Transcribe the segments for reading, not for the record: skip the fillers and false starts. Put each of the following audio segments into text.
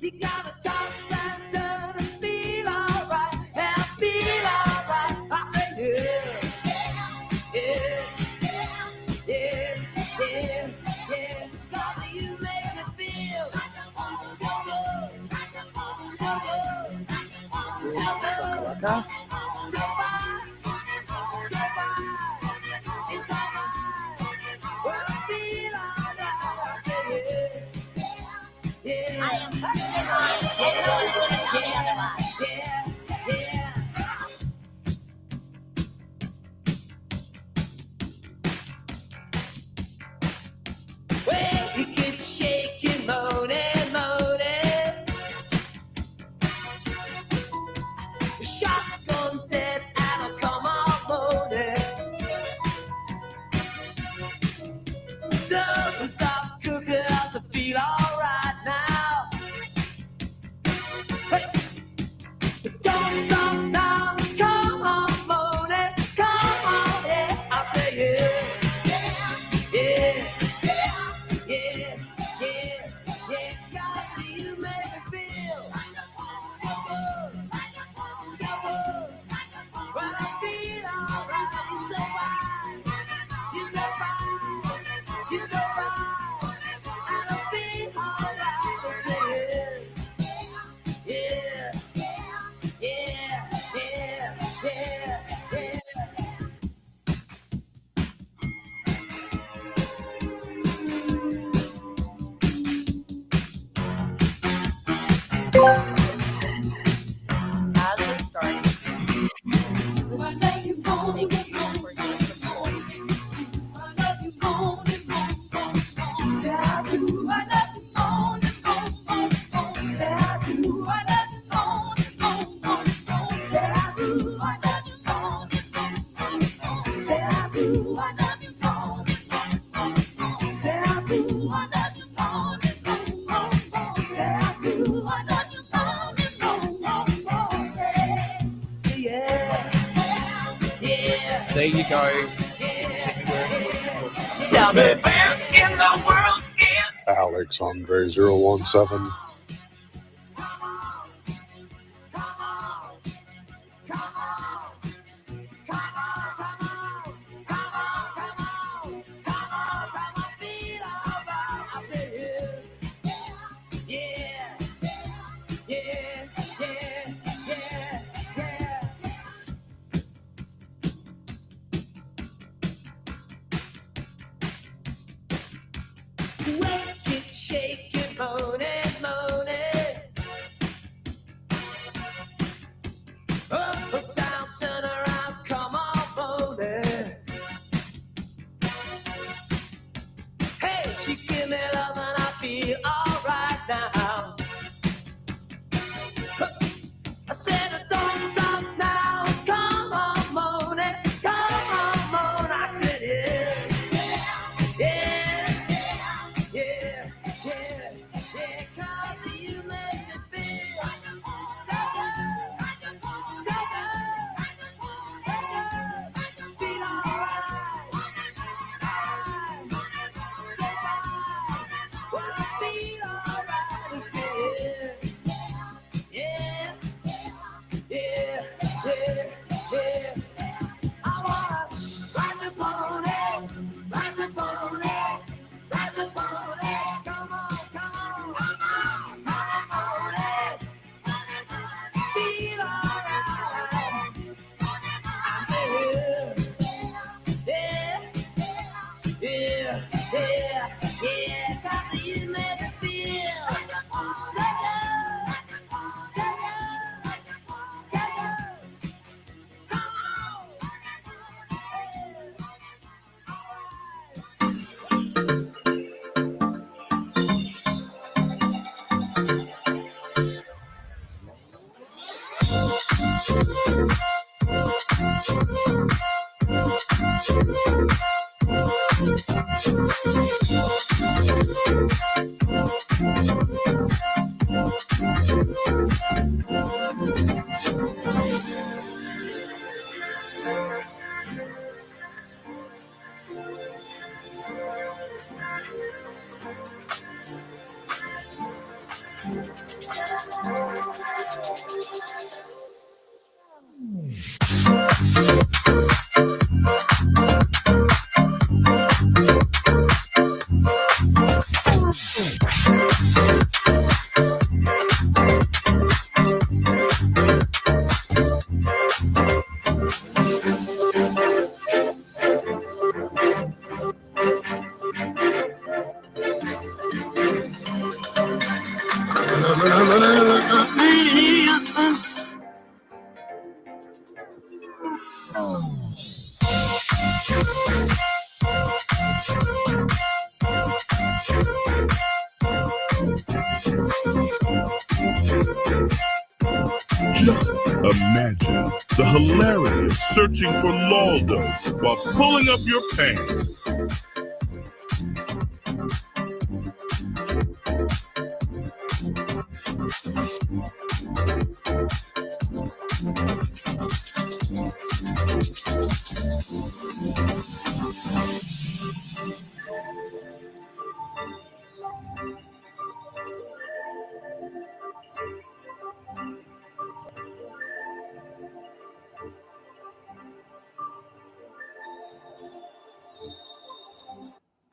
You gotta toss and turn and feel alright, and feel alright. I say yeah, yeah, yeah, yeah, yeah. 'Cause you make me feel so good, so good, so good, so fine, so fine. It's alright when I feel alright. I say yeah, yeah. I am perfect. Yeah, yeah. Well, he gets shaking, moaning, moaning. Shotgun dead, and I'll come on moaning. Don't stop cooking, as I feel alright now. Hey, don't stop now, come on moaning, come on, yeah. I say yeah, yeah, yeah, yeah, yeah. 'Cause you make me feel so good, so good. When I feel alright, you're so fine, you're so fine, you're so fine. And I feel alright, I say yeah, yeah, yeah, yeah, yeah. As we're starting, I love you more, make sure we're getting the full. I love you more, say I do. I love you more, say I do. I love you more, say I do. I love you more, say I do. I love you more, say I do. I love you more, say I do. I love you more, yeah, yeah. There you go. Tell me where in the world is Alex Andre 017. Wicked, shaking, moaning, moaning. Up, up, down, turn around, come on, moaning. Hey, she give me love and I feel alright now. I said, don't stop now, come on, moaning, come on, moaning. I said, yeah, yeah, yeah, yeah, 'cause you make me feel so good, so good, so good, feel alright, so fine, when I feel alright, I say yeah, yeah, yeah, yeah. I wanna ride the pony, ride the pony. Ride the pony, come on, come on, ride the pony, feel alright. I say yeah, yeah, yeah, yeah, 'cause you make me feel so good, so good, so good. Come Just imagine the hilarity of searching for Waldo while pulling up your pants.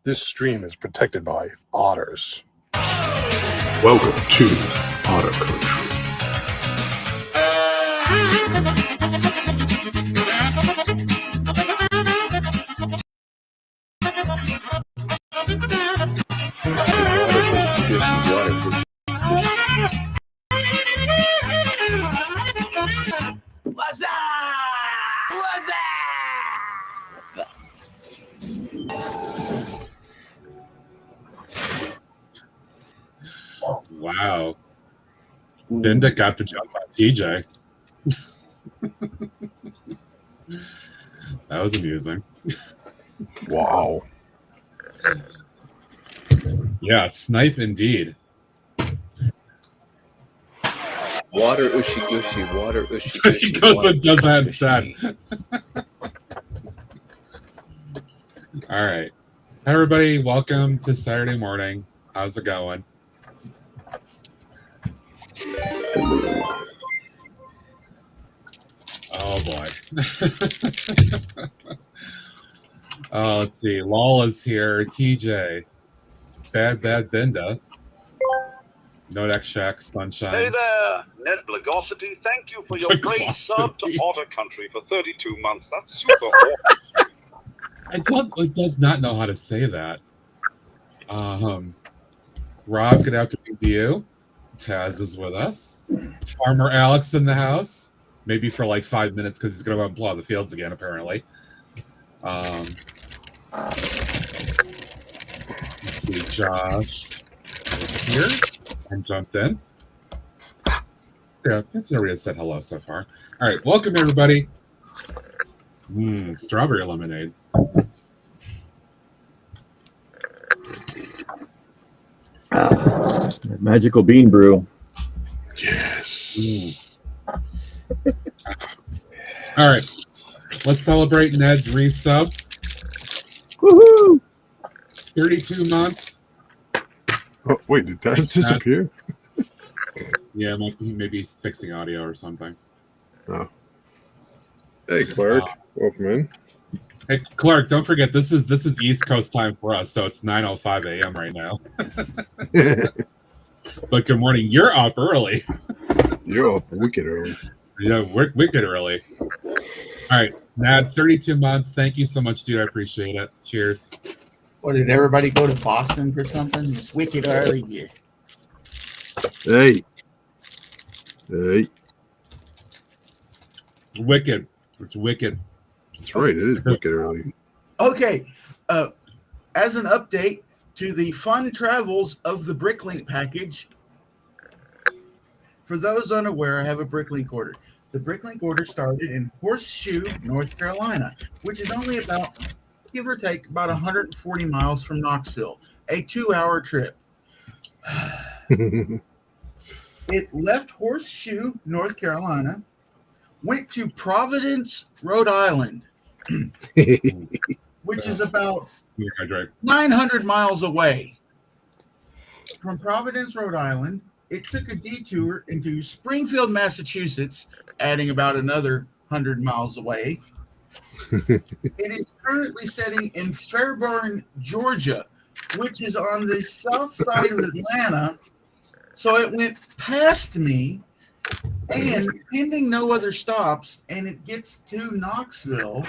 This stream is protected by otters. Welcome to Otter Country. What's up? What's up? Wow. Binda got the jump on TJ. That was amusing. Wow. Yeah, snipe indeed. Water ushy gushy, water ushy He gushy. goes and does that instead. All right. Hi, everybody. Welcome to Saturday morning. How's it going? Oh, boy. Oh, let's see. Lala's here. TJ. Bad Binda. Nodak Shack, Sunshine. Hey there, Ned Blagosity. Thank you for your great sub to Otter Country for 32 months. That's super awesome. It does not know how to say that. Rob, good afternoon to you. Taz is with us. Farmer Alex in the house. Maybe for like 5 minutes because he's going to plow the fields again, apparently. Let's see, Josh is here and jumped in. Yeah, I think everybody has said hello so far. All right, welcome everybody. Strawberry lemonade. Magical bean brew. Yes. All right, let's celebrate Ned's resub. Woohoo! 32 months. Oh, wait, did Taz disappear? Yeah, maybe he's fixing audio or something. Oh. Hey, Clark. Welcome in. Hey, Clark, don't forget this is East Coast time for us, so it's 9:05 a.m. right now. But good morning. You're up early. You're up wicked early. Yeah, wicked early. All right, Nad, 32 months. Thank you so much, dude. I appreciate it. Cheers. What, did everybody go to Boston for something? It's wicked early here. Hey. Wicked. It's wicked. That's right. It is wicked early. Okay, as an update to the fun travels of the Bricklink package, for those unaware, I have a Bricklink order. The Bricklink order started in Horseshoe, North Carolina, which is only about, give or take, about 140 miles from Knoxville, a 2-hour trip. It left Horseshoe, North Carolina, went to Providence, Rhode Island, which is about 900 miles away. From Providence, Rhode Island, it took a detour into Springfield, Massachusetts, adding about another 100 miles away. It is currently setting in Fairburn, Georgia, which is on the south side of Atlanta. So it went past me, and pending no other stops, and it gets to Knoxville,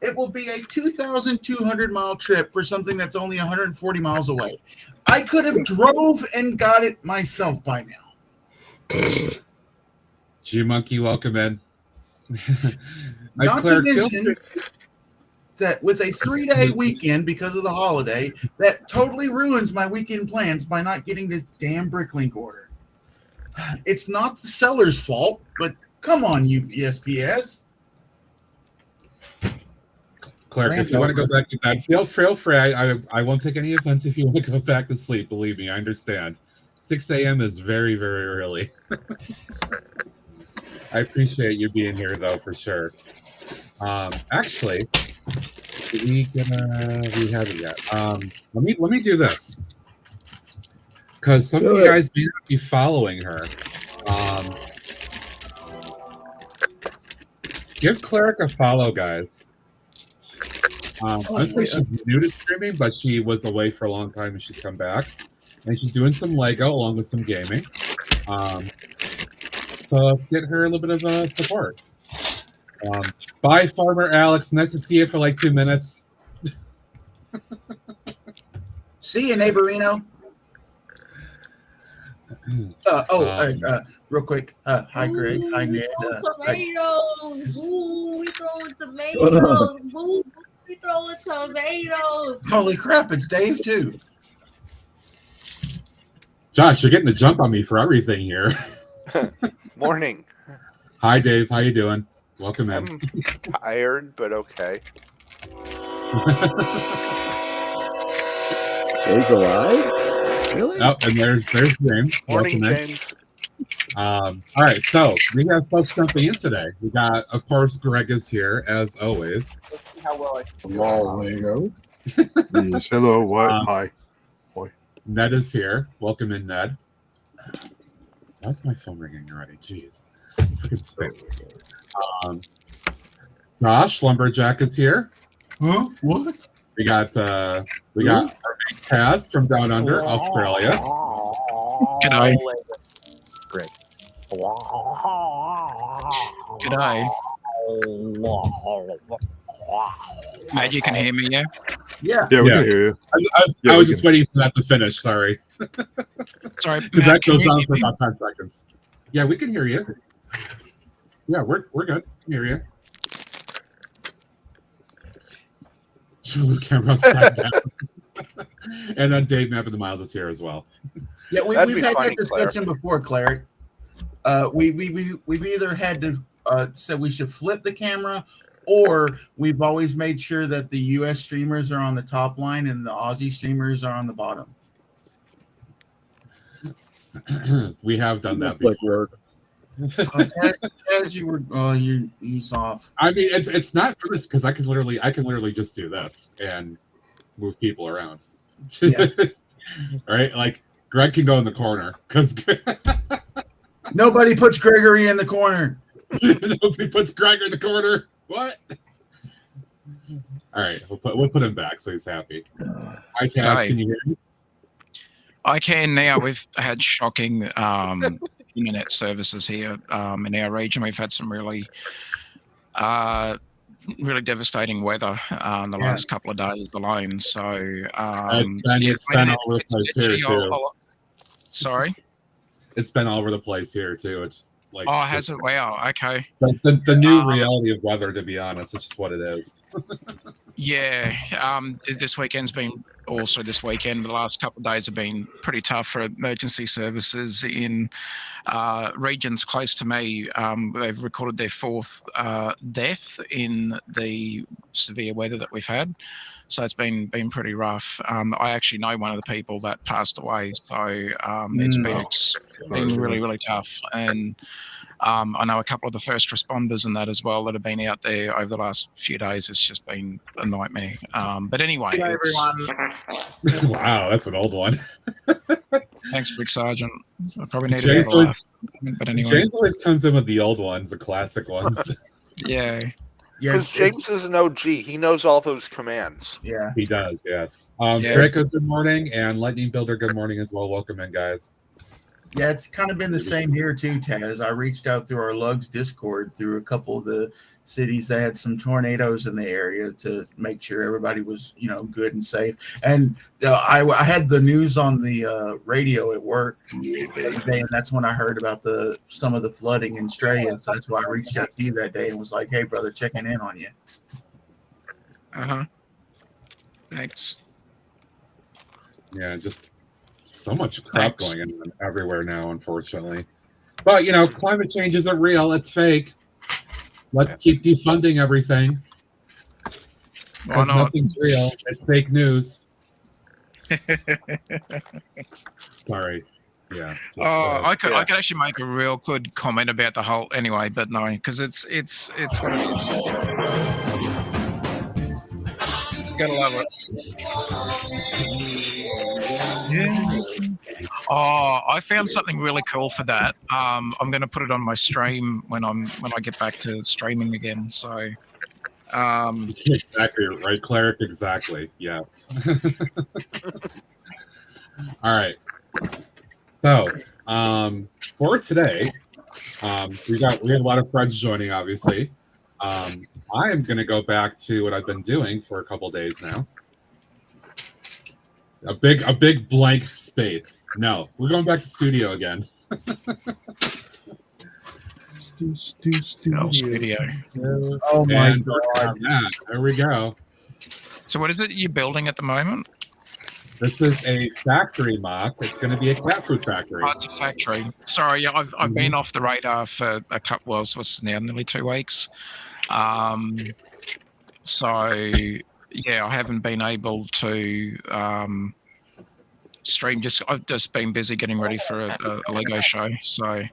it will be a 2,200-mile trip for something that's only 140 miles away. I could have drove and got it myself by now. G Monkey, welcome in. Not to Claire, feel mention that with a 3-day weekend because of the holiday, that totally ruins my weekend plans by not getting this damn Bricklink order. It's not the seller's fault, but come on, USPS. Clark, if you want to go back to bed, feel free. I won't take any offense if you want to go back to sleep. Believe me, I understand. 6 a.m. is very, very early. I appreciate you being here, though, for sure. Actually, we haven't yet. Let me do this, because some of you guys may not be following her. Give Cleric a follow, guys. I don't think she's new to streaming, but she was away for a long time and she's come back. And she's doing some Lego along with some gaming. So get her a little bit of support. Bye, Farmer Alex. Nice to see you for like 2 minutes. See you, neighborino. Real quick. Hi, Greg. Hi, Ned. Tomatoes. Ooh, we throwing tomatoes. Ooh, we throwing tomatoes. Holy crap, it's Dave, too. Josh, you're getting the jump on me for everything here. Morning. Hi, Dave. How you doing? Welcome in. I'm tired, but okay. Dave's alive? Really? Oh, and there's James. Morning, Welcome in. James. All right, so we have folks jumping in today. We got, of course, Greg is here as always. Let's see how well I can do. Lego. Yes, hello. What? Hi. Boy. Ned is here. Welcome in, Ned. Why's my phone ringing already? Jeez. Freaking stink. Josh, Lumberjack is here. Huh? What? We got our mate Taz from down under, Australia. G'day. Great. G'day. Mate, you can hear me, yeah? Yeah. Yeah, we can hear you. I was just waiting for that to finish. Sorry. Sorry, Because Matt, that can goes you on hear for me? about 10 seconds. Yeah, we can hear you. Yeah, we're good. Can hear you. The camera upside down. And then Dave Map of the Miles is here as well. Yeah, we've That'd be had funny, that discussion before, Cleric. We've either had to said we should flip the camera, or we've always made sure that the U.S. streamers are on the top line and the Aussie streamers are on the bottom. We have done that before. Like work. As you were, he's off. I mean, it's not for this because I can literally just do this and move people around. Yeah. Right? Like Greg can go in the corner because Nobody puts Gregory in the corner. nobody puts Greg in the corner. What? All right, we'll put him back so he's happy. Hi, Taz, can you hear me? I can now. We've had shocking internet services here in our region. We've had some really devastating weather in the last couple of days alone. So it's been all over the place here too. Sorry? It's been all over the place here too. It's like has it? Wow. Okay. The new reality of weather, to be honest, it's just what it is. Yeah. This weekend, the last couple of days have been pretty tough for emergency services in regions close to me. They've recorded their 4th death in the severe weather that we've had. So it's been pretty rough. I actually know one of the people that passed away. So it's been really, really tough. And I know a couple of the first responders and that as well that have been out there over the last few days. It's just been a nightmare. But anyway. Good night, everyone. Wow, that's an old one. Thanks, Big Sergeant. I probably need James a but anyway. James always comes in with the old ones, the classic ones. Yeah. Because James is an OG. He knows all those commands. Yeah. He does, yes. Draco, good morning. And Lightning Builder, good morning as well. Welcome in, guys. Yeah, it's kind of been the same here too, Taz. I reached out through our Lugs Discord through a couple of the cities that had some tornadoes in the area to make sure everybody was, good and safe. And I had the news on the radio at work the other day, and that's when I heard about some of the flooding in Australia. So that's why I reached out to you that day and was like, "Hey, brother, checking in on you." Thanks. Yeah, just so much crap going on everywhere now, unfortunately. But climate change isn't real; it's fake. Let's keep defunding everything. Why not? Nothing's real. It's fake news. Sorry. Yeah. I could actually make a real good comment about the whole anyway, but no, because it's what it is. Gotta love it. Oh, I found something really cool for that. I'm going to put it on my stream when I get back to streaming again. So, exactly right, Cleric. Exactly. Yes. All right. So, for today, we have a lot of friends joining. Obviously, I am going to go back to what I've been doing for a couple days now. A big blank space. No, we're going back to studio again. Studio. Oh my God! There we go. So, what is it you're building at the moment? This is a factory mock. It's going to be a cat food factory. Oh, it's a factory. Sorry, yeah, I've been off the radar for a couple. Well, what's now nearly 2 weeks. So yeah, I haven't been able to stream. I've just been busy getting ready for a Lego show. So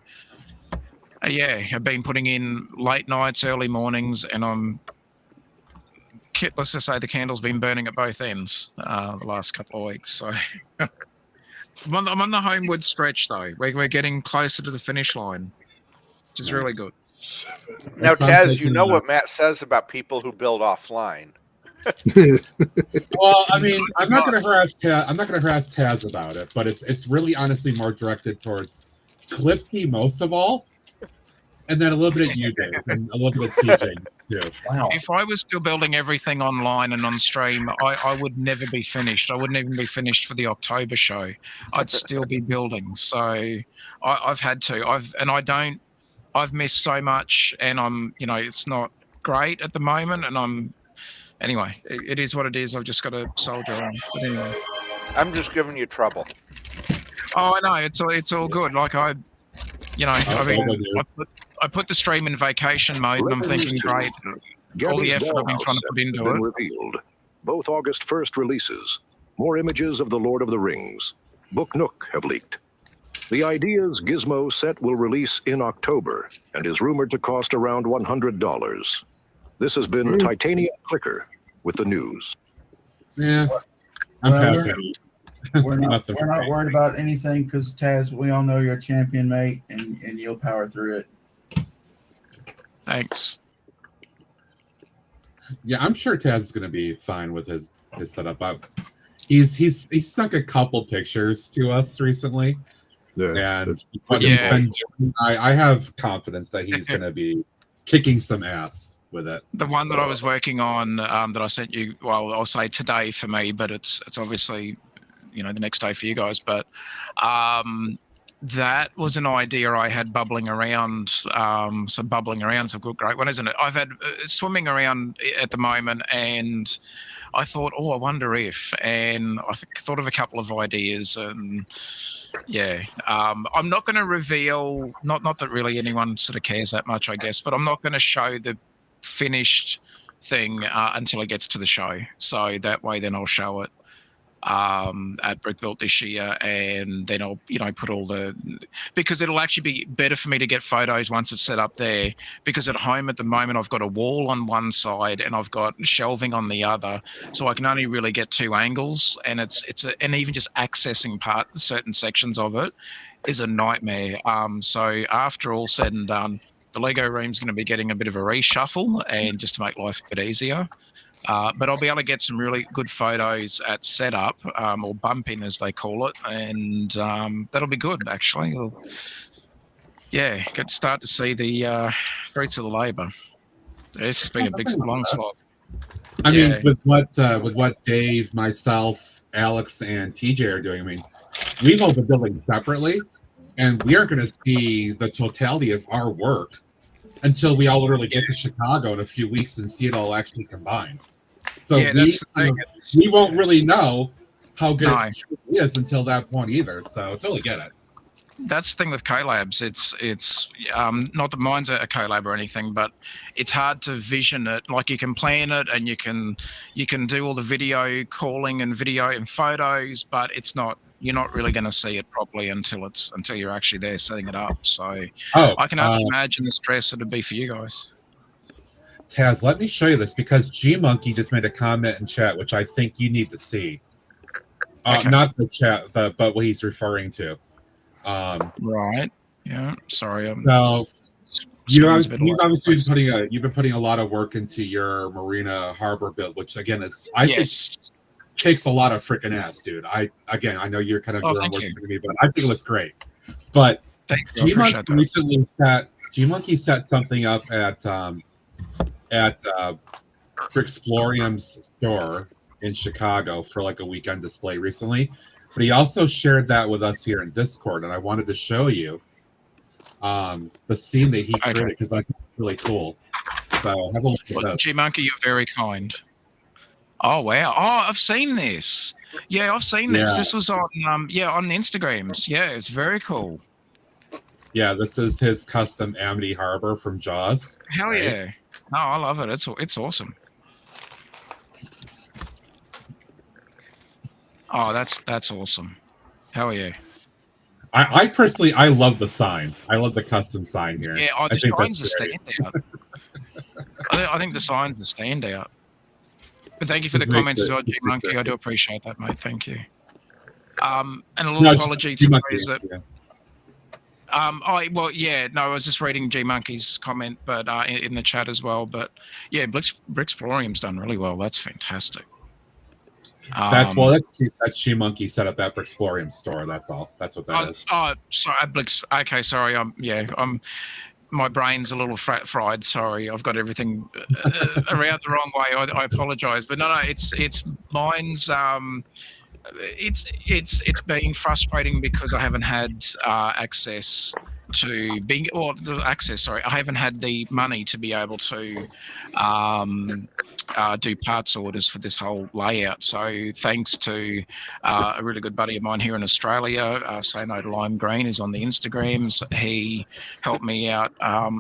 yeah, I've been putting in late nights, early mornings, and let's just say the candle's been burning at both ends the last couple of weeks. So I'm on the homeward stretch, though. We're getting closer to the finish line, which is really good. Now, Taz, you know what Matt says about people who build offline. Well, I mean, I'm not going to harass Taz about it, but it's really honestly more directed towards Clipsy most of all, and then a little bit of you, Dave, and a little bit of TJ too. Wow. If I was still building everything online and on stream, I would never be finished. I wouldn't even be finished for the October show. I'd still be building. So I've had to. I've missed so much, and it's not great at the moment. And anyway, it is what it is. I've just got to soldier on. But anyway, I'm just giving you trouble. Oh, I know. It's all good. Like I put the stream in vacation mode, and I'm thinking, great, all the effort I've been trying to put into it. Revealed. Both August 1st releases. More images of The Lord of the Rings. Book Nook have leaked. The Ideas Gizmo set will release in October and is rumored to cost around $100. This has been Titanium Clicker with the news. Yeah, I'm passing. We're not worried about anything because Taz, we all know you're a champion, mate, and you'll power through it. Thanks. Yeah, I'm sure Taz is going to be fine with his setup. He's snuck a couple pictures to us recently, and I have confidence that he's going to be kicking some ass with it. The one that I was working on that I sent you, well, I'll say today for me, but it's obviously the next day for you guys. But that was an idea I had bubbling around. So bubbling around's a great one, isn't it? I've had swimming around at the moment, and I thought, I wonder if, and I thought of a couple of ideas, and yeah, I'm not going to reveal, not that really anyone sort of cares that much, I guess, but I'm not going to show the finished thing until it gets to the show. So that way, then I'll show it at Brickbuilt this year, and then I'll put all because it'll actually be better for me to get photos once it's set up there, because at home at the moment I've got a wall on one side and I've got shelving on the other, so I can only really get 2 angles, and and even just accessing certain sections of it is a nightmare. So after all said and done, the Lego room's going to be getting a bit of a reshuffle, and just to make life a bit easier. But I'll be able to get some really good photos at setup, or bump in as they call it, and that'll be good actually. Get to start to see the fruits of the labour. This has been a big long slog. I mean, with what Dave, myself, Alex, and TJ are doing, I mean, we hold the building separately, and we aren't going to see the totality of our work until we all literally get to Chicago in a few weeks and see it all actually combined. So we won't really know how good it truly is until that point either. So totally get it. That's the thing with collabs. It's not that mine's a collab or anything, but it's hard to vision it. Like you can plan it and you can do all the video calling and video and photos, but it's not. You're not really going to see it properly until you're actually there setting it up. So I can only imagine the stress it'd be for you guys. Taz, let me show you this because G Monkey just made a comment in chat, which I think you need to see. Not the chat, but what he's referring to. Right. Yeah. Sorry. So you've obviously been putting a lot of work into your Marina Harbor build, which again is think takes a lot of freaking ass, dude. I know you're kind of doing work for me, but I think it looks great. But G Monkey recently set something up at Brookstream's store in Chicago for like a weekend display recently. But he also shared that with us here in Discord, and I wanted to show you the scene that he created because I think it's really cool. So have a look at this. G Monkey, you're very kind. Oh wow! Oh, I've seen this. Yeah, I've seen this. Yeah. This was on on the Instagrams. Yeah, it's very cool. Yeah, this is his custom Amity Harbor from Jaws. Hell yeah! No, I love it. It's awesome. Oh, that's awesome. Hell yeah! I personally love the sign. I love the custom sign here. Yeah, the sign's a standout. I think the sign's a standout. But thank you for the comments as well, G Monkey. I do appreciate that, mate. Thank you. And a little apology to those that. I was just reading G Monkey's comment, but in the chat as well. But yeah, Brookstream's done really well. That's fantastic. That's G Monkey set up at Brookstream store. That's all. That's what that is. Oh, sorry. Okay, sorry. My brain's a little fried. Sorry, I've got everything around the wrong way. I apologise, but no, it's mine's. It's been frustrating because I haven't had access to I haven't had the money to be able to do parts orders for this whole layout. So thanks to a really good buddy of mine here in Australia, Say No to Lime Green, is on the Instagrams. He helped me out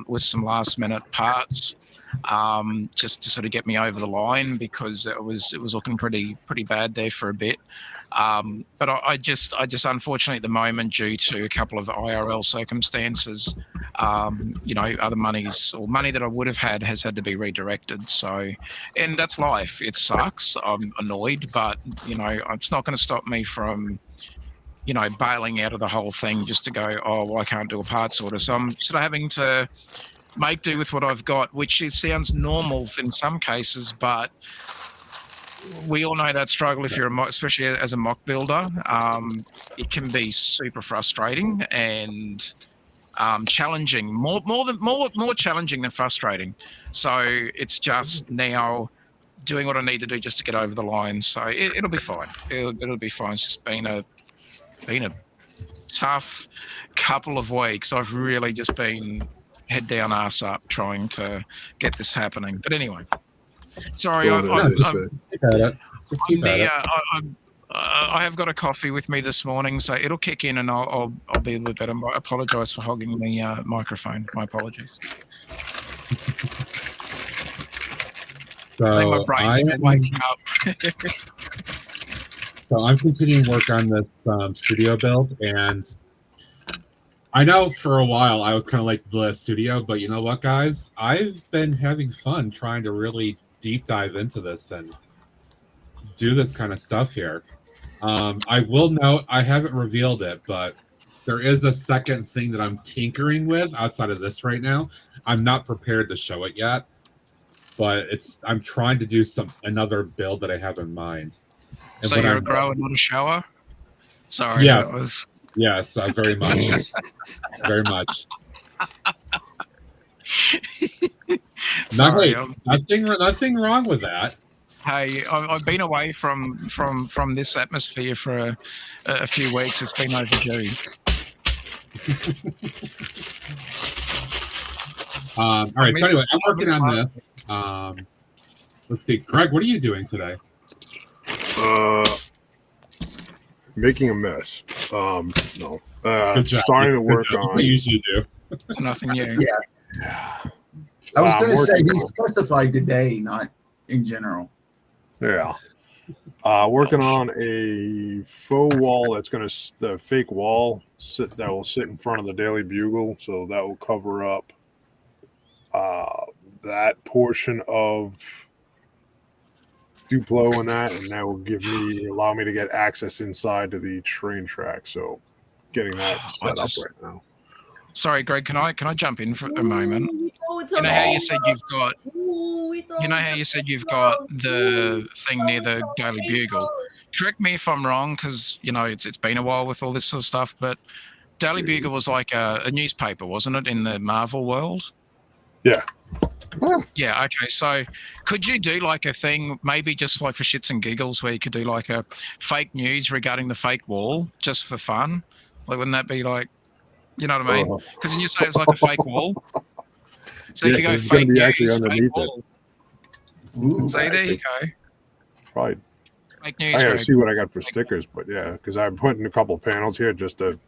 with some last minute parts just to sort of get me over the line because it was looking pretty bad there for a bit. But I just unfortunately at the moment, due to a couple of IRL circumstances, other monies or money that I would have had has had to be redirected. So, and that's life. It sucks. I'm annoyed, but it's not going to stop me from, bailing out of the whole thing just to go, oh, I can't do a parts order. So I'm sort of having to make do with what I've got, which sounds normal in some cases, but we all know that struggle if you're especially as a MOC builder. It can be super frustrating and challenging, more challenging than frustrating. So it's just now doing what I need to do just to get over the line. So it'll be fine. It'll be fine. It's just been a tough couple of weeks. I've really just been head down, ass up, trying to get this happening. But anyway. Sorry, I have got a coffee with me this morning, so it'll kick in and I'll be a little bit better. I apologise for hogging the microphone. My apologies. So I think my brain's still waking up. So I'm continuing work on this studio build, and I know for a while I was kind of like the studio, but you know what, guys? I've been having fun trying to really deep dive into this and do this kind of stuff here. I will note I haven't revealed it, but there is a second thing that I'm tinkering with outside of this right now. I'm not prepared to show it yet, but I'm trying to do another build that I have in mind. And so you're a grower, not a shower? Sorry. Yes. Yes, very much. Very much. Sorry, nothing wrong with that. Hey, I've been away from this atmosphere for a few weeks. It's been overdue. All right. So anyway, I'm working on this. Let's see, Greg. What are you doing today? Making a mess. No. Good job. Starting to work Good job. on. What you usually do. It's nothing new. Yeah. I was going to say he specified today, not in general. Yeah. Working on a faux wall that's going to, the fake wall that will sit in front of the Daily Bugle. So that will cover up that portion of Duplo and that will allow me to get access inside to the train track. So getting that set up right now. Sorry, Greg. Can I jump in for a moment? You know how you said you've got the thing near the Daily Bugle. Correct me if I'm wrong, because it's been a while with all this sort of stuff. But Daily Bugle was like a newspaper, wasn't it, in the Marvel world? Yeah. Yeah. Okay. So, could you do like a thing, maybe just like for shits and giggles, where you could do like a fake news regarding the fake wall, just for fun? Like, wouldn't that be like, you know what I mean? Because then you say it was like a fake wall. So you could go fake news, fake wall. See, there you go. Right. Fake news. I gotta see what I got for stickers, but yeah, because I'm putting a couple of panels here just to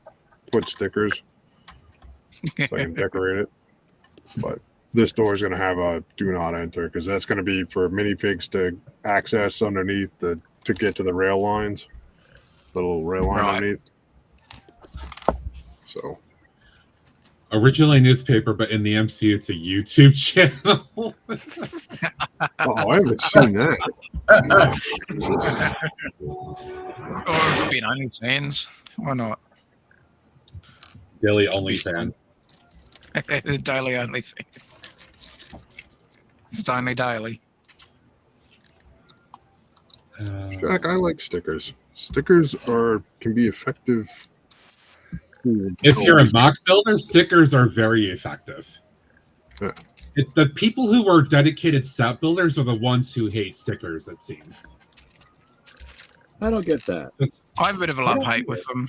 put stickers so I can decorate it. But this door is going to have a do not enter because that's going to be for minifigs to access underneath to get to the rail lines, the little rail line underneath. So. Originally newspaper, but in the MCU, it's a YouTube channel. Oh, I haven't seen that. Or it could be an OnlyFans. Why not? Daily OnlyFans. The daily OnlyFans. It's only daily. Jack, I like stickers. Stickers can be effective. If you're a mock builder, stickers are very effective. Yeah. The people who are dedicated set builders are the ones who hate stickers, it seems. I don't get that. I have a bit of a love-hate with them.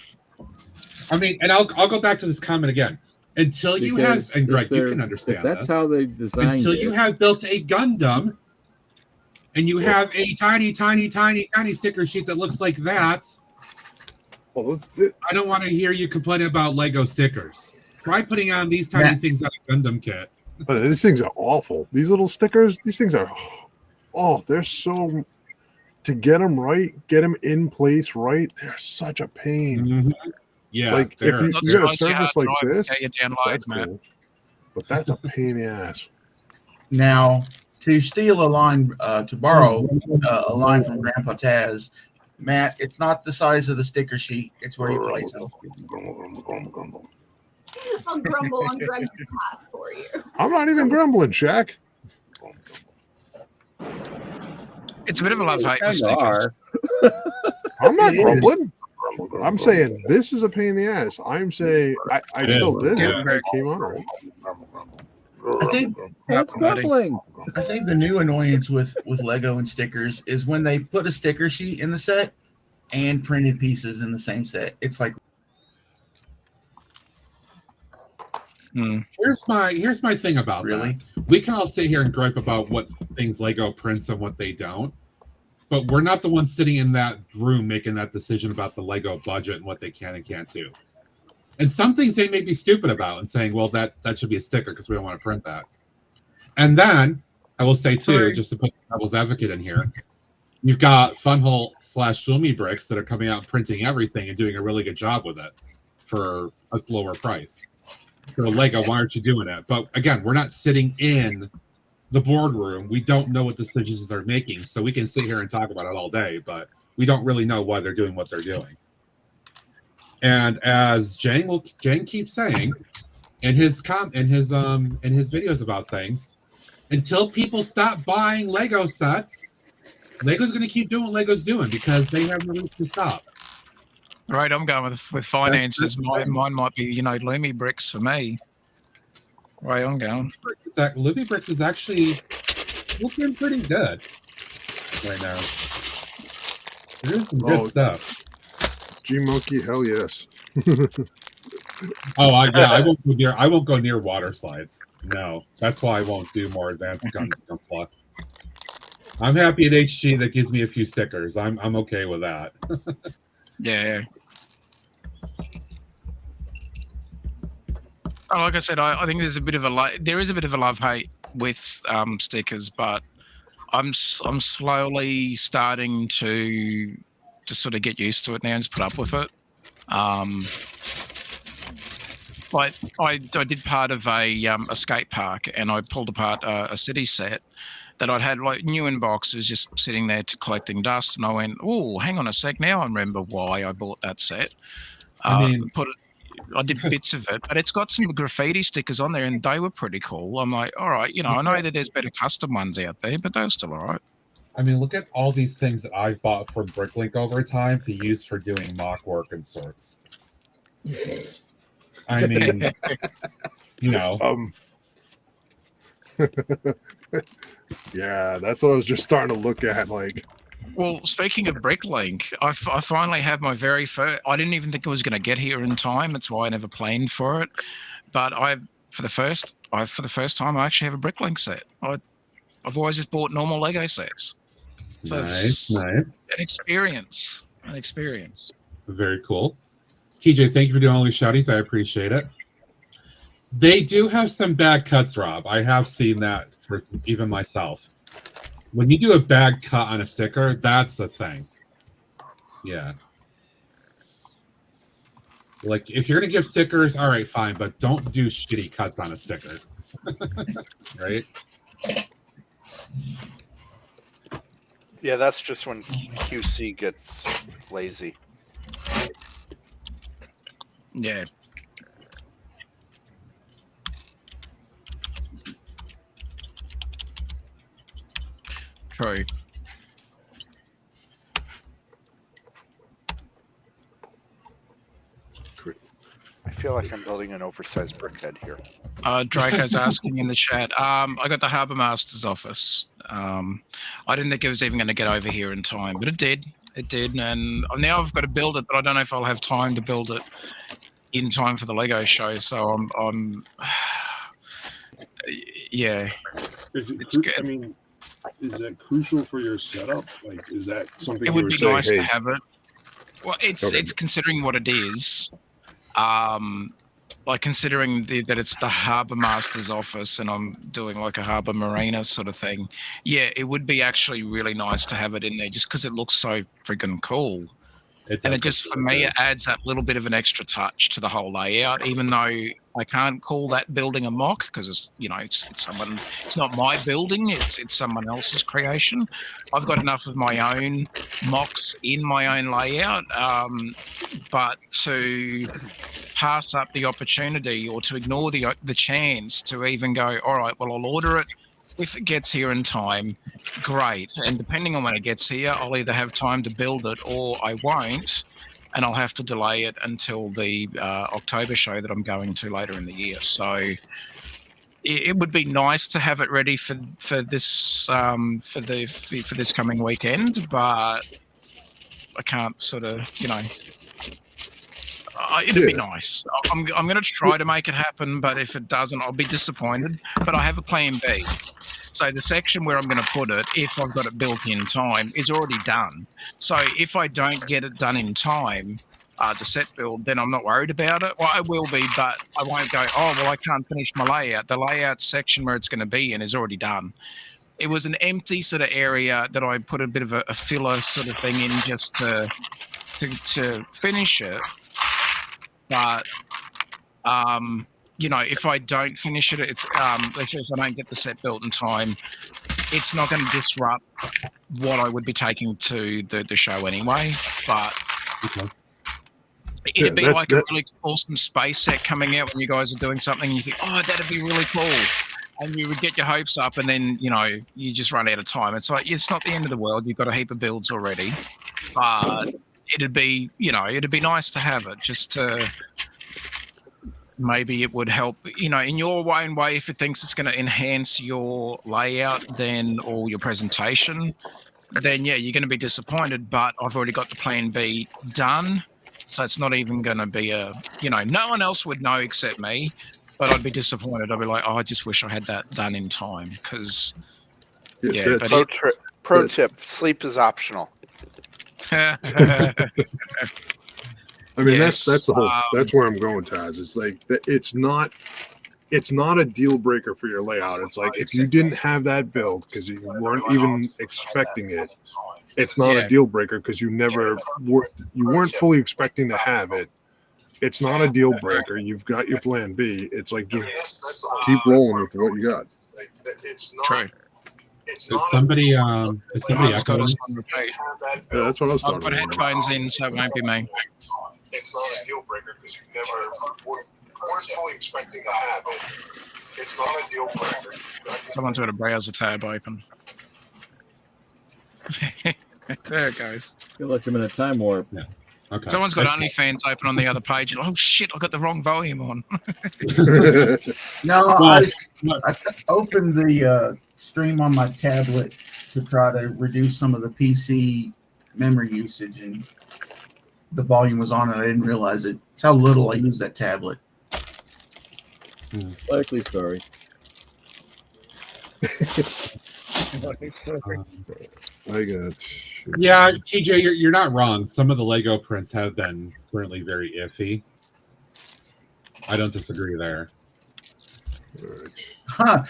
I mean, and I'll go back to this comment again. Until you have, and Greg, you can understand that's how they designed until it. you have built a Gundam and you have a tiny sticker sheet that looks like that, I don't want to hear you complaining about Lego stickers. Try putting on these tiny things on a Gundam kit. But these things are awful. These little stickers, these things are, they're so, to get them right, get them in place right, they're such a pain. Mm-hmm. Yeah, like if you got a surface like this, that's cool. But that's a pain in the ass. Now, to steal a line, to borrow a line from Grandpa Taz, Matt, it's not the size of the sticker sheet; it's where you place them. I'll grumble on Greg's behalf for you. I'm not even grumbling, Shaq. It's a bit of a love-hate with stickers. I'm not grumbling. I'm saying this is a pain in the ass. I'm saying I still did it. I came on right. I think it's grumbling. I think the new annoyance with Lego and stickers is when they put a sticker sheet in the set and printed pieces in the same set. It's like Here's my thing about that. We can all sit here and gripe about what things Lego prints and what they don't. But we're not the ones sitting in that room making that decision about the Lego budget and what they can and can't do. And some things they may be stupid about and saying, well, that should be a sticker because we don't want to print that. And then I will say too, just to put devil's advocate in here, you've got Funhole / Lumi Bricks that are coming out and printing everything and doing a really good job with it for a lower price. So Lego, why aren't you doing it? But again, we're not sitting in the boardroom. We don't know what decisions they're making, so we can sit here and talk about it all day, but we don't really know why they're doing what they're doing. And as Jang keeps saying in his videos about things, until people stop buying Lego sets, Lego's going to keep doing what Lego's doing because they have no reason to stop. Right, I'm going with finances. Mine might be Lumi Bricks for me. way on going. Libby Bricks is actually looking pretty good right now. There's some good stuff. G Monkey, hell yes. I won't go near water slides. No, that's why I won't do more advanced Gunpla. I'm happy at HG that gives me a few stickers. I'm okay with that. Yeah. Oh, like I said, I think there's a bit of a love-hate with stickers, but I'm slowly starting to just sort of get used to it now and just put up with it. But I did part of a skate park, and I pulled apart a city set that I'd had like new in boxes, just sitting there collecting dust, and I went, "Oh, hang on a sec! Now I remember why I bought that set." I did bits of it, but it's got some graffiti stickers on there, and they were pretty cool. I'm like, all right, I know that there's better custom ones out there, but they're still all right. I mean, look at all these things that I've bought from Bricklink over time to use for doing mock work and sorts. I mean, Yeah, that's what I was just starting to look at. Like, well, speaking of Bricklink, I finally have my very first. I didn't even think it was going to get here in time. That's why I never planned for it. But for the first time, I actually have a Bricklink set. I've always just bought normal Lego sets. So nice. An experience. Very cool. TJ, thank you for doing all these shouties. I appreciate it. They do have some bad cuts, Rob. I have seen that for even myself. When you do a bad cut on a sticker, that's the thing. Yeah. Like, if you're going to give stickers, all right, fine, but don't do shitty cuts on a sticker. Right? Yeah, that's just when QC gets lazy. Yeah. True. I feel like I'm building an oversized brickhead here. Draco's asking in the chat. I got the Harbour Master's office. I didn't think it was even going to get over here in time, but it did. It did, and now I've got to build it, but I don't know if I'll have time to build it in time for the Lego show. So I'm yeah. Is that crucial for your setup? Like, is that something it would be nice to have it? Well, it's considering what it is. Like considering that it's the Harbour Master's office and I'm doing like a Harbour Marina sort of thing. Yeah, it would be actually really nice to have it in there just because it looks so freaking cool. And it just, for me, it adds that little bit of an extra touch to the whole layout, even though I can't call that building a mock because it's not my building, it's someone else's creation. I've got enough of my own mocks in my own layout, but to pass up the opportunity or to ignore the chance to even go, all right, well, I'll order it. If it gets here in time, great. And depending on when it gets here, I'll either have time to build it or I won't, and I'll have to delay it until the October show that I'm going to later in the year. So it would be nice to have it ready for this for this coming weekend, but I can't sort of, it'd be nice. I'm going to try to make it happen, but if it doesn't, I'll be disappointed. But I have a plan B. So the section where I'm going to put it, if I've got it built in time, is already done. So if I don't get it done in time to set build, then I'm not worried about it. Well, I will be, but I won't go, oh, well, I can't finish my layout. The layout section where it's going to be in is already done. It was an empty sort of area that I put a bit of a filler sort of thing in just to finish it. But if I don't finish it, it's if I don't get the set built in time, it's not going to disrupt what I would be taking to the show anyway. But it'd be like a really awesome space set coming out when you guys are doing something. And you think, oh, that'd be really cool, and you would get your hopes up, and then you just run out of time. It's like it's not the end of the world. You've got a heap of builds already, but it'd be nice to have it just to. maybe it would help, in your own way. If it thinks it's going to enhance your layout, then or your presentation, then yeah, you're going to be disappointed. But I've already got the plan B done, so it's not even going to be no one else would know except me. But I'd be disappointed. I'd be like, oh, I just wish I had that done in time because. Yeah, pro tip: sleep is optional. I mean, that's the whole. That's where I'm going, Taz. It's like it's not a deal breaker for your layout. It's like if you didn't have that build because you weren't even expecting it, it's not a deal breaker because you weren't fully expecting to have it. It's not a deal breaker. You've got your plan B. It's like just keep rolling with what you got. True. Is somebody echoing? Yeah, that's what I was talking I've got headphones in, so it won't be me. It's not a deal breaker because you weren't fully expecting to have it. It's not a deal breaker. Someone's got a browser tab open. There it goes. Feel like I'm in a time warp. Yeah. Okay. Someone's got OnlyFans open on the other page. Oh shit! I got the wrong volume on. No, I opened the stream on my tablet to try to reduce some of the PC memory usage, and the volume was on, and I didn't realize it. It's how little I use that tablet. Likely sorry. I got. Yeah, TJ, you're not wrong. Some of the Lego prints have been certainly very iffy. I don't disagree there. Right. Huh.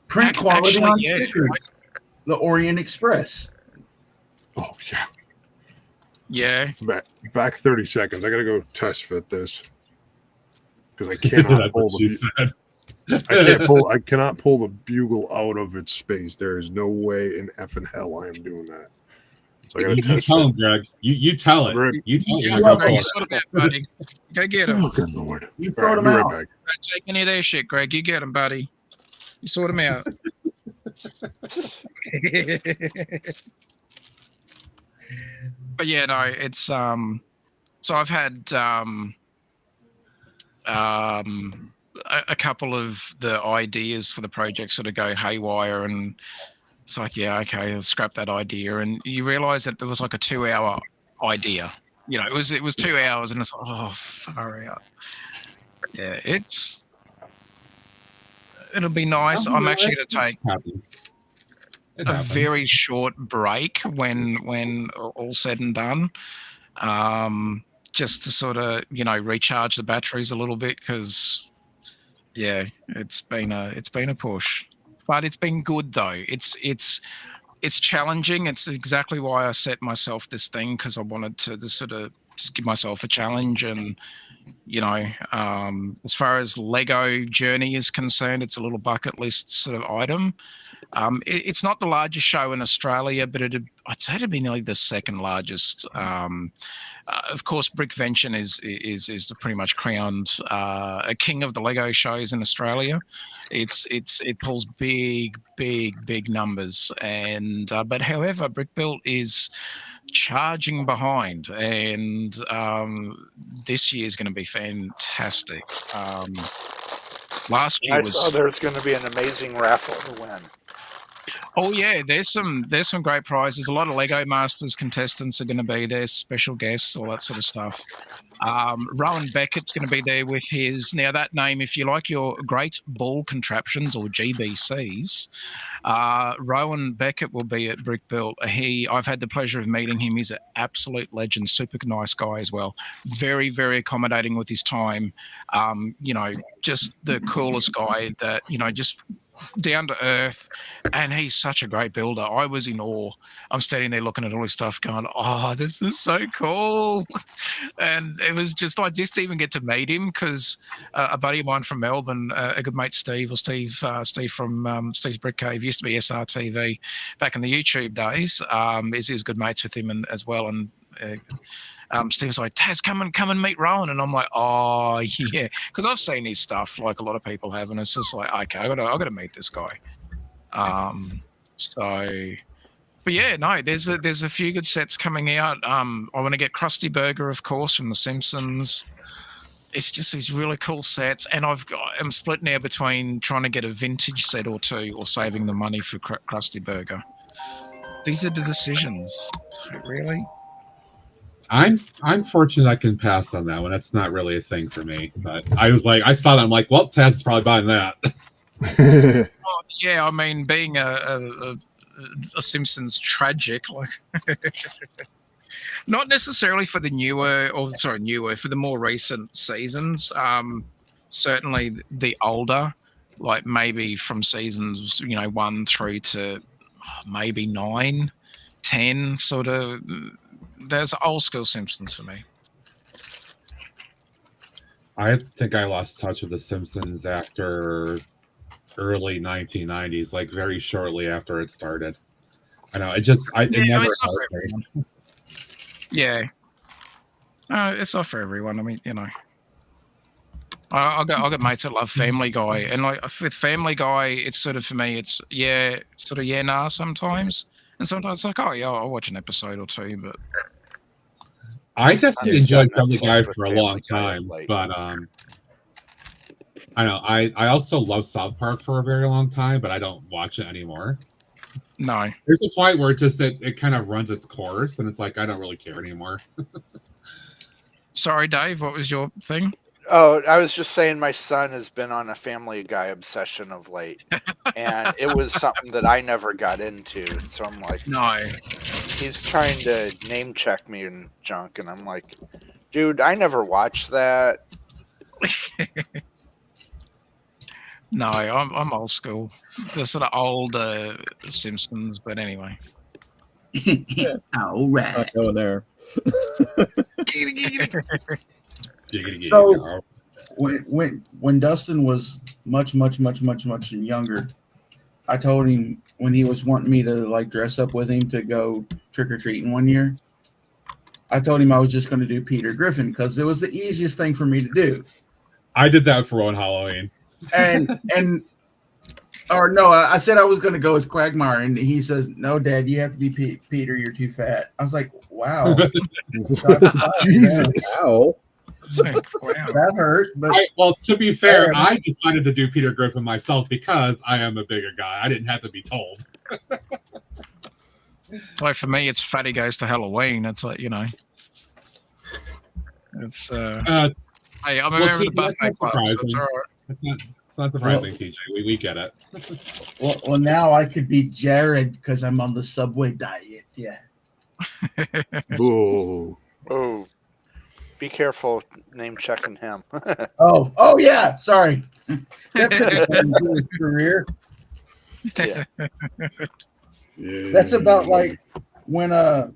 Print quality Actually, on yeah, stickers. The Orient Express. Oh yeah. Yeah. Back 30 seconds. I gotta go test fit this because I cannot pull the. I cannot pull the bugle out of its space. There is no way in effing hell I am doing that. So I gotta you tell him, Greg. You tell it. Right. You tell Yeah, him. Greg, you sort of out, buddy. Go get him. Oh, good lord. You throw them right out. back. Don't take any of their shit, Greg. You get him, buddy. You sort him out. But yeah, no, it's so I've had a couple of the ideas for the project sort of go haywire, and it's like, yeah, okay, I'll scrap that idea. And you realize that there was like a 2-hour idea. It was 2 hours, and it's like, oh, far out. Yeah, it'll be nice. I'm actually going to take a very short break when all said and done, just to sort of recharge the batteries a little bit because yeah, it's been a push, but it's been good though. It's challenging. It's exactly why I set myself this thing because I wanted to just sort of just give myself a challenge and. As far as Lego Journey is concerned, it's a little bucket list sort of item. It's not the largest show in Australia, but I'd say it'd be nearly the second largest. Of course, Brickvention is pretty much crowned a king of the Lego shows in Australia. It pulls big numbers, and but however, Brickbuilt is charging behind, and this year is going to be fantastic. Last year I saw there's going to be an amazing raffle to win. Oh yeah, there's some great prizes. A lot of Lego Masters contestants are going to be there, special guests, all that sort of stuff. Rowan Beckett's going to be there with his, now that name, if you like your great ball contraptions or GBCs, Rowan Beckett will be at Brickbuilt. I've had the pleasure of meeting him. He's an absolute legend, super nice guy as well. Very, very accommodating with his time. Just the coolest guy that, just down to earth, and he's such a great builder. I was in awe. I'm standing there looking at all his stuff going, oh, this is so cool. And it was just, I just even get to meet him because a buddy of mine from Melbourne, a good mate, Steve from Steve's Brick Cave, used to be SRTV back in the YouTube days, is good mates with him as well. And Steve's like, Taz, come and meet Rowan. And I'm like, oh, yeah. Because I've seen his stuff like a lot of people have. And it's just like, okay, I gotta meet this guy. But yeah, no, there's a few good sets coming out. I want to get Krusty Burger, of course, from The Simpsons. it's just these really cool sets, and I'm split now between trying to get a vintage set or two, or saving the money for Krusty Burger. These are the decisions. Really, I'm fortunate I can pass on that one. That's not really a thing for me. But I was like, I saw that, I'm like, well, Taz is probably buying that. Oh, yeah, I mean, being a Simpsons tragic, like not necessarily for the for the more recent seasons. Certainly the older, like maybe from seasons 1 through to maybe 9, 10, sort of. There's old school Simpsons for me. I think I lost touch with the Simpsons after early 1990s, like very shortly after it started. I know it never it's not for everyone. Yeah, it's not for everyone. I mean, I got mates that love Family Guy, and like with Family Guy, it's sort of for me, it's nah sometimes, and sometimes it's like, oh yeah, I'll watch an episode or two, but I definitely enjoyed Family Guy for a long time, but I know I also love South Park for a very long time, but I don't watch it anymore. No, there's a point where it kind of runs its course, and it's like I don't really care anymore. Sorry, Dave, what was your thing? Oh, I was just saying my son has been on a Family Guy obsession of late, and it was something that I never got into. So I'm like, no. He's trying to name check me and junk, and I'm like, dude, I never watched that. No, I'm old school. The sort of old Simpsons, but anyway. All right. Not going there. So when Dustin was much younger, I told him when he was wanting me to like dress up with him to go trick or treating one year, I told him I was just going to do Peter Griffin because it was the easiest thing for me to do. I did that for one Halloween. I said I was going to go as Quagmire, and he says, "No, Dad, you have to be Peter. You're too fat." I was like, "Wow, Jesus, wow." That hurt." But well, to be fair, I decided to do Peter Griffin myself because I am a bigger guy. I didn't have to be told. So for me, it's Fatty Goes to Halloween. It's like it's. Hey, I'm a member of the buffet club. So it's all right. It's not surprising, TJ. We get it. Well, now I could be Jared because I'm on the Subway diet. Yeah. Ooh. Oh, be careful name checking him. Oh yeah. Sorry. His career. Yeah. That's about like when I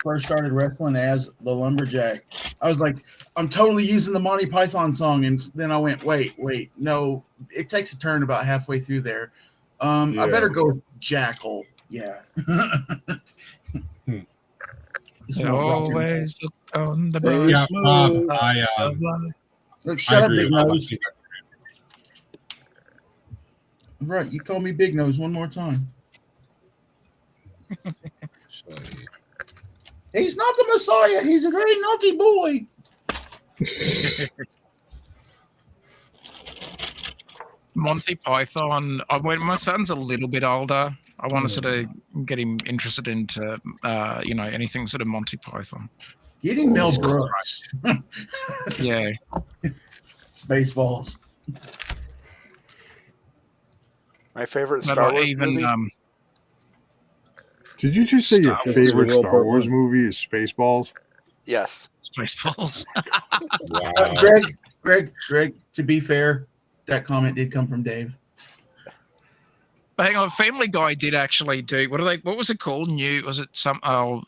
first started wrestling as the Lumberjack. I was like, I'm totally using the Monty Python song, and then I went, wait, no, it takes a turn about halfway through there. I better go with Jackal. Yeah. Always look on the bright Look, shut up, Big Nose. Right, you call me Big Nose one more time. He's not the Messiah. He's a very naughty boy. Monty Python. When my son's a little bit older, I want to sort of get him interested into, anything sort of Monty Python. Get him Mel Brooks. Yeah. Spaceballs. My favorite Star Wars movie. Did you just say your favorite Star Wars movie is Spaceballs? Yes. Spaceballs. Wow. Greg, to be fair, that comment did come from Dave. But hang on, Family Guy did actually do what was it called? Was it something? I've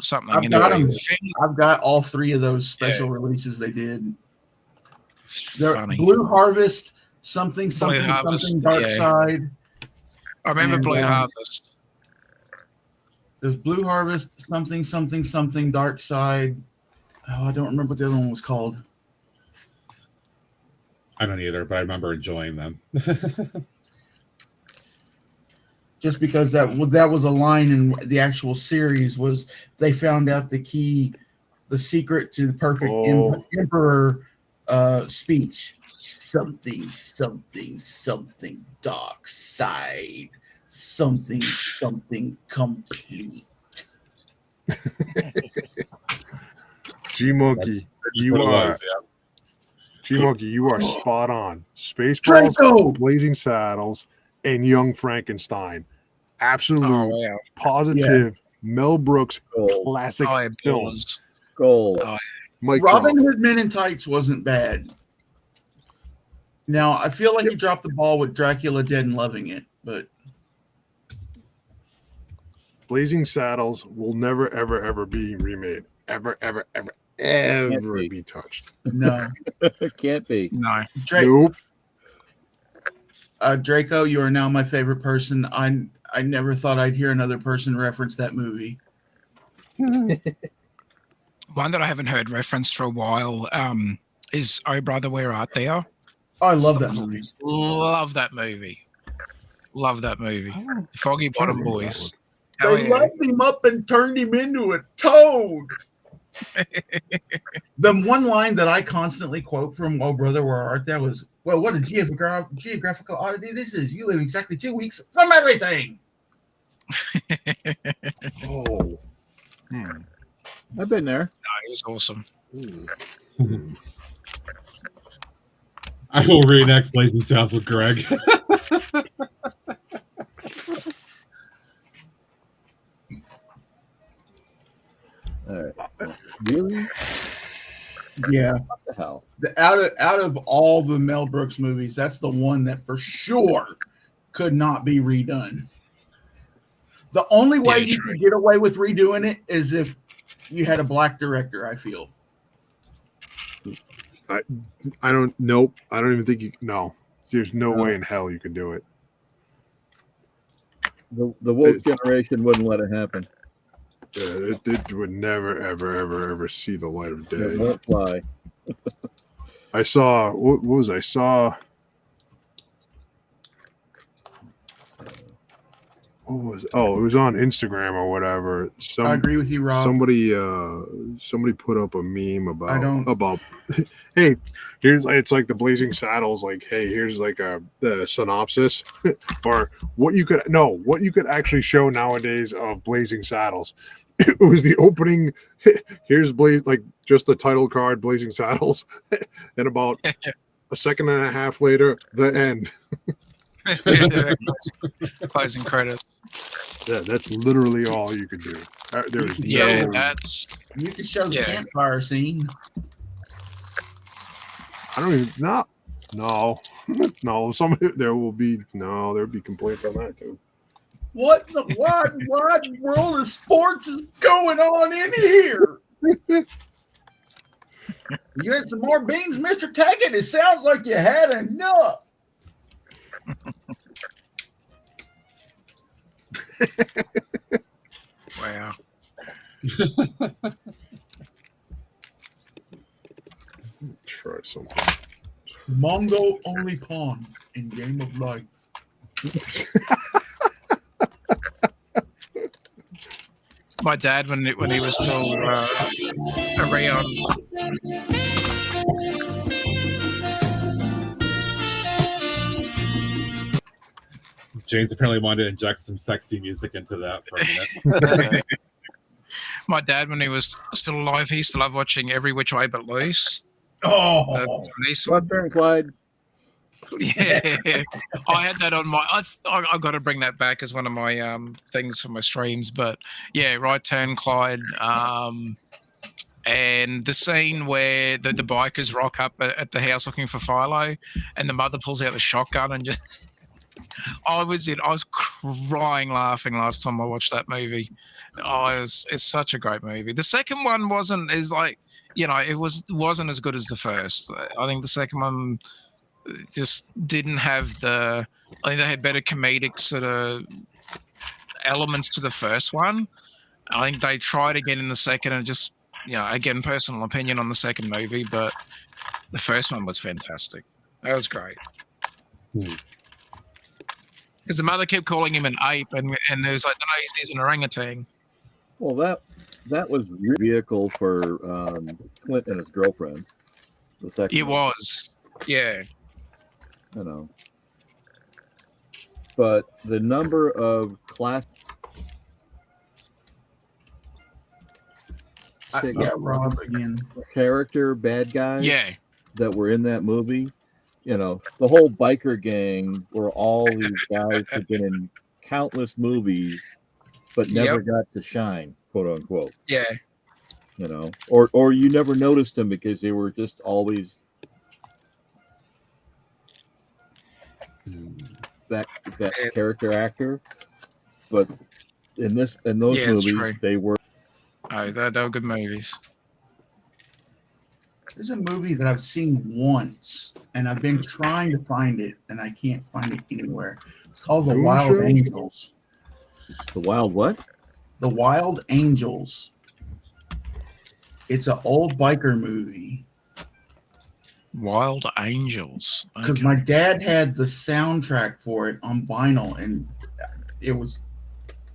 got all three of those special releases they did. It's funny. Blue Harvest, something Dark Side. I remember Blue Harvest. There's Blue Harvest, something Dark Side. Oh, I don't remember what the other one was called. I don't either, but I remember enjoying them. Just because that was a line in the actual series was they found out the secret to the perfect emperor speech. Something, something, something dark side. Something, something complete. G Monkey, you are G Monkey, you are spot on. Spaceballs, Draco! Blazing Saddles, and Young Frankenstein. Absolute positive Mel Brooks classic films. Gold. Mike Robin Hood Men in Tights wasn't bad. Now I feel like he dropped the ball with Dracula Dead and Loving It, but Blazing Saddles will never, ever, ever be remade. Ever, ever, ever, ever be touched. no. It can't be. No. Nope. Draco, you are now my favorite person. I never thought I'd hear another person reference that movie. One that I haven't heard referenced for a while is Oh Brother, Where Art Thou? Oh, I love that movie. Love that movie. Love that movie. Foggy Bottom Boys. They locked him up and turned him into a toad. The one line that I constantly quote from Oh Brother, Where Art Thou was, well, what a geographical oddity this is. You live exactly 2 weeks from everything. Oh. I've been there. No, it was awesome. I will reenact Blazing Saddles with Greg. All right. Really? Yeah. What the hell? Out of all the Mel Brooks movies, that's the one that for sure could not be redone. The only way you could get away with redoing it is if you had a black director, I feel. I don't. Nope. I don't even think you. No. There's no way in hell you could do it. The woke generation wouldn't let it happen. Yeah, it would never, ever, ever, ever see the light of day. It won't fly. I saw. What was I saw? What was? Oh, it was on Instagram or whatever. I agree with you, Rob. Somebody put up a meme about. Hey, it's like the Blazing Saddles. Like, hey, here's like the synopsis, or what you could actually show nowadays of Blazing Saddles. It was the opening. Here's like just the title card, Blazing Saddles, and about a second and a half later, the end. Closing credits. Yeah, that's literally all you could do. There's you could show the campfire scene. I don't even no. There'll be complaints on that too. What the wide world of sports is going on in here? You had some more beans, Mr. Tackett? It sounds like you had enough. Wow. Try something. Mongo only pawn in Game of Life. My dad, when he was still around. James apparently wanted to inject some sexy music into that for a minute. My dad, when he was still alive, he used to love watching Every Which Way But Loose. Oh, Rodburn Clyde. Yeah, I had that on my. I got to bring that back as one of my things for my streams. But yeah, Right Turn, Clyde, and the scene where the bikers rock up at the house looking for Philo, and the mother pulls out the shotgun and just. I was crying laughing last time I watched that movie. It's such a great movie. The second one wasn't as good as the first. I think the second one just didn't have I think they had better comedic sort of elements to the first one. I think they tried again in the second, and just again, personal opinion on the second movie, but the first one was fantastic. That was great. Because the mother kept calling him an ape, and there was like, no, he's an orangutan. Well, that was your vehicle for Clint and his girlfriend. The second It one, was. Yeah. you know. But the number of classic Yeah, Rob again. character bad guys Yeah. that were in that movie, you know, the whole biker gang were all these guys who've been in countless movies but never got to shine, quote unquote. Yeah. You know, or you never noticed them because they were just always that character actor. But in those movies, true. they were. Oh, they were good movies. There's a movie that I've seen once, and I've been trying to find it, and I can't find it anywhere. It's called The Moon Wild Show? Angels. The Wild what? The Wild Angels. It's an old biker movie. Wild Angels. Because my dad had the soundtrack for it on vinyl, and it was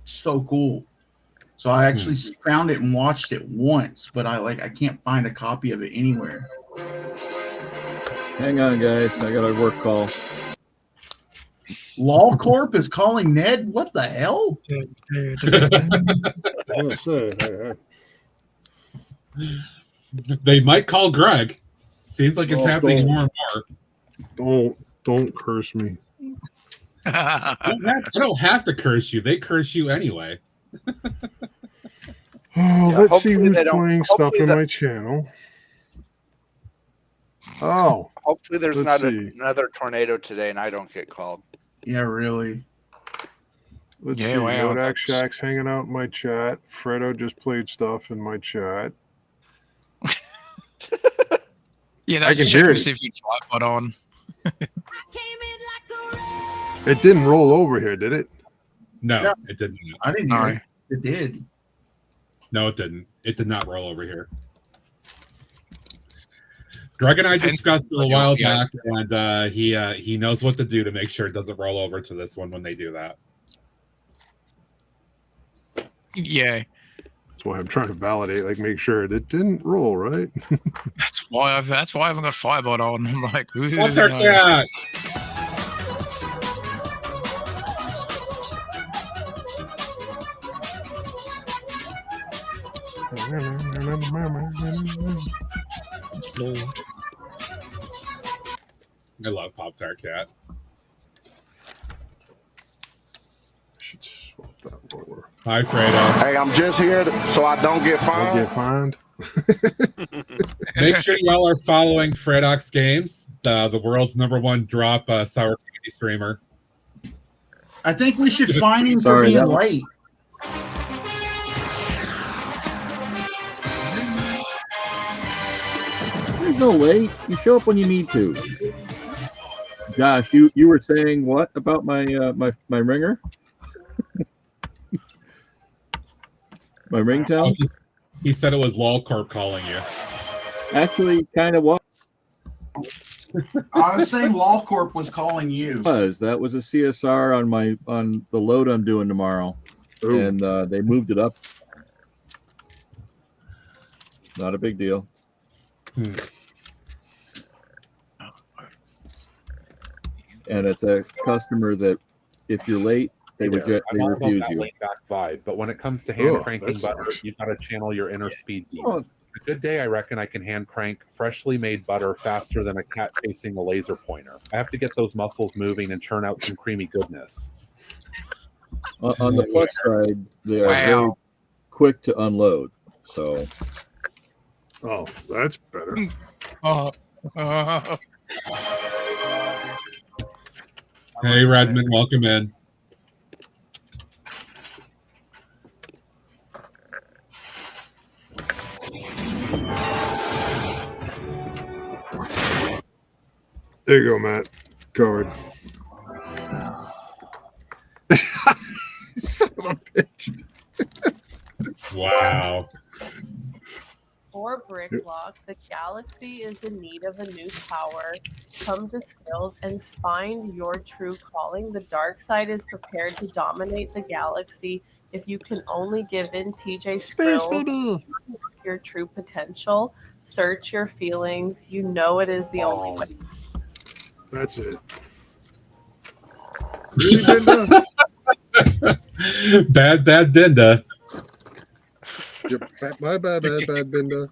so cool. So I actually found it and watched it once, but I can't find a copy of it anywhere. Hang on, guys. I got a work call. Law Corp is calling Ned? What the hell? They might call Greg. Seems like it's happening more and more. Don't curse me. I don't have to curse you. They curse you anyway. Let's see who's playing stuff in my channel. Oh. Hopefully there's not another tornado today and I don't get called. Yeah, really. Let's see. Nodak Shack's hanging out in my chat. Fredo just played stuff in my chat. Yeah, I they can check hear to it. see if you'd fly pod on. It didn't roll over here, did it? No, it didn't. I didn't hear it. It did. No, it didn't. It did not roll over here. Greg and I discussed it a while back, and he knows what to do to make sure it doesn't roll over to this one when they do that. Yeah. That's why I'm trying to validate, like make sure it didn't roll, right? That's why I haven't got Firebot on. I'm like, what's our cat? I love Pop-Tart Cat. Should swap that over. Hi, Fredo. Hey, I'm just here so I don't get fined. Get fined. Make sure y'all are following Fredox Games, the world's #1 drop sour candy streamer. I think we should fine him for being late. There's no late. You show up when you need to. Josh, you were saying what about my my ringer? My ringtone? He said it was LolCorp calling you. Actually, kind of was. I was saying Law Corp was calling you. That was a CSR on the load I'm doing tomorrow, and they moved it up. Not a big deal. And it's a customer that if you're late, they refuse you. Laid back vibe, but when it comes to hand cranking butter, you've got to channel your inner speed deep. A good day, I reckon I can hand crank freshly made butter faster than a cat chasing a laser pointer. I have to get those muscles moving and churn out some creamy goodness. On the plus side, they are very quick to unload. So, that's better. Hey, Redmond, welcome in. There you go, Matt. Covered. Son of a bitch. Wow. For Bricklock, the galaxy is in need of a new tower. Come to Skrills and find your true calling. The dark side is prepared to dominate the galaxy. If you can only give in, TJ Skrills your true potential. Search your feelings. You know it is the only way. That's it. Really, Binda? Bad Binda. Yep, bad Binda.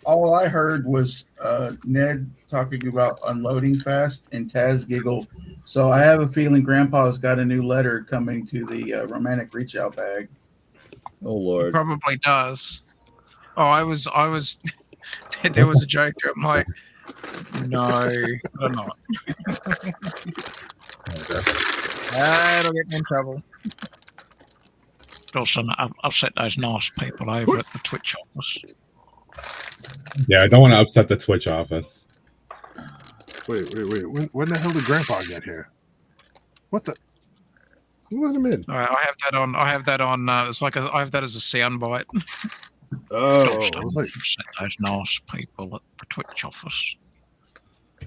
All I heard was Ned talking about unloading fast and Taz giggle. So I have a feeling Grandpa's got a new letter coming to the romantic reach out bag. Oh Lord. Probably does. Oh, I was there was a joke there. I'm like, no, I'm not. That'll get me in trouble. Also, I'll set those nice people over at the Twitch office. Yeah, I don't want to upset the Twitch office. Wait. When the hell did Grandpa get here? What the? Who let him in? All right, I have that on. It's like I have that as a soundbite. Oh, I was like, set those nice people at the Twitch office. I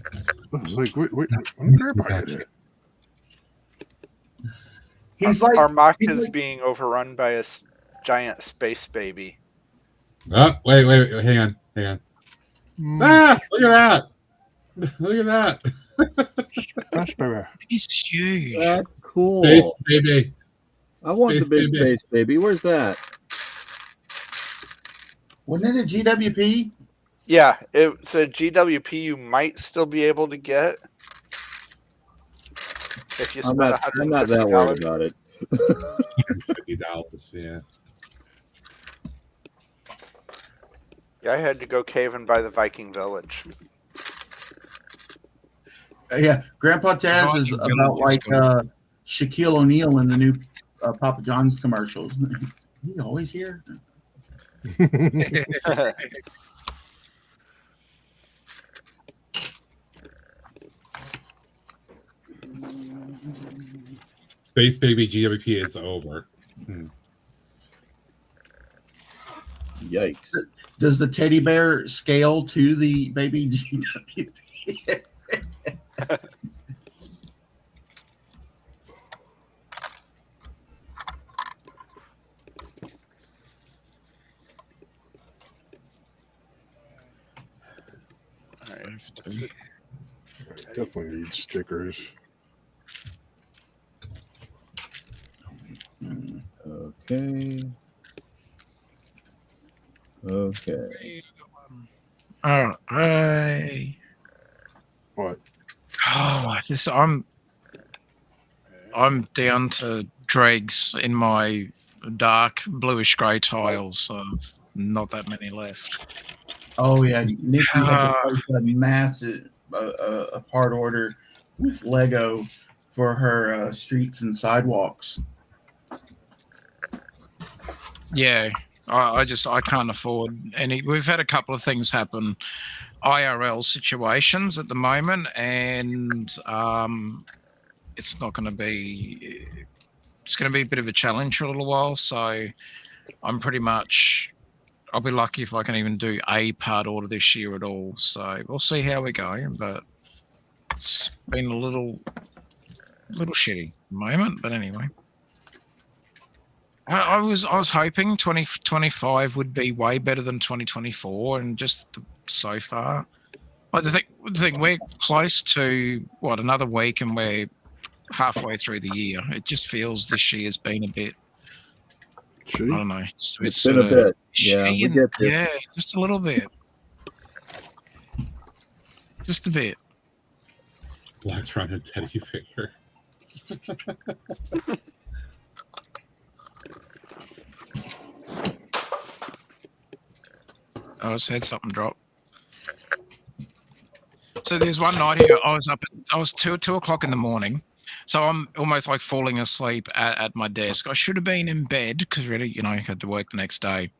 was like, wait, when did Grandpa get here? He's like our MOC is being overrun by a giant space baby. Oh, wait, hang on. Ah, look at that. Space baby. He's huge. That's cool. Space baby. I want Space the big baby. space baby. Where's that? Wasn't it a GWP? Yeah, it's a GWP you might still be able to get if you I'm spend not that worried about it. $50, yeah. Yeah, I had to go cave and buy the Viking Village. Yeah, Grandpa Taz is about like Shaquille O'Neal in the new Papa John's commercials. He always here. Space baby GWP is over. Yikes. Does the teddy bear scale to the baby GWP? Definitely need stickers. Okay. All right. What? Oh, I'm down to dregs in my dark bluish grey tiles, so not that many left. Oh yeah, Nikki had to place a massive a part order with Lego for her streets and sidewalks. Yeah, I can't afford any. We've had a couple of things happen, IRL situations at the moment, and it's not going to be. It's going to be a bit of a challenge for a little while. So I'm pretty much. I'll be lucky if I can even do a part order this year at all. So we'll see how we go. But it's been a little shitty at the moment. But anyway. I was hoping 2025 would be way better than 2024, and just so far, I think we're close to another week, and we're halfway through the year. It just feels this year's been a bit. I don't know. It's been a bit. Yeah, we get there. Yeah, just a little bit. Just a bit. Black's running teddy figure. I just had something drop. So there's one night here, I was 2 o'clock in the morning. So I'm almost like falling asleep at my desk. I should have been in bed because really, I had to work the next day.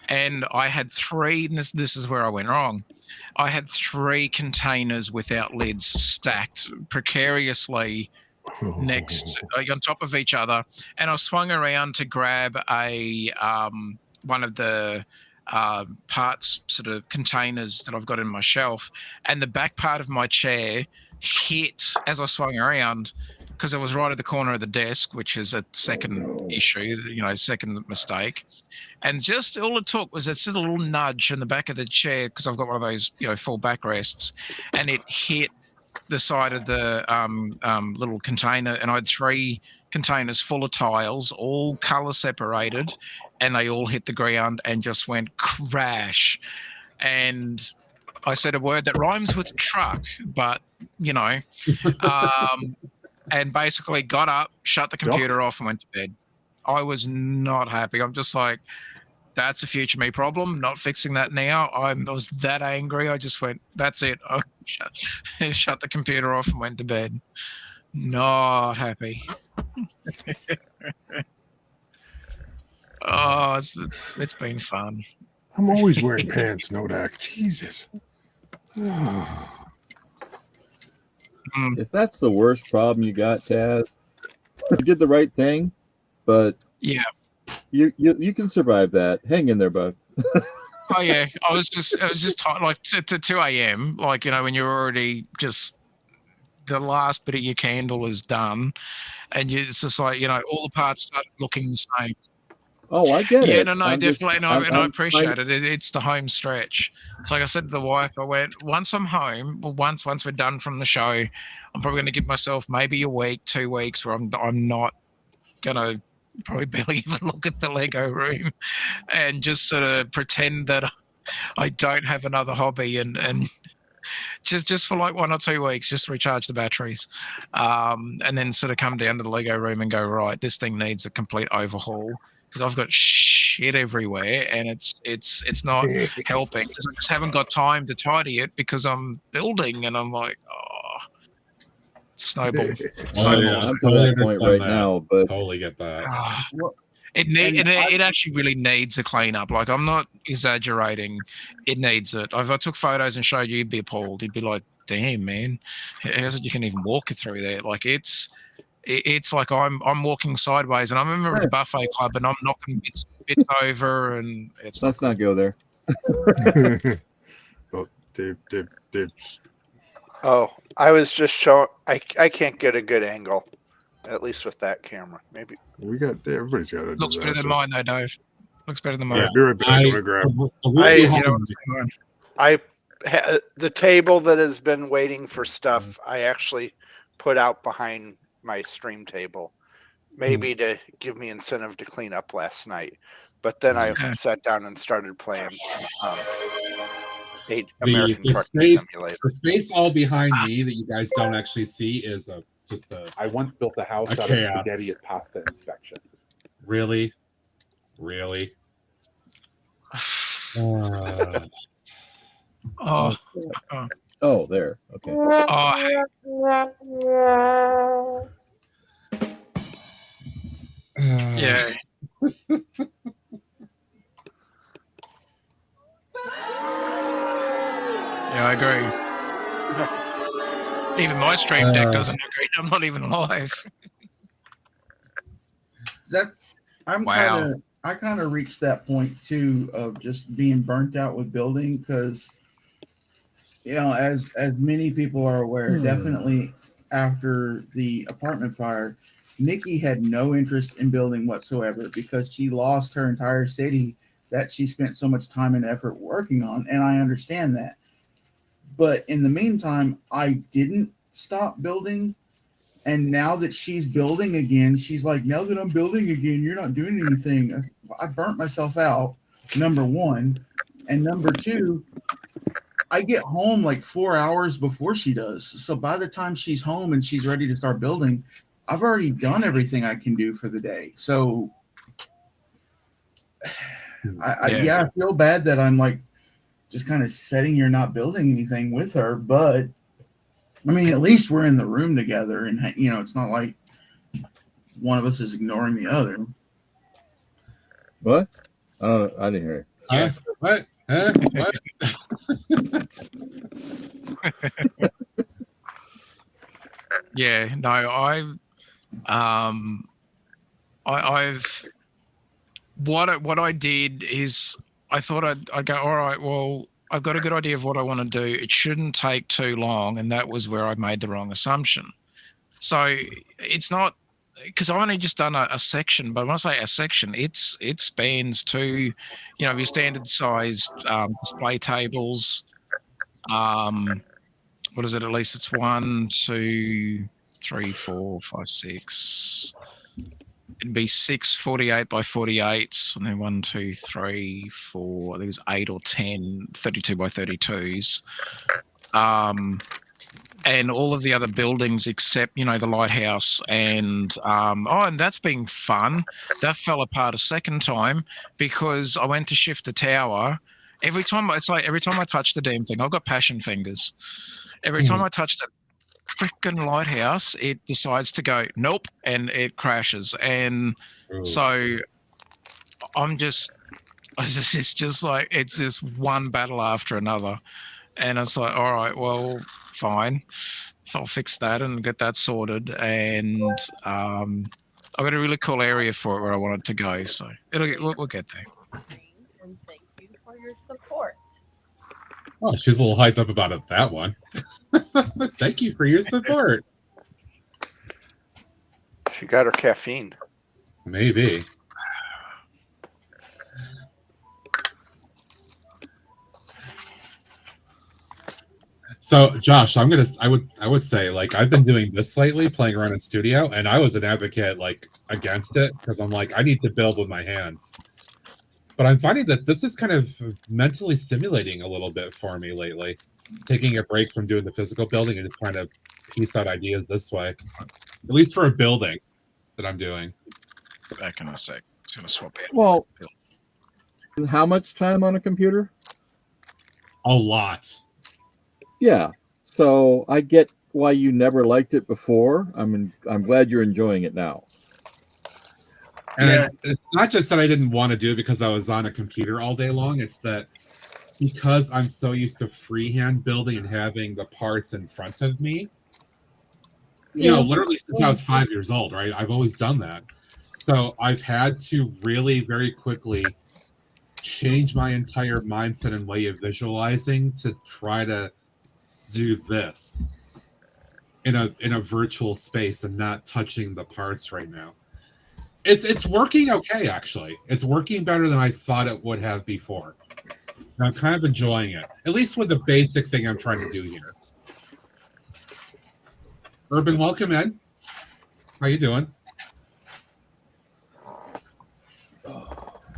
And I had 3, and this is where I went wrong. I had 3 containers without lids stacked precariously next on top of each other. And I swung around to grab a one of the parts sort of containers that I've got in my shelf, and the back part of my chair hit as I swung around because it was right at the corner of the desk, which is a second issue, second mistake. And just all it took was just a little nudge in the back of the chair because I've got one of those, full backrests, and it hit the side of the little container, and I had 3 containers full of tiles, all color separated, and they all hit the ground and just went crash. And I said a word that rhymes with truck, but and basically got up, shut the computer off, and went to bed. I was not happy. I'm just like, that's a future me problem. Not fixing that now. I was that angry. I just went, that's it. I shut the computer off and went to bed. Not happy. Oh, it's been fun. I'm always wearing pants, Nodak. Jesus. If that's the worst problem you got, Taz, you did the right thing, but yeah, you can survive that. Hang in there, bud. Oh yeah, I was just tired, like to 2 a.m. Like when you're already just the last bit of your candle is done, and it's just like all the parts start looking the same. Oh, I get it. Yeah, no, I'm definitely, just, I appreciate it. It's the home stretch. It's like I said to the wife, I went, once I'm home, well, once we're done from the show, I'm probably going to give myself maybe a week, 2 weeks where I'm not going to probably barely even look at the Lego room and just sort of pretend that I don't have another hobby and just for like 1 or 2 weeks, just recharge the batteries, and then sort of come down to the Lego room and go, right, this thing needs a complete overhaul. Because I've got shit everywhere and it's not helping. I just haven't got time to tidy it because I'm building and I'm like, snowball. I'm to that point right now, but totally get that. It actually really needs a cleanup. Like, I'm not exaggerating. It needs it. If I took photos and showed you, you'd be appalled. You'd be like, damn, man, how's it you can even walk it through there? Like, it's like I'm walking sideways, and I'm a member of the buffet club, and I'm knocking bits over, and let's not go there. Oh, Dave. Oh, I was just showing. I can't get a good angle, at least with that camera. Maybe everybody's got it. Looks better than mine, though, Dave. Looks better than mine. Yeah, be right back. I'm gonna grab. The table that has been waiting for stuff, I actually put out behind my stream table, maybe to give me incentive to clean up last night. But then I sat down and started playing American Truck Simulator. The space all behind me that you guys don't actually see is just a. I once built a house out of spaghetti at pasta inspection. Really? Oh, there. Okay. Yeah. Yeah, I agree. Even my stream deck doesn't agree. I'm not even live. I kind of reached that point too of just being burnt out with building because, as many people are aware, definitely after the apartment fire, Nikki had no interest in building whatsoever because she lost her entire city that she spent so much time and effort working on, and I understand that. But in the meantime, I didn't stop building. And now that she's building again, she's like, now that I'm building again, you're not doing anything. I burnt myself out, number one. And number two, I get home like 4 hours before she does. So by the time she's home and she's ready to start building, I've already done everything I can do for the day. So I feel bad that I'm like just kind of sitting here not building anything with her, but I mean, at least we're in the room together, and it's not like one of us is ignoring the other. What? I didn't hear it. What? What? Yeah, no, what I did is I thought I'd go, all right, well, I've got a good idea of what I want to do. It shouldn't take too long, and that was where I made the wrong assumption. So it's not because I only just done a section, but when I say a section, it spans to, your standard sized display tables. What is it? At least it's 1, 2, 3, 4, 5, 6. It'd be 6 48 by 48s, and then 1, 2, 3, 4. I think it's 8 or 10 32 by 32s. And all of the other buildings except, the lighthouse and and that's been fun. That fell apart a second time because I went to shift the tower. Every time I touch the damn thing, I've got passion fingers. Every time I touch that freaking lighthouse, it decides to go nope, and it crashes. And so it's just one battle after another. And it's like, all right, well, fine. I'll fix that and get that sorted. And I've got a really cool area for it where I want it to go. So we'll get there. And thank you for your support. Oh, she's a little hyped up about it, that one. Thank you for your support. She got her caffeine. Maybe. So, Josh, I would say, like, I've been doing this lately, playing around in studio, and I was an advocate, like, against it, because I'm like, I need to build with my hands. But I'm finding that this is kind of mentally stimulating a little bit for me lately, taking a break from doing the physical building and just trying to piece out ideas this way, at least for a building that I'm doing. Back in a sec. Just gonna swap it. Well, how much time on a computer? A lot. Yeah. So I get why you never liked it before. I'm glad you're enjoying it now. And it's not just that I didn't want to do it because I was on a computer all day long. It's that because I'm so used to freehand building and having the parts in front of me, literally since I was 5 years old, right? I've always done that. So I've had to really very quickly change my entire mindset and way of visualizing to try to do this in a virtual space and not touching the parts right now. It's working okay, actually. It's working better than I thought it would have before. And I'm kind of enjoying it, at least with the basic thing I'm trying to do here. Urban, welcome in. How you doing?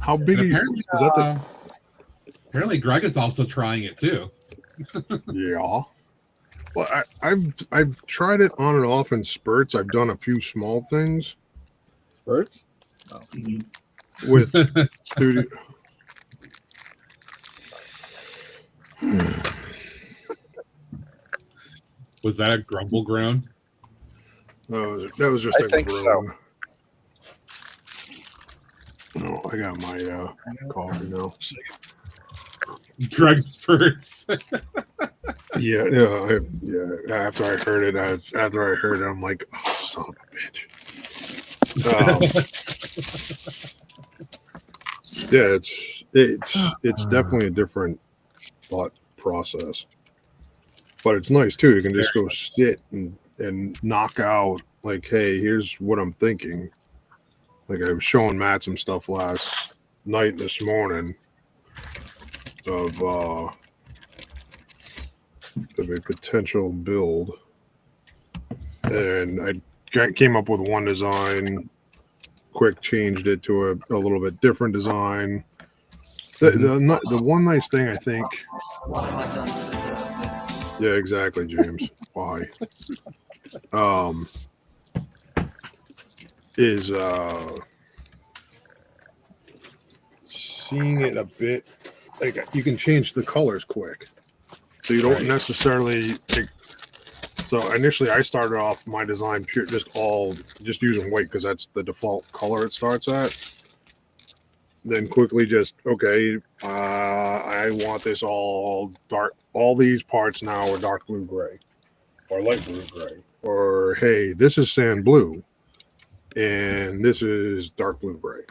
How big is that? Apparently, Greg is also trying it too. Yeah. Well, I've tried it on and off in spurts. I've done a few small things. Spurts? Oh. With studio. Was that a grumble groan? No, that was just I a think groan. No, I got my coffee now. Greg spurts. Yeah. After I heard it, I'm like, oh, son of a bitch. Yeah, it's definitely a different thought process, but it's nice too. You can just go sit and knock out, like, hey, here's what I'm thinking. Like, I was showing Matt some stuff last night, this morning, of a potential build, and I came up with one design, quick changed it to a little bit different design. The one nice thing, I think. Yeah, exactly, James. Why? Is seeing it a bit, like, you can change the colors quick, so you don't necessarily. So initially, I started off my design just using white because that's the default color it starts at. Then quickly I want this all dark. All these parts now are dark blue gray, or light blue gray, or hey, this is sand blue, and this is dark blue gray,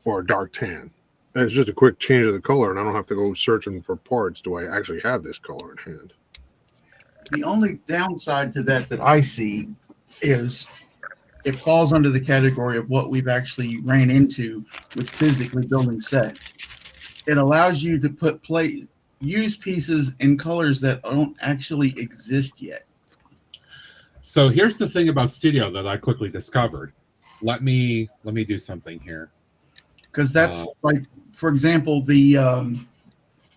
or dark tan. And it's just a quick change of the color, and I don't have to go searching for parts. Do I actually have this color in hand? The only downside to that I see is it falls under the category of what we've actually ran into with physically building sets. It allows you to use pieces in colors that don't actually exist yet. So here's the thing about Studio that I quickly discovered. Let me do something here. Because that's like, for example, the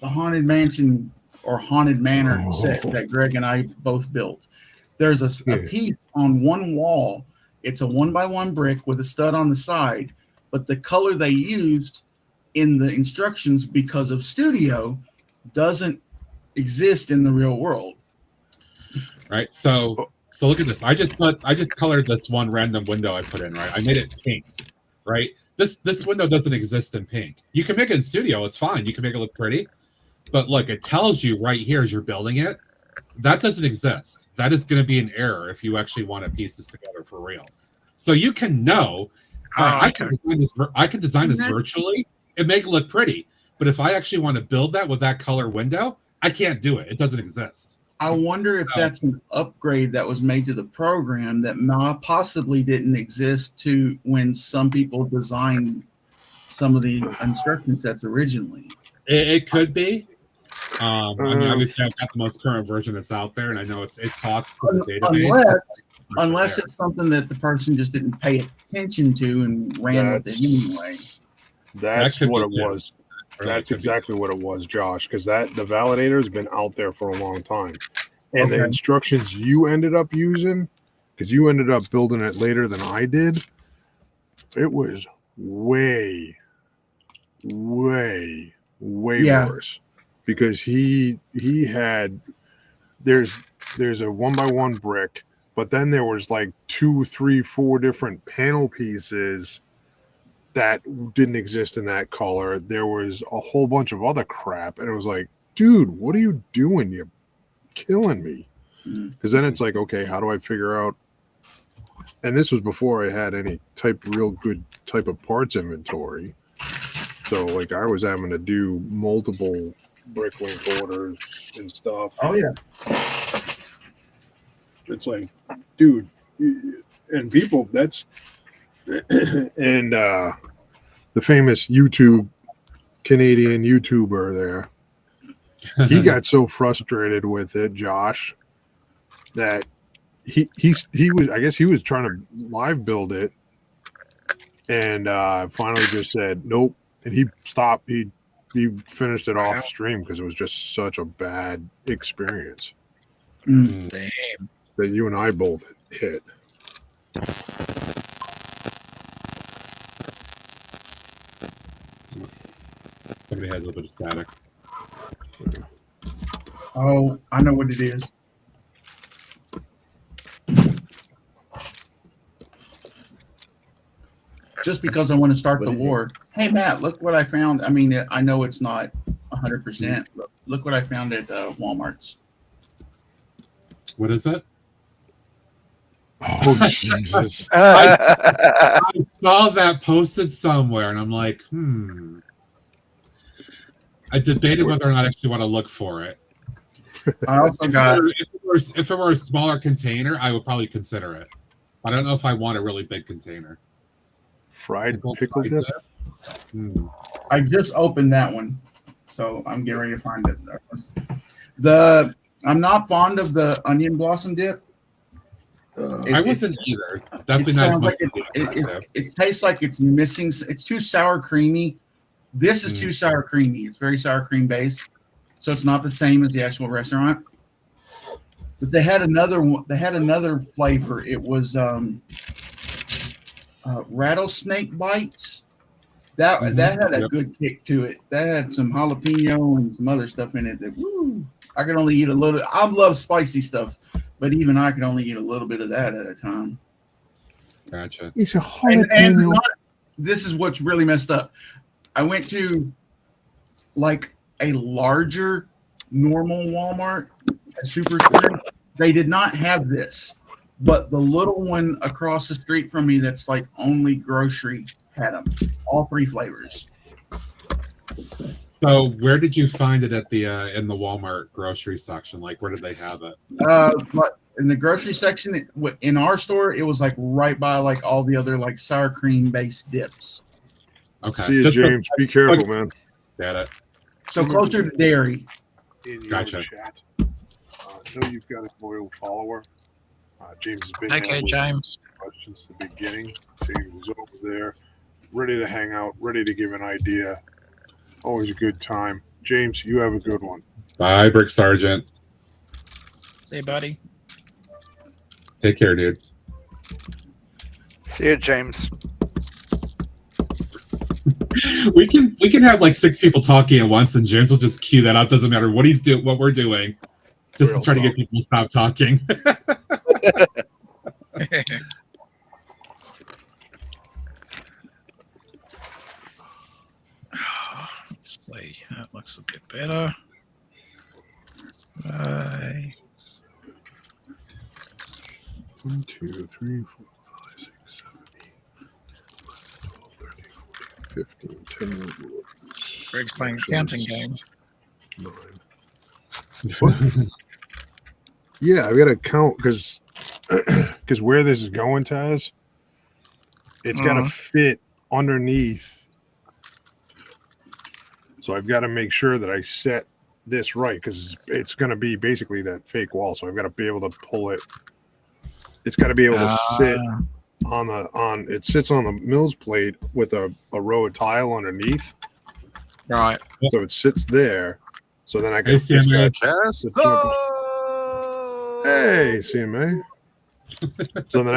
Haunted Mansion or Haunted Manor set that Greg and I both built. There's a piece on one wall. It's a 1x1 brick with a stud on the side, but the color they used in the instructions because of Studio doesn't exist in the real world. Right. So look at this. I just colored this one random window I put in. Right. I made it pink. Right. This window doesn't exist in pink. You can make it in Studio. It's fine. You can make it look pretty. But look, it tells you right here as you're building it, that doesn't exist. That is going to be an error if you actually want to piece this together for real. So you can know, I can design this virtually and make it look pretty. But if I actually want to build that with that color window, I can't do it. It doesn't exist. I wonder if that's an upgrade that was made to the program that possibly didn't exist to when some people designed some of the instruction sets originally. It could be. I mean, obviously, I've got the most current version that's out there, and I know it talks to the database. Unless it's something that the person just didn't pay attention to and ran with it anyway. That's what it was. That's exactly what it was, Josh, because the validator has been out there for a long time. And the instructions you ended up using, because you ended up building it later than I did, it was way worse. Because he had there's a 1x1 brick, but then there was like 2, 3, 4 different panel pieces that didn't exist in that color. There was a whole bunch of other crap, and it was like, dude, what are you doing? You're killing me. Because then it's like, okay, how do I figure out? And this was before I had any real good type of parts inventory. So like I was having to do multiple bricklink orders and stuff. Oh yeah. It's like, dude, and people, that's and the famous Canadian YouTuber there, he got so frustrated with it, Josh, that he was, I guess he was trying to live build it, and finally just said nope, and he stopped. He finished it off stream because it was just such a bad experience. Damn. That you and I both hit. Somebody has a little bit of static. Oh, I know what it is. Just because I want to start the war. Hey, Matt, look what I found. I mean, I know it's not 100%, but look what I found at Walmart's. What is it? Oh, Jesus. I saw that posted somewhere, and I'm like, I debated whether or not I actually want to look for it. I also got... If it were a smaller container, I would probably consider it. I don't know if I want a really big container. Fried pickle dip? I just opened that one, so I'm getting ready to find it. I'm not fond of the onion blossom dip. I wasn't either. Definitely it tastes like it's missing. It's too sour creamy. This is too sour creamy. It's very sour cream based, so it's not the same as the actual restaurant. But they had another one. They had another flavor. It was rattlesnake bites. That had a good kick to it. That had some jalapeno and some other stuff in it. That I could only eat a little. I love spicy stuff, but even I could only eat a little bit of that at a time. Gotcha. It's a jalapeno. And this is what's really messed up. I went to like a larger normal Walmart, a superstore. They did not have this, but the little one across the street from me that's like only grocery had them. All 3 flavors. So where did you find it at the in the Walmart grocery section? Like, where did they have it? But in the grocery section, in our store, it was like right by like all the other like sour cream based dips. Okay. See you, James. Be careful, man. Got it. So closer to dairy. In your Gotcha. chat. I know you've got a loyal follower. James has been Okay, here with James. us since the beginning. James was over there, ready to hang out, ready to give an idea. Always a good time. James, you have a good one. Bye, Brick Sergeant. See you, buddy. Take care, dude. See you, James. We can have like 6 people talking at once, and James will just cue that up. Doesn't matter what he's doing, what we're doing, just to try to get people to stop talking. Let's see. That looks a bit better. Bye. 1, 2, 3, 4, 5, 6, 7, 8, 12, 13, 14, 15, 10. Greg's playing a counting game. 9. Yeah, I've got to count because where this is going, Taz, it's got to fit underneath. So I've got to make sure that I set this right because it's going to be basically that fake wall. So I've got to be able to pull it. It's got to be able to sit on it sits on the mill's plate with a row of tile underneath. Right. So it sits there. So then I can Hey, CMA. Hey, CMA. So then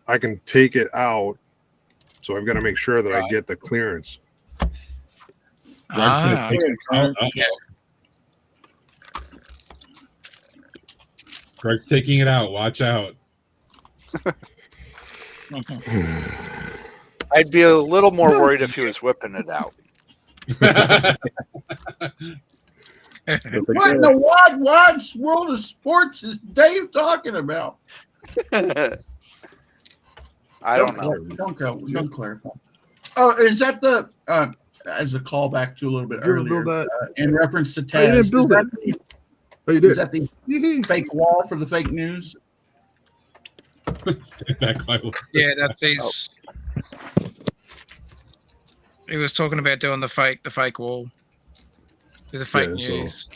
I can take it out. So I've got to make sure that I get the clearance. Greg's taking it out. Watch out. I'd be a little more worried if he was whipping it out. What in the wide world of sports is Dave talking about? I don't know. Don't clarify. Oh, is that the as a callback to a little bit earlier in reference to Taz? didn't build that. Oh, you did. Is that the fake wall for the fake news? Yeah, that's his. He was talking about doing the fake wall with the fake news.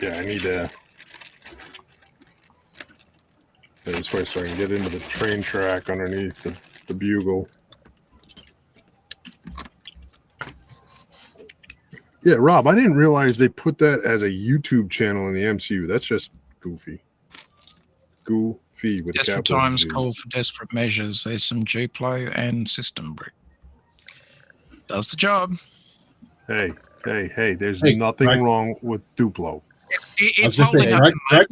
Yeah, I need to. This way so I can get into the train track underneath the bugle. Yeah, Rob, I didn't realize they put that as a YouTube channel in the MCU. That's just goofy. Goofy with Desperate capital times G. call for desperate measures. There's some Duplo and System Brick. Does the job. Hey, there's nothing wrong with Duplo. It's holding up. Greg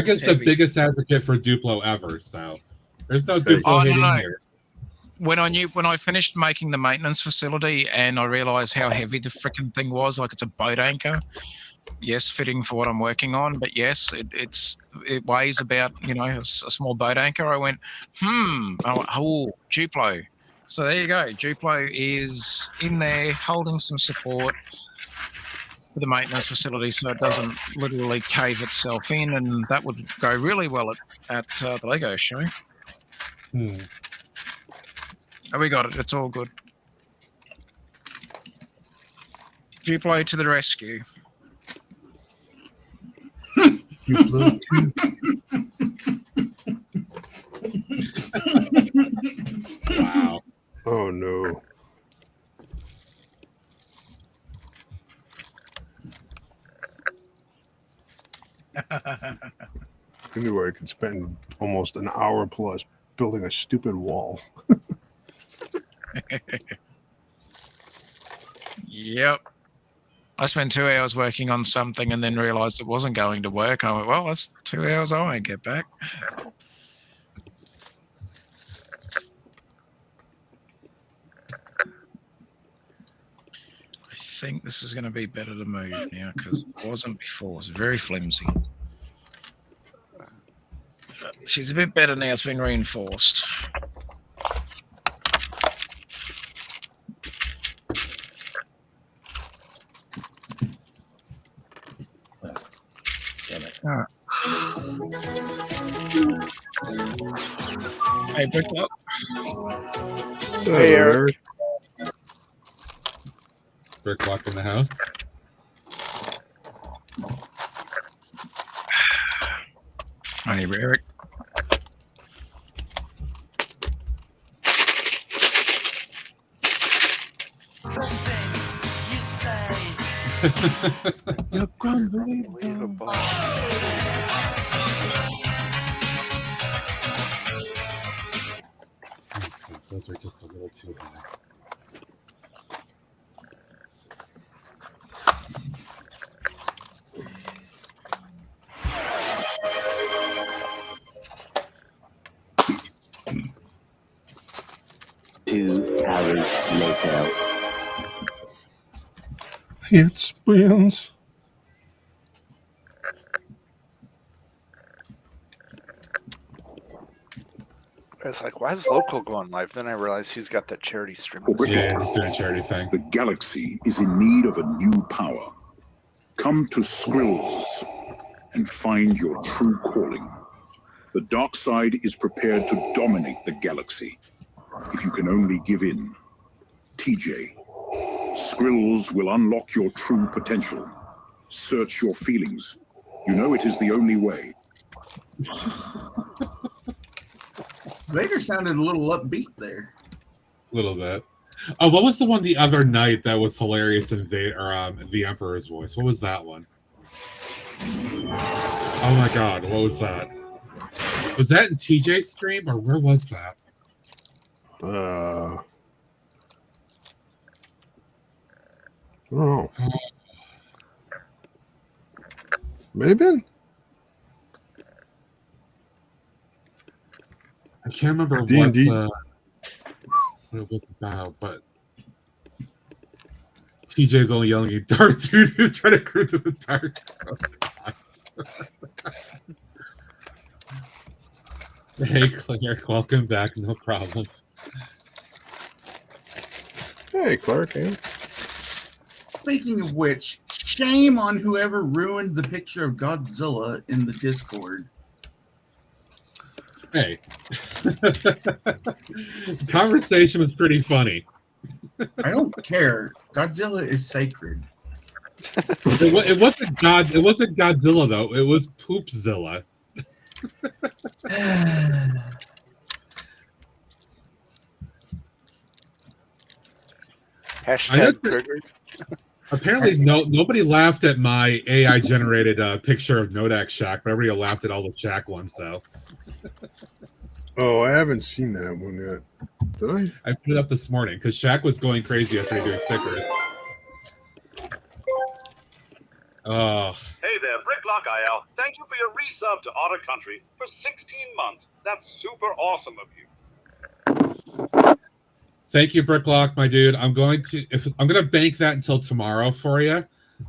is the biggest advocate for Duplo ever, so there's no Duplo hating here. When I finished making the maintenance facility and I realized how heavy the freaking thing was, like it's a boat anchor. Yes, fitting for what I'm working on, but yes, it weighs about a small boat anchor. I went, Duplo. So there you go. Duplo is in there holding some support for the maintenance facility, so it doesn't literally cave itself in, and that would go really well at the Lego show. Oh, we got it. It's all good. Duplo to the rescue. Wow. Oh no. I knew I could spend almost an hour plus building a stupid wall. Yep. I spent 2 hours working on something and then realized it wasn't going to work. And I went, well, that's 2 hours I won't get back. I think this is going to be better to move now because it wasn't before. It's very flimsy. She's a bit better now. It's been reinforced. Hey, Bricklock. Hey, Eric. Bricklock in the house. Hey, Eric. You're Unbelievable. Those are just a little too high. later. It spins. I was like, why is Local going live? Then I realized he's got that charity stream. Yeah, he's doing a charity thing. The galaxy is in need of a new power. Come to Skrills and find your true calling. The dark side is prepared to dominate the galaxy. If you can only give in. TJ, Skrills will unlock your true potential. Search your feelings. You know it is the only way. Vader sounded a little upbeat there. A little bit. Oh, what was the one the other night that was hilarious in the Emperor's voice? What was that one? Oh my god, what was that? Was that in TJ's stream or where was that? I don't know. Maybe. I can't remember D&D. what it was about, but TJ's only yelling at dark dude who's trying to crew to the dark. Hey, Claire, welcome back. No problem. Hey, Clark. Hey. Speaking of which, shame on whoever ruined the picture of Godzilla in the Discord. Hey. Conversation was pretty funny. I don't care. Godzilla is sacred. It wasn't Godzilla though. It was Poopzilla. Hashtag triggered. Apparently, nobody laughed at my AI generated picture of Nodak Shack, but everybody laughed at all the Shack ones though. Oh, I haven't seen that one yet. Did I? I put it up this morning because Shaq was going crazy yesterday doing stickers. Oh. Hey there, Bricklock IL. Thank you for your resub to Otter Country for 16 months. That's super awesome of you. Thank you, Bricklock, my dude. I'm going to bank that until tomorrow for you,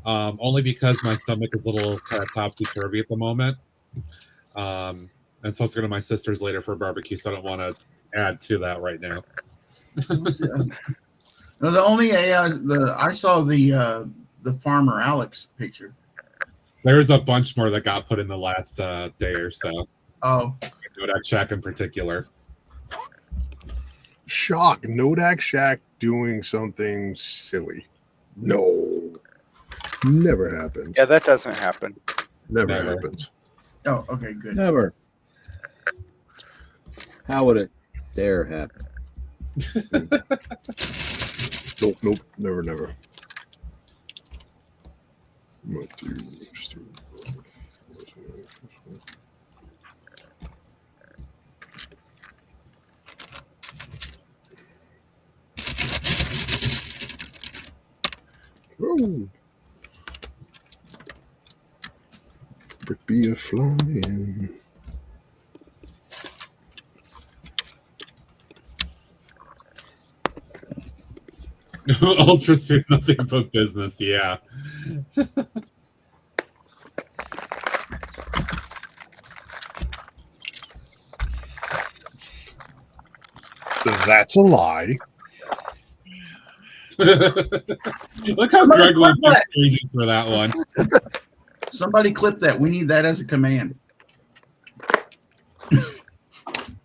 only because my stomach is a little kind of topsy-turvy at the moment. I'm supposed to go to my sister's later for a barbecue, so I don't want to add to that right now. No, the only AI I saw the Farmer Alex picture. There's a bunch more that got put in the last day or so. Oh, Nodak Shack in particular. Shock. Nodak Shack doing something silly. No. Never happens. Yeah, that doesn't happen. Never happens. Oh, okay, good. Never. How would it dare happen? Nope. Never. Oh. Brick be a flying. Ultra suit, nothing but business, yeah. That's a lie. Look how Greg went through stages for that one. Somebody clip that. We need that as a command.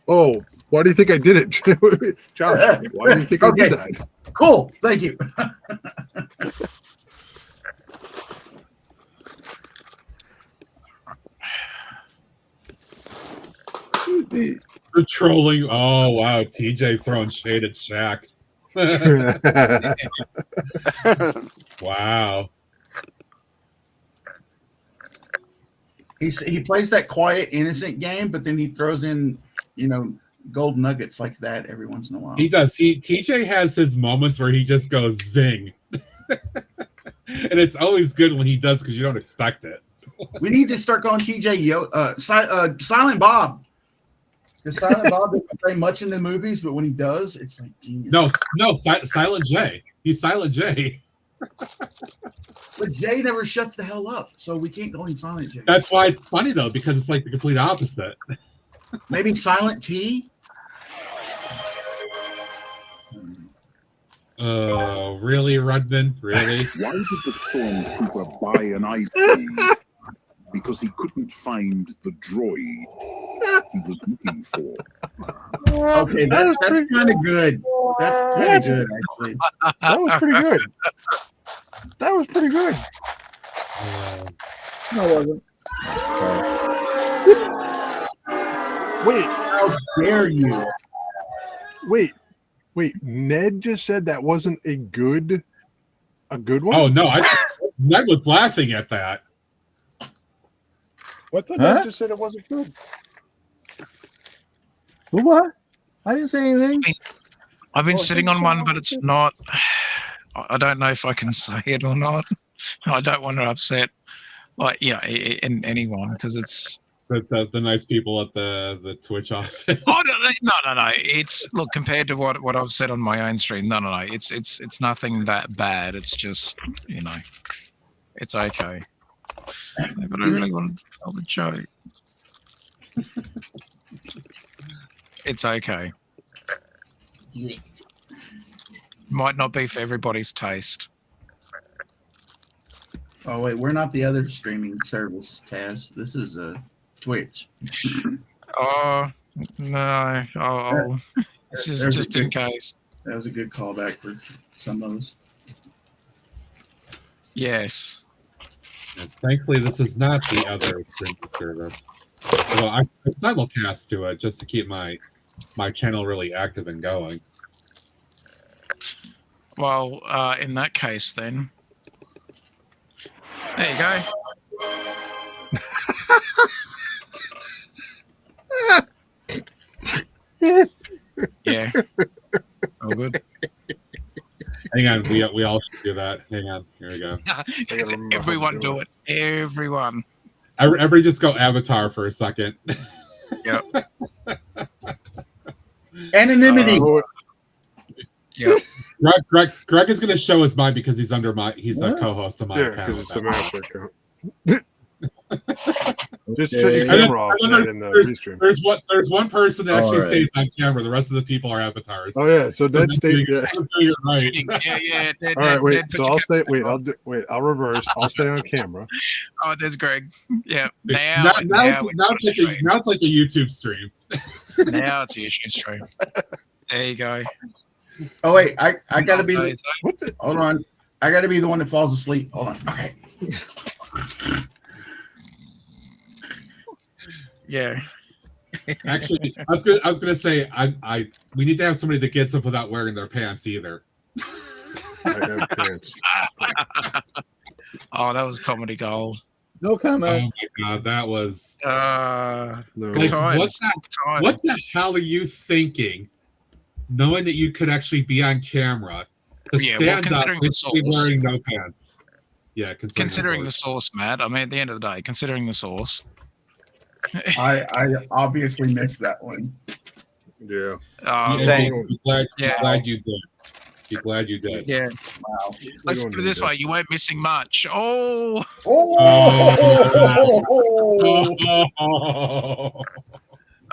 Oh, why do you think I did it, Josh? Why do you think I did that? Cool. Thank you. The trolling. Oh wow, TJ throwing shade at Shaq. Wow. He plays that quiet, innocent game, but then he throws in, gold nuggets like that every once in a while. He does. TJ has his moments where he just goes zing. And it's always good when he does because you don't expect it. We need to start calling TJ Silent Bob. Because Silent Bob doesn't play much in the movies, but when he does, it's like genius. No, Silent J. He's Silent J. But Jay never shuts the hell up, so we can't call him Silent J. That's why it's funny though, because it's like the complete opposite. Maybe Silent T. Oh, really, Rudman? Really? Why did the stormtrooper buy an IP? Because he couldn't find the droid he was looking for. Okay, that's kind of good. That's kind of good, actually. That was pretty good. That was pretty good. No, it wasn't. Wait, how dare you? Wait. Ned just said that wasn't a good one. Oh no, Ned was laughing at that. What the Ned just said it wasn't good. What? I didn't say anything. I've been sitting on one, but it's not. I don't know if I can say it or not. I don't want to upset, in anyone because it's the nice people at the Twitch office. Oh no! It's look compared to what I've said on my own stream. No. It's nothing that bad. It's just it's okay. But I really wanted to tell the joke. It's okay. Might not be for everybody's taste. Oh wait, we're not the other streaming service, Taz. This is Twitch. Oh no! Oh, this is just in case. That was a good callback for some of us. Yes. Yes, thankfully, this is not the other streaming service. Well, I simulcast to it just to keep my channel really active and going. Well, in that case, then there you go. Yeah. All good. Hang on, we all should do that. Hang on, here we go. Everyone do it. Everyone. Everybody just go Avatar for a second. Yep. Anonymity. Yep. Greg is going to show his mind because he's a co-host of my account. because it's a master account. Just shut your camera off in the restream. There's one person that actually stays on camera. The rest of the people are avatars. Oh yeah, so that stayed. You're right. Yeah. All right, wait. So I'll stay. Wait, I'll reverse. I'll stay on camera. Oh, there's Greg. Yeah. Now it's like a YouTube stream. Now it's a YouTube stream. There you go. Oh wait, I gotta be. What the? Hold on, I gotta be the one that falls asleep. Hold on. Okay. Yeah. Actually, I was gonna say we need to have somebody that gets up without wearing their pants either. I have pants. Oh, that was comedy gold. No comment. Oh my god, that was No. Good times. What the hell are you thinking? Knowing that you could actually be on camera to stand up and wearing no pants. Yeah, considering the source, Matt. I mean, at the end of the day, considering the source. I obviously missed that one. Yeah. Glad you did. Be glad you did. Yeah. Wow. Let's put it this way: you weren't missing much. Oh.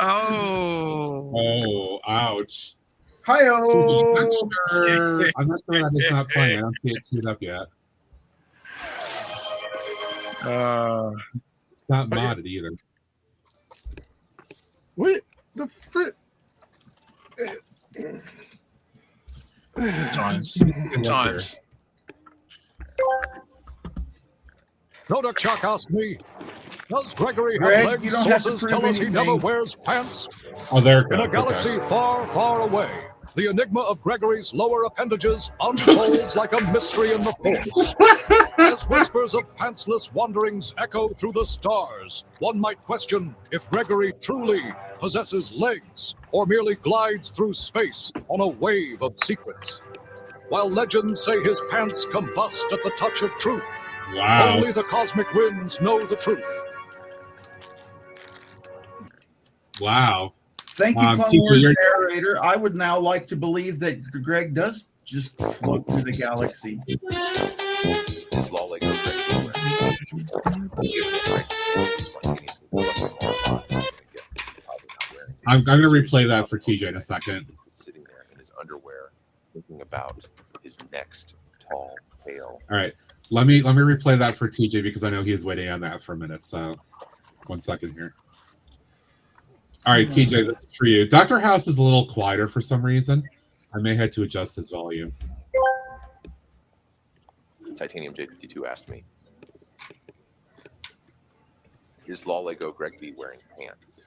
Oh! Ouch! Hi-oh. I'm not sure that it's not playing. I don't see it queued up yet. It's not modded either. What the frick? Good times. Good times. Product Chuck asked me, does Gregory Greg, have you legs? don't have to Sources prove tell us he never anything. wears pants. Oh, there it In a goes. galaxy Okay. far, far away, the enigma of Gregory's lower appendages unfolds like a mystery in the force. As whispers of pantsless wanderings echo through the stars, one might question if Gregory truly possesses legs or merely glides through space on a wave of secrets. While legends say his pants combust at the touch of truth, Wow. only the cosmic winds know the truth. Wow. Thank you, Clone TJ, Wars you're- narrator. I would now like to believe that Greg does just float through the galaxy. I'm going to replay that for TJ in a second. Sitting there in his underwear, thinking about his next tall tale. All right. Let me replay that for TJ because I know he is waiting on that for a minute. So 1 second here. All right, TJ, this is for you. Dr. House is a little quieter for some reason. I may have to adjust his volume. Titanium J52 asked me, is Law Lego Greg B wearing pants?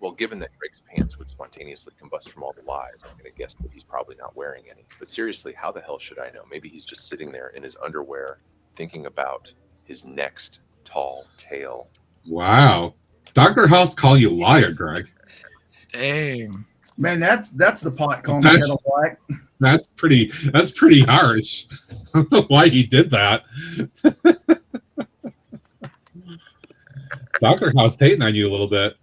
Well, given that Greg's pants would spontaneously combust from all the lies, I'm going to guess that he's probably not wearing any. But seriously, how the hell should I know? Maybe he's just sitting there in his underwear thinking about his next tall tale. Wow. Dr. House call you liar, Greg. Dang. Man, that's the pot calling the kettle black. That's pretty harsh. I don't know why he did that. Dr. House hating on you a little bit.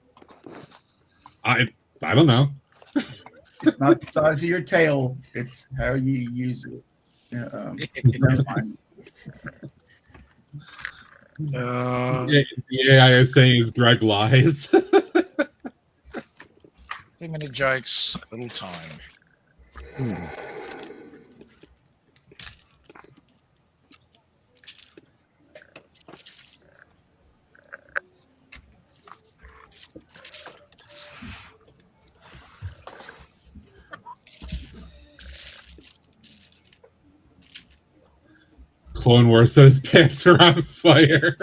I don't know. It's not the size of your tail; it's how you use it. Never mind. The AI is saying is Greg lies. Too many jokes, little time. Clone Wars said his pants are on fire.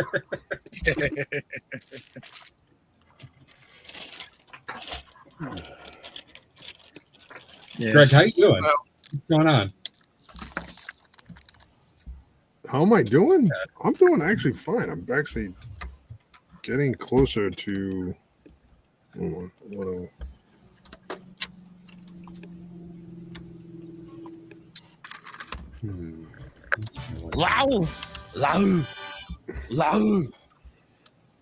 Greg, how you doing? What's going on? How am I doing? I'm doing actually fine. I'm actually getting closer to. Hold on. Low, low, low,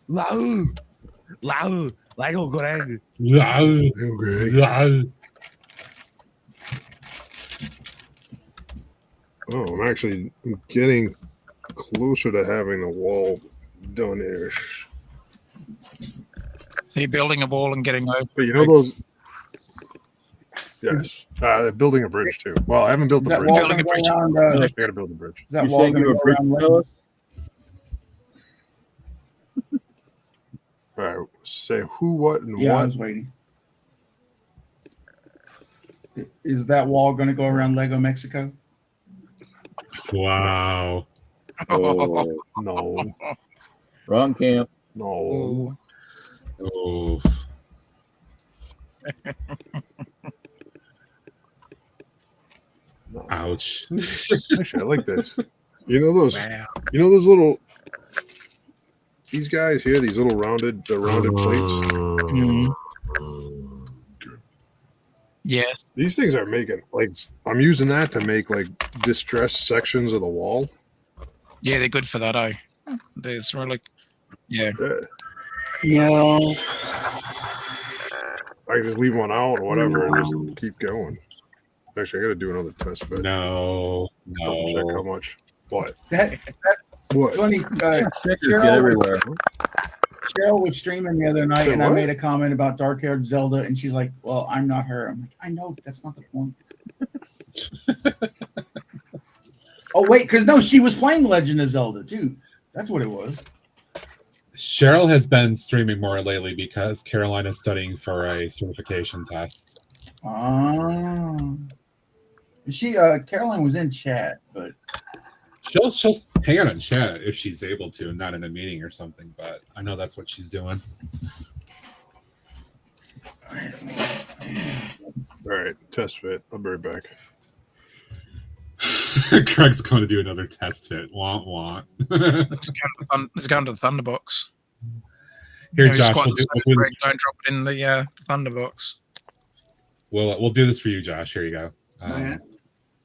low, low, Lego Greg. Oh, I'm actually getting closer to having the wall done-ish. So you're building a wall and getting over. But you know those. Yes, they're building a bridge too. Well, I haven't built the bridge. Building a bridge. I got to build the bridge. Is that wall going to go around Lego? All right, say who, what, and Yeah, what. I was waiting. Is that wall going to go around Lego Mexico? Wow. Oh, no. Wrong camp. No. Oh. Ouch. Actually, I like this. You know those. Wow. You know those little. These guys here, these little rounded plates. Yes. These things are making I'm using that to make distressed sections of the wall. Yeah, they're good for that, eh? There's really, yeah. No. I can just leave one out or whatever and just keep going. Actually, I got to do another test fit. No. Double check how much. What? That What? funny. Stickers get everywhere. Cheryl was streaming the other night, Say and I what? made a comment about dark-haired Zelda, and she's like, "Well, I'm not her." I'm like, "I know, but that's not the point." Oh wait, because no, she was playing Legend of Zelda too. That's what it was. Cheryl has been streaming more lately because Caroline is studying for a certification test. She Caroline was in chat, but She'll hang out in chat if she's able to, not in a meeting or something. But I know that's what she's doing. All right, test fit. I'll be right back. Craig's going to do another test fit. Wah wah. Let's go into the Thunderbox. Here, Maybe Josh, squat we'll do Greg, this. don't drop it in the Thunderbox. We'll do this for you, Josh. Here you go.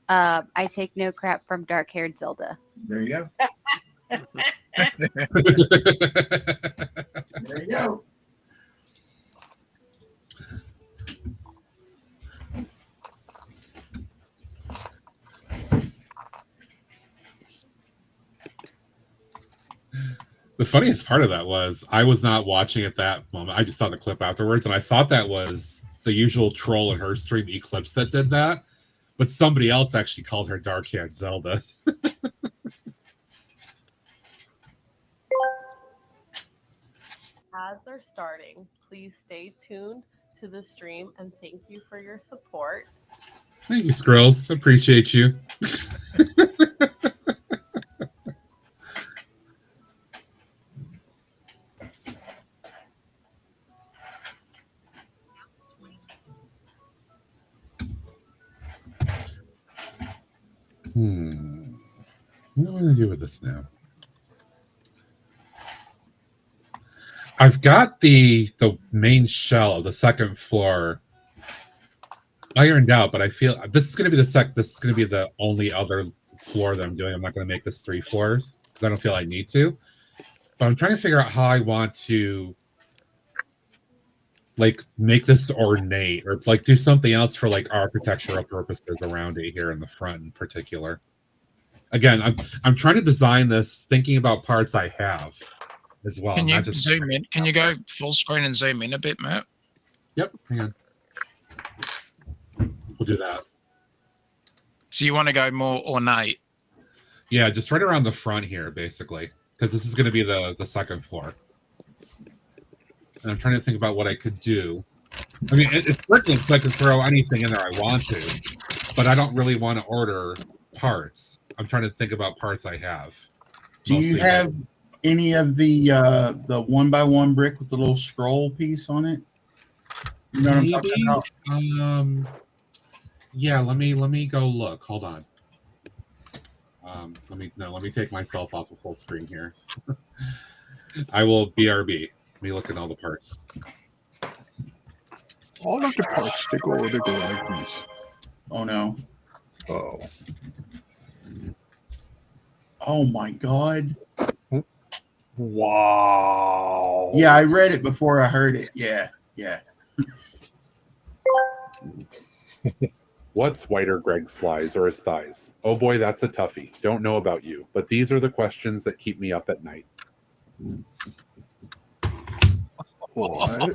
I take no crap from dark-haired Zelda. There you go. There you go. The funniest part of that was I was not watching at that moment. I just saw the clip afterwards, and I thought that was the usual troll in her stream, Eclipse, that did that. But somebody else actually called her dark-haired Zelda. Ads are starting. Please stay tuned to the stream and thank you for your support. Thank you, Skrills. Appreciate you. What am I going to do with this now? I've got the main shell of the second floor ironed out, but I feel this is going to be the only other floor that I'm doing. I'm not going to make this 3 floors because I don't feel I need to. But I'm trying to figure out how I want to like make this ornate or like do something else for like architectural purposes around it here in the front in particular. Again, I'm trying to design this thinking about parts I have as well. Can you not just zoom in? Can you go full screen and zoom in a bit, Matt? Yep, hang on. We'll do that. So you want to go more ornate? Yeah, just right around the front here, basically, because this is going to be the second floor. And I'm trying to think about what I could do. I mean, it's certainly I can throw anything in there I want to, but I don't really want to order parts. I'm trying to think about parts I have. Do you have any of the 1x1 brick with the little scroll piece on it? You know what I'm talking about? Yeah, let me go look. Hold on. Let me take myself off of full screen here. I will BRB. Let me look at all the parts. All of the parts they go like this. Oh no. Oh. Oh my god. Wow. Yeah, I read it before I heard it. Yeah. What's whiter Greg's slides or his thighs? Oh boy, that's a toughie. Don't know about you, but these are the questions that keep me up at night. What?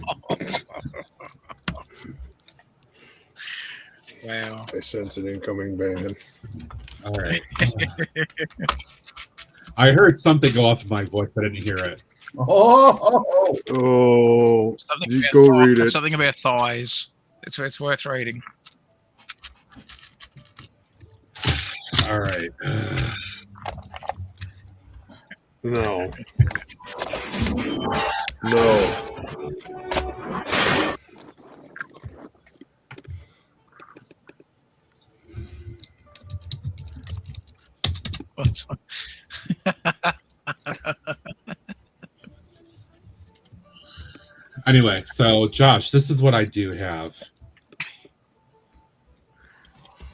Wow. I sense an incoming ban. All right. I heard something go off of my voice, but I didn't hear it. Oh, you go read it. Something about thighs. It's worth reading. All right. No. What's Anyway, so Josh, this is what I do have.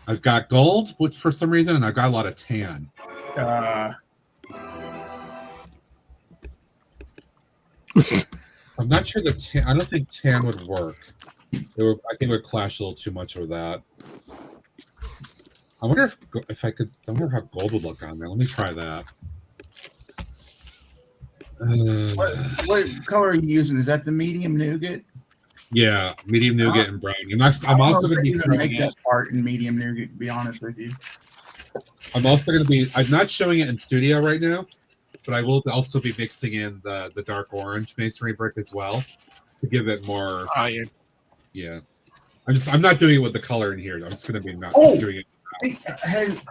I've got gold, which for some reason, and I've got a lot of tan. I'm not sure that tan. I don't think tan would work. I think it would clash a little too much with that. I wonder if I could. I wonder how gold would look on there. Let me try that. What color are you using? Is that the medium nougat? Yeah, medium nougat and brown. I'm also going to be make that part in medium nougat. To be honest with you, I'm also going to be. I'm not showing it in studio right now, but I will also be mixing in the dark orange masonry brick as well to give it more. Oh, yeah. Yeah. I'm not doing it with the color in here. I'm just going to be not doing it. Has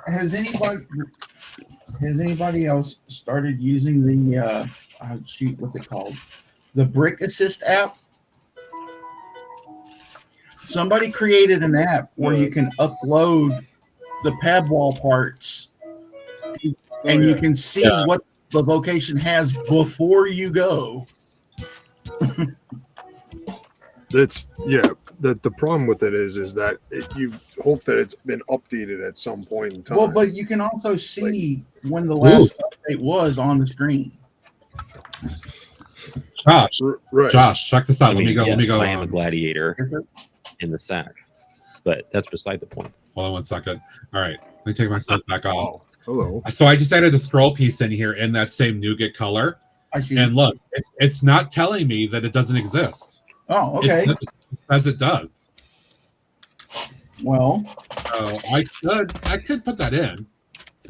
anybody else started using the what's it called? The Brick Assist app? Somebody created an app where you can upload the pad wall parts and you can see what the location has before you go. The problem with it is that you hope that it's been updated at some point in time. Well, but you can also see when the last update was on the screen. Josh, right. Josh, check this out. Let me go. I am a gladiator in the sack, but that's beside the point. Hold on 1 second. All right, let me take myself back off. Hello. So I just added a scroll piece in here in that same nougat color. I see. And look, it's not telling me that it doesn't exist. Oh, okay. It says it does. Well, so I could put that in.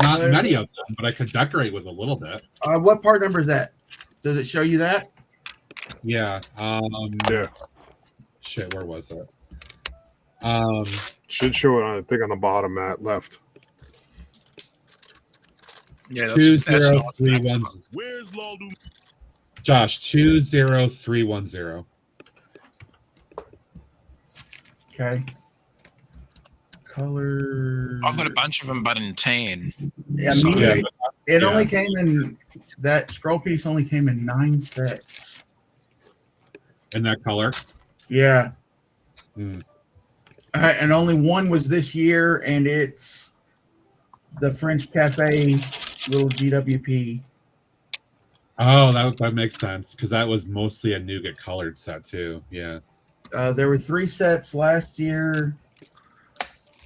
Not many of them, but I could decorate with a little bit. What part number is that? Does it show you that? Yeah. Yeah. Shit, where was it? Should show it on, I think, on the bottom mat left. Yeah, that's 20310. Where's Laldu? Josh, 20310. Okay. Color. I've got a bunch of them, but in tan. Yeah, So- it only came in that scroll piece. Only came in 9 sets. In that color. Yeah. Mm. And only one was this year, and it's the French Cafe little GWP. Oh, that makes sense because that was mostly a nougat colored set too. Yeah. There were 3 sets last year.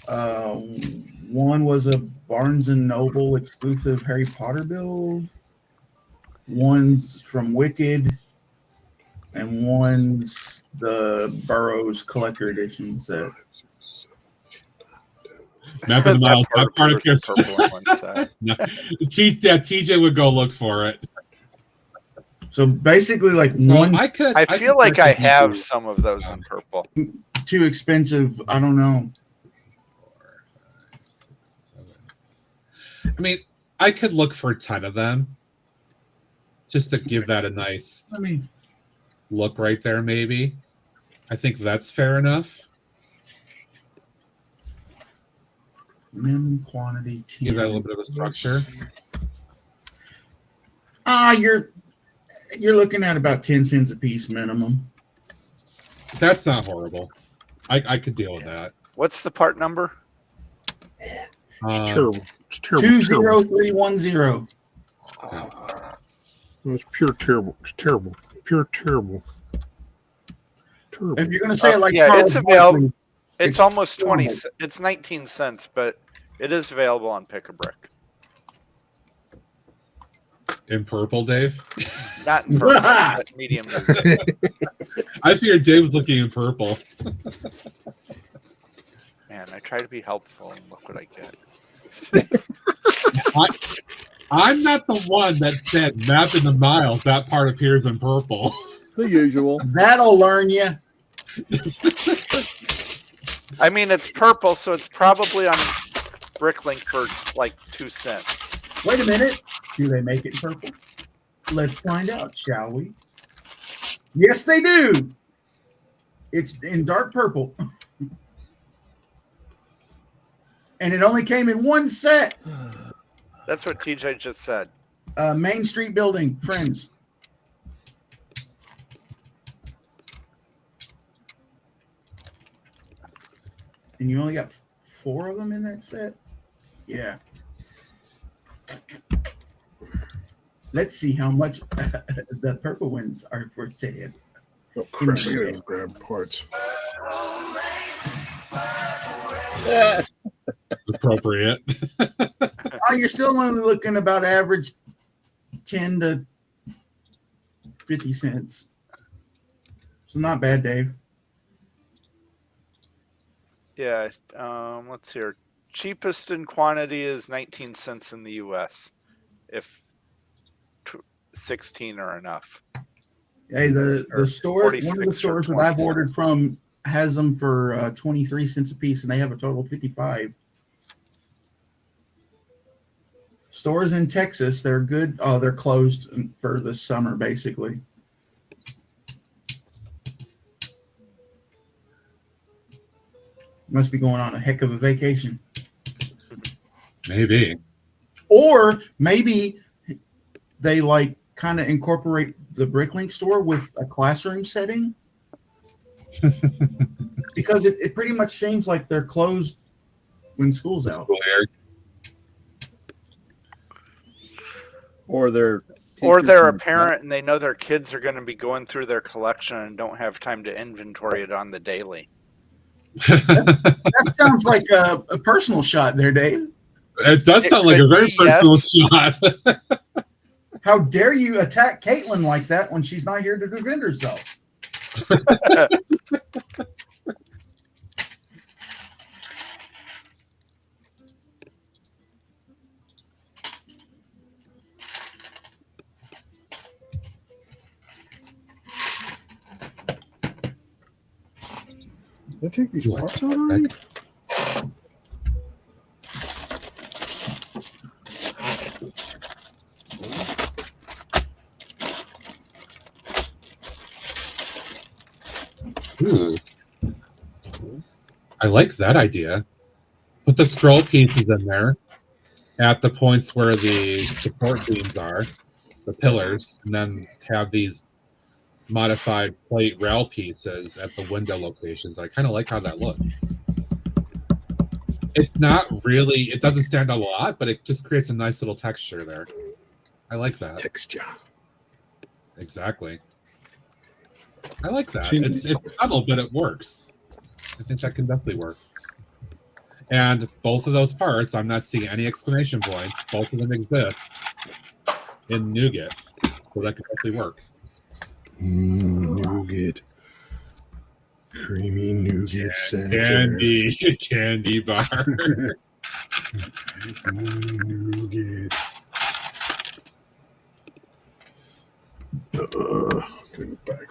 One was a Barnes and Noble exclusive Harry Potter build. One's from Wicked, and one's the Burroughs Collector Edition set. Map of the Miles. That part appears. TJ would go look for it. So basically, like I feel like I have some of those in purple. Too expensive. I don't know. I mean, I could look for 10 of them just to give that a nice look right there, maybe. I think that's fair enough. Minimum quantity. 10. Give that a little bit of a structure. You're looking at about 10 cents a piece minimum. That's not horrible. I could deal with that. What's the part number? It's terrible. It's terrible. 20310. It's pure terrible. It's terrible. Pure terrible. Terrible. If you're gonna say it like it's Charles available. Barkley, It's almost 20. It's 19 cents, but it is available on Pick a Brick. In purple, Dave? Not in purple, but medium. I figured Dave was looking in purple. Man, I try to be helpful, and look what I get. I'm not the one that said map in the miles. That part appears in purple. The usual. That'll learn you. I mean, it's purple, so it's probably on Bricklink for like 2 cents. Wait a minute. Do they make it purple? Let's find out, shall we? Yes, they do. It's in dark purple. And it only came in 1 set. That's what TJ just said. Main Street Building, friends. And you only got 4 of them in that set? Yeah. Let's see how much the purple ones are for sale. Oh, crap. I gotta grab parts. Appropriate. You're still only looking about average 10 to 50 cents. So not bad, Dave. Yeah. Let's see here. Cheapest in quantity is 19 cents in the U.S. If 16 are enough. Hey, the store, one of the 46 stores or that I've 27. ordered from has them for 23 cents a piece, and they have a total of 55. Stores in Texas, they're good. Oh, they're closed for the summer, basically. Must be going on a heck of a vacation. Maybe. Or maybe they like kind of incorporate the Bricklink store with a classroom setting. Because it pretty much seems like they're closed when school's out. Or they're a parent and they know their kids are going to be going through their collection and don't have time to inventory it on the daily. That sounds like a personal shot there, Dave. It does sound like a very personal shot. How dare you attack Caitlin like that when she's not here to defend herself? Did I take these parts out already? Ooh. I like that idea. Put the scroll pieces in there at the points where the support beams are, the pillars, and then have these modified plate rail pieces at the window locations. I kind of like how that looks. It's not really, it doesn't stand out a lot, but it just creates a nice little texture there. I like that. Texture. Exactly. I like that. It's subtle, but it works. I think that can definitely work. And both of those parts, I'm not seeing any exclamation points. Both of them exist in Nougat, so that can definitely work. Nougat. Creamy nougat center. Candy bar. Nougat.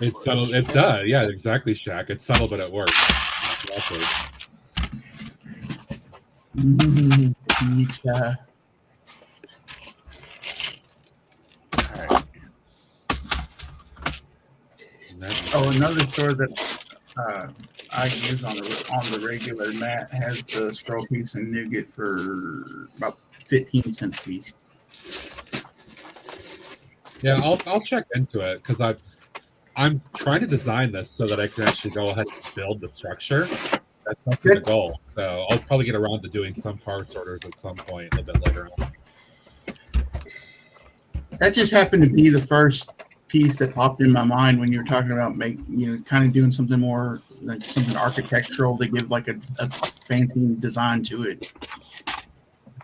It's subtle. It does. Yeah, exactly, Shaq. It's subtle, but it works. Exactly. Pizza. Oh, another store that I use on the regular, Matt, has the scroll piece and nougat for about 15 cents a piece. Yeah, I'll check into it because I'm trying to design this so that I can actually go ahead and build the structure. That's the goal. So I'll probably get around to doing some parts orders at some point a bit later on. That just happened to be the first piece that popped in my mind when you were talking about kind of doing something more like something architectural to give like a fancy design to it.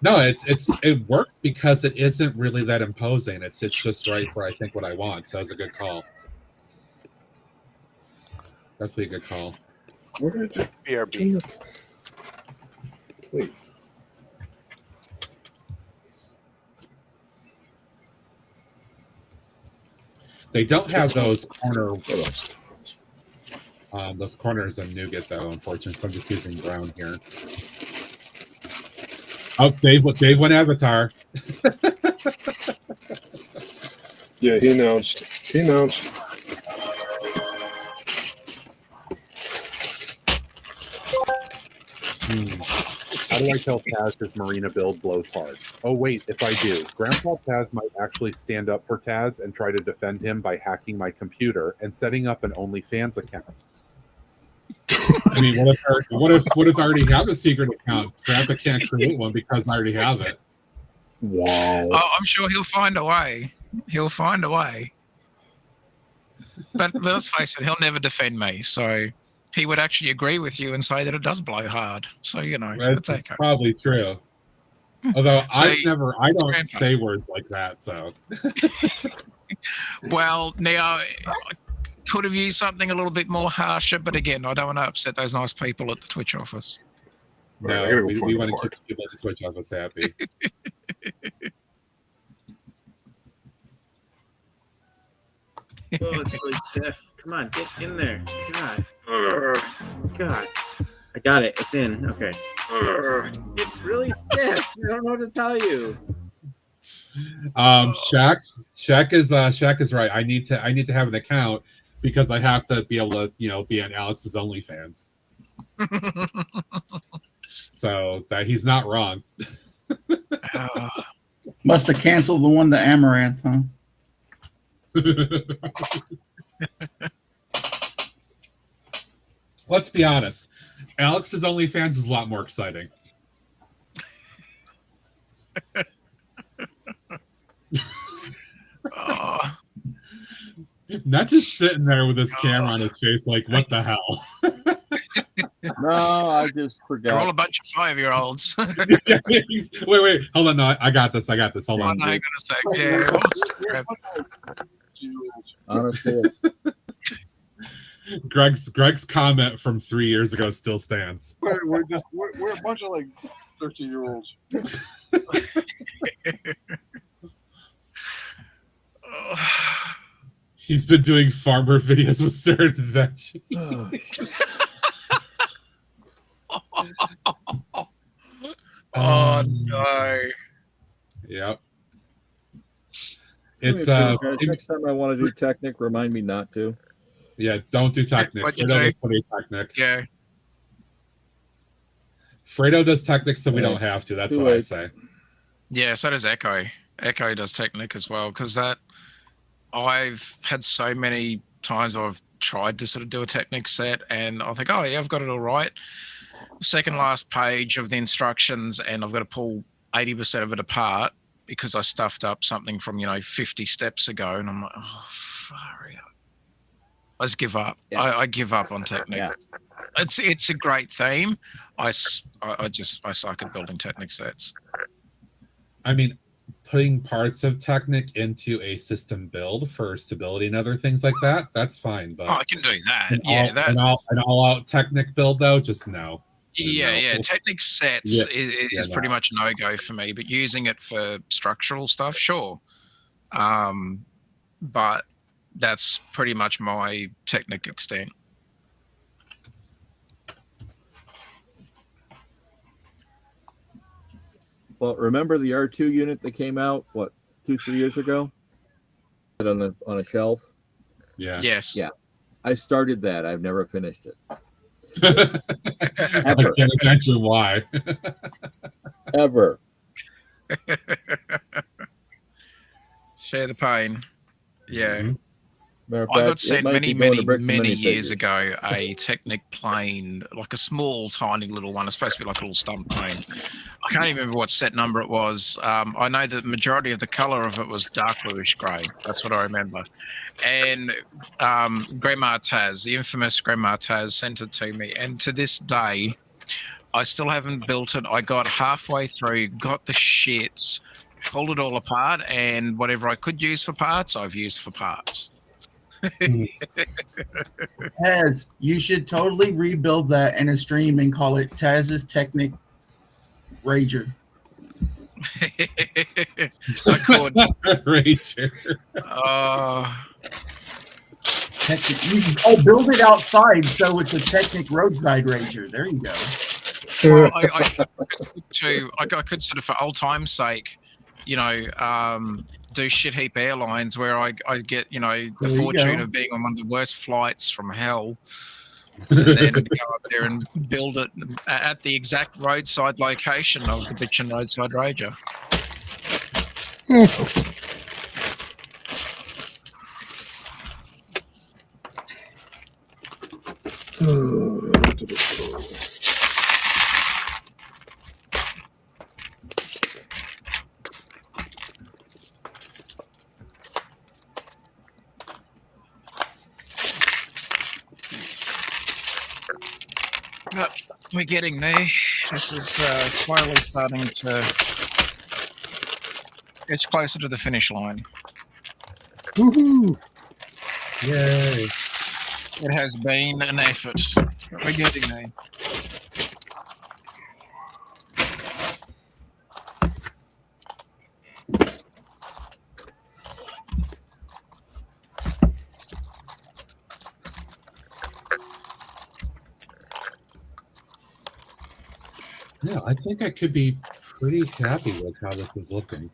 No, it worked because it isn't really that imposing. It's just right for I think what I want. So it's a good call. Definitely a good call. Where did BRB. Please. They don't have those corners in Nougat though, unfortunately. So I'm just using brown here. Oh, Dave went Avatar. Yeah, he announced. How do I tell Taz his Marina build blows hard? Oh, wait, if I do, Grandpa Taz might actually stand up for Taz and try to defend him by hacking my computer and setting up an OnlyFans account. I mean, what if I already have a secret account? Grandpa can't create one because I already have it. Wow. Oh, I'm sure he'll find a way. He'll find a way. But let's face it, he'll never defend me. So he would actually agree with you and say that it does blow hard. So, That's it's okay. probably true. Although I don't Grandpa. say words like that. So, well, now I could have used something a little bit more harsher, but again, I don't want to upset those nice people at the Twitch office. No, we want to keep people at the Twitch office happy. Oh, it's really stiff. Come on, get in there. God. Urgh. God. I got it. It's in. Okay. Urgh. It's really stiff. I don't know what to tell you. Shaq is right. I need to have an account because I have to be able to, be on Alex's OnlyFans. So that he's not wrong. Must have canceled the one to Amaranth, huh? Let's be honest. Alex's OnlyFans is a lot more exciting. Not just sitting there with his camera on his face, like, what the hell? No, I just forgot. They're all a bunch of 5-year-olds. Wait, hold on. No, I got this. Hold on. Hang on a sec. Yeah, what was the crap? Honestly, Greg's comment from 3 years ago still stands. We're a bunch of like 13-year-olds. He's been doing farmer videos with Sarah Veggie. Oh no. Yep. It's next time I want to do Technic, remind me not to. Yeah, don't do Technic. What'd you Fredo do? does plenty of Technic. Yeah. Fredo does Technic, so we don't Thanks. have to. That's Too what I late. say. Yeah, so does Echo. Echo does Technic as well, because that I've had so many times I've tried to sort of do a Technic set and I think, oh yeah, I've got it all right. Second last page of the instructions and I've got to pull 80% of it apart because I stuffed up something from 50 steps ago, and I'm like, oh, far out. I just give up. Yeah. I give up on Technic. Yeah. It's a great theme. I suck at building Technic sets. I mean, putting parts of Technic into a system build for stability and other things like that, that's fine. But I can do that. an all-out Technic build, though, just no. Yeah. Technic sets is pretty no. much a no-go for me, but using it for structural stuff, sure. But that's pretty much my Technic extent. Well, remember the R2 unit that came out, 2-3 years ago? On a shelf? Yeah. Yes. Yeah. I started that. I've never finished it. I can't imagine why. Ever. Share the pain. Yeah. Mm-hmm. Matter of I got fact, it sent might many, be going to many, Bricks and many Minifigures. years ago a Technic plane, like a small, tiny little one. It's supposed to be like a little stump plane. I can't even remember what set number it was. I know that the majority of the color of it was dark bluish grey. That's what I remember. And Grandma Taz, the infamous Grandma Taz, sent it to me. And to this day, I still haven't built it. I got halfway through, got the shits, pulled it all apart, and whatever I could use for parts, I've used for parts. Taz, you should totally rebuild that in a stream and call it Taz's Technic Rager. I could. Rager. Build it outside so it's a Technic roadside Rager. There you go. Well, I could sort of, for old time's sake, do shit heap airlines where I get, the fortune of being on one of the worst flights from hell, and then go up there and build it at the exact roadside location of the bitchin' roadside Rager. But we're getting there. This is slowly starting to edge closer to the finish line. Woohoo! Yay. It has been an effort. We're getting there. Yeah, I think I could be pretty happy with how this is looking.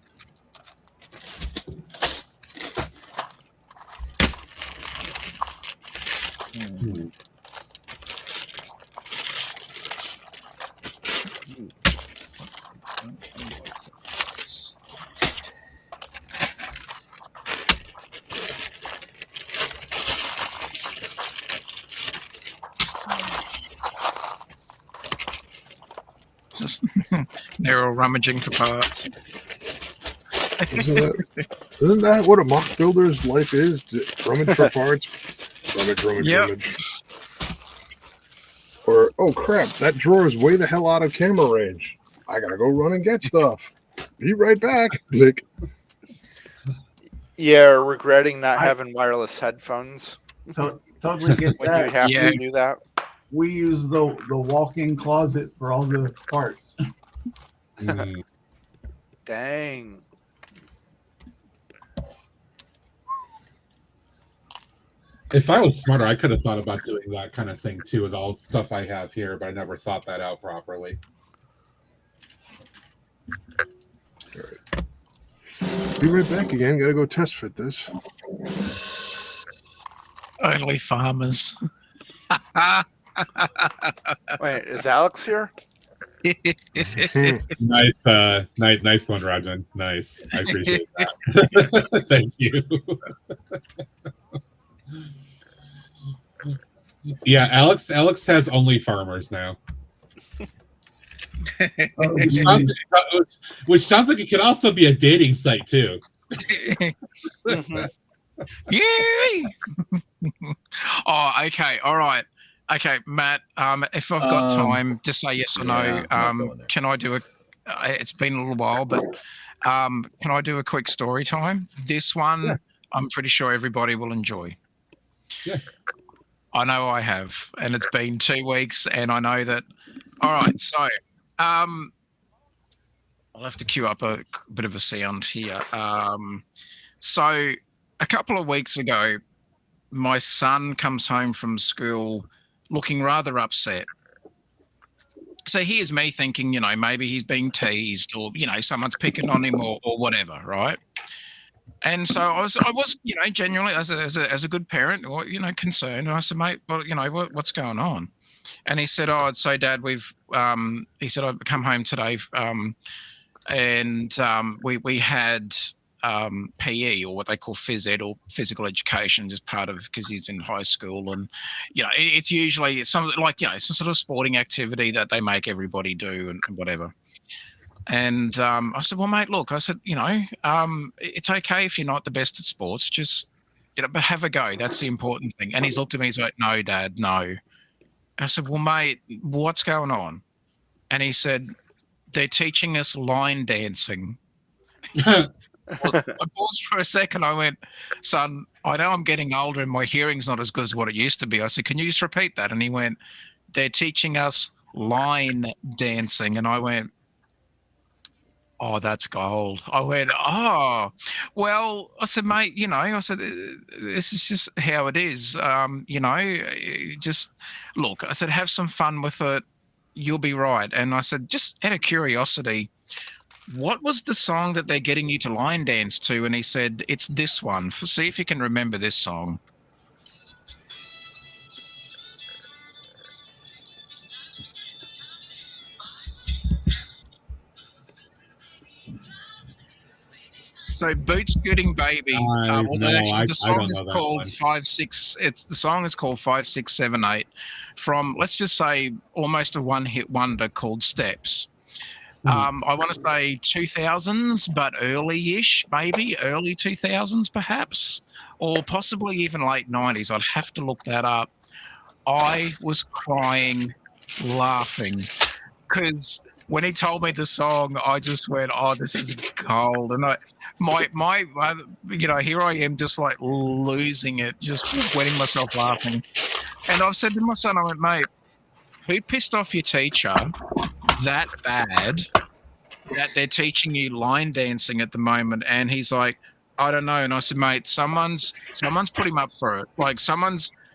Just they're all rummaging for parts. Isn't that what a mock builder's life is? Rummage for parts, rummage. Or, oh crap, that drawer is way the hell out of camera range. I gotta go run and get stuff. Be right back. Click. Yeah, regretting not having wireless headphones. Totally get when that. you have to do that. We use the walk-in closet for all the parts. Dang. If I was smarter, I could have thought about doing that kind of thing too with all the stuff I have here, but I never thought that out properly. All right. Be right back again. Gotta go test fit this. Only farmers. Wait, is Alex here? Nice one, Rajan. Nice. I appreciate that. Thank you. Yeah, Alex has only farmers now. Which sounds like it could also be a dating site too. Yay! Oh, okay, all right. Okay, Matt, if I've got time, just say yes or no. Can I do it's been a little while, but can I do a quick story time? This one, I'm pretty sure everybody will enjoy. Yeah. I know I have, and it's been 2 weeks, and I know that. All right, so I'll have to queue up a bit of a sound here. So a couple of weeks ago, my son comes home from school looking rather upset. So here's me thinking, maybe he's being teased or, someone's picking on him or whatever, right? And so I was, genuinely as a good parent, or concerned. And I said, mate, well, what's going on? And he said, oh, so Dad, he said, I've come home today, and we had PE, or what they call phys ed, or physical education, just part of, because he's in high school, and it's usually some sort of sporting activity that they make everybody do and whatever. And I said, well, mate, look, I said, it's okay if you're not the best at sports, just but have a go. That's the important thing. And he's looked at me, he's like, no, Dad, no. I said, well, mate, what's going on? And he said, they're teaching us line dancing. I paused for a second. I went, son, I know I'm getting older and my hearing's not as good as what it used to be. I said, can you just repeat that? And he went, they're teaching us line dancing. And I went, oh, that's gold. I went, oh, well, I said, mate, I said, this is just how it is. Just look, I said, have some fun with it. You'll be right. And I said, just out of curiosity, what was the song that they're getting you to line dance to? And he said, it's this one. See if you can remember this song. So Boot Scooting Baby. The song is called 5 6. The song is called 5 6 7 8, from, let's just say, almost a one-hit wonder called Steps. I want to say 2000s, but early-ish, maybe early 2000s, perhaps, or possibly even late 90s. I'd have to look that up. I was crying, laughing, because when he told me the song, I just went, "Oh, this is gold!" And here I am, just like losing it, just wetting myself laughing. And I said to my son, I went, "Mate, who pissed off your teacher that bad that they're teaching you line dancing at the moment?" And he's like, "I don't know." And I said, "Mate, someone's put him up for it. Like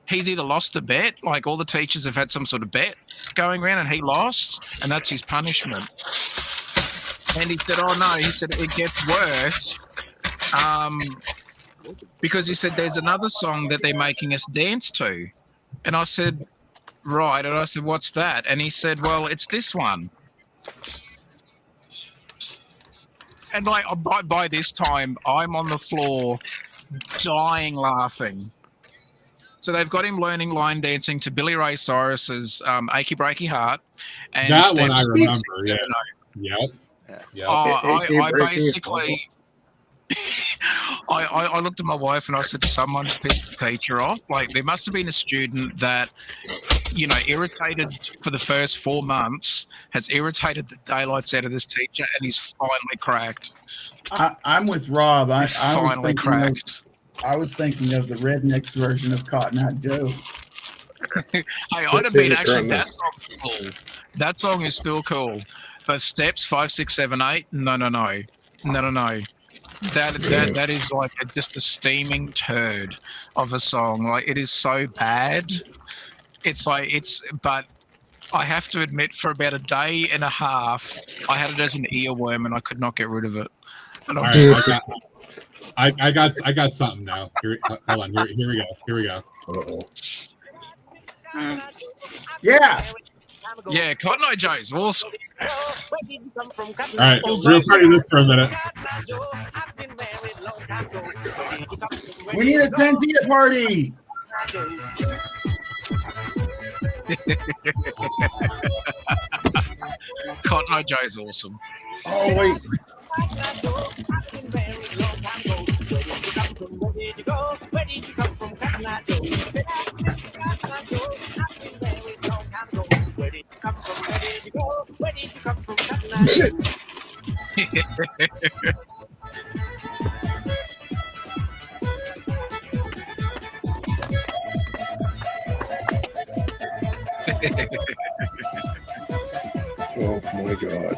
he's either lost a bet, like all the teachers have had some sort of bet, going around and he lost, and that's his punishment. And he said, oh no, he said it gets worse. Because he said there's another song that they're making us dance to. And I said, right. And I said, what's that? And he said, well, it's this one. And like by this time, I'm on the floor dying laughing. So they've got him learning line dancing to Billy Ray Cyrus's "Achy Breaky Heart," and that steps one I remember. 6, Yeah. Yep. I basically, I looked at my wife and I said, someone's pissed the teacher off. Like there must have been a student that, you know, irritated for the first 4 months, has irritated the daylights out of this teacher, and he's finally cracked. I'm with Rob. I finally cracked. I was thinking of the Rednecks version of Cotton Eye Joe. Hey, I'd have been actually that song's cool. That song is still cool. But steps 5, 6, 7, 8. No. That is like just a steaming turd of a song. Like it is so bad. But I have to admit, for about a day and a half, I had it as an earworm and I could not get rid of it. And All right, I got something now. Hold on. Here we go. Uh-oh. Yeah. Yeah, Cotton Eye Joe's awesome. All right, real party this for a minute. We need a Tantia party. Cotton Eye Joe's awesome. Oh wait. Shit. Oh my God.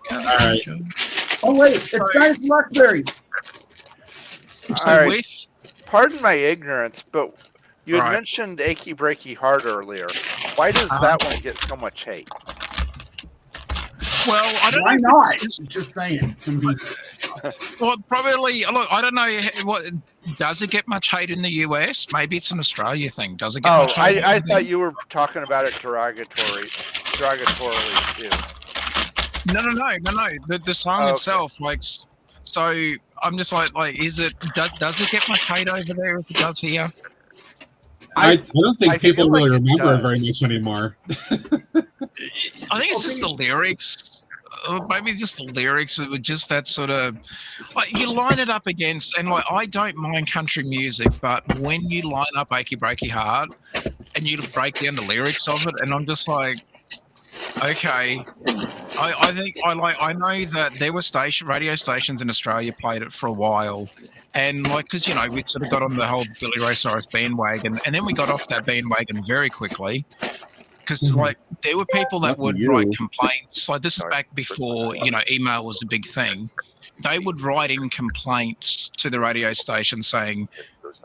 All right. Oh wait, it's Giant Blackberry. All right. Pardon my ignorance, but you had mentioned Achy Breaky Heart earlier. Why does that one get so much hate? Well, I don't Why know. not? Just saying. Well, probably. Look, I don't know. What does it get much hate in the US? Maybe it's an Australia thing. Does it get much hate? I thought you were talking about it derogatorily too. No. The song itself, like, so I'm just like, is it? Does it get much hate over there if it does here? I don't think people really remember it very much anymore. I think it's just the lyrics. Maybe just the lyrics with just that sort of, like, you line it up against, and like, I don't mind country music, but when you line up Achy Breaky Heart and you break down the lyrics of it, and I'm just like, okay, I know that there were radio stations in Australia played it for a while, and like, because, you know, we sort of got on the whole Billy Ray Cyrus bandwagon, and then we got off that bandwagon very quickly. Because, like, there were people that would write complaints. Like, this is back before, you know, email was a big thing. They would write in complaints to the radio station saying,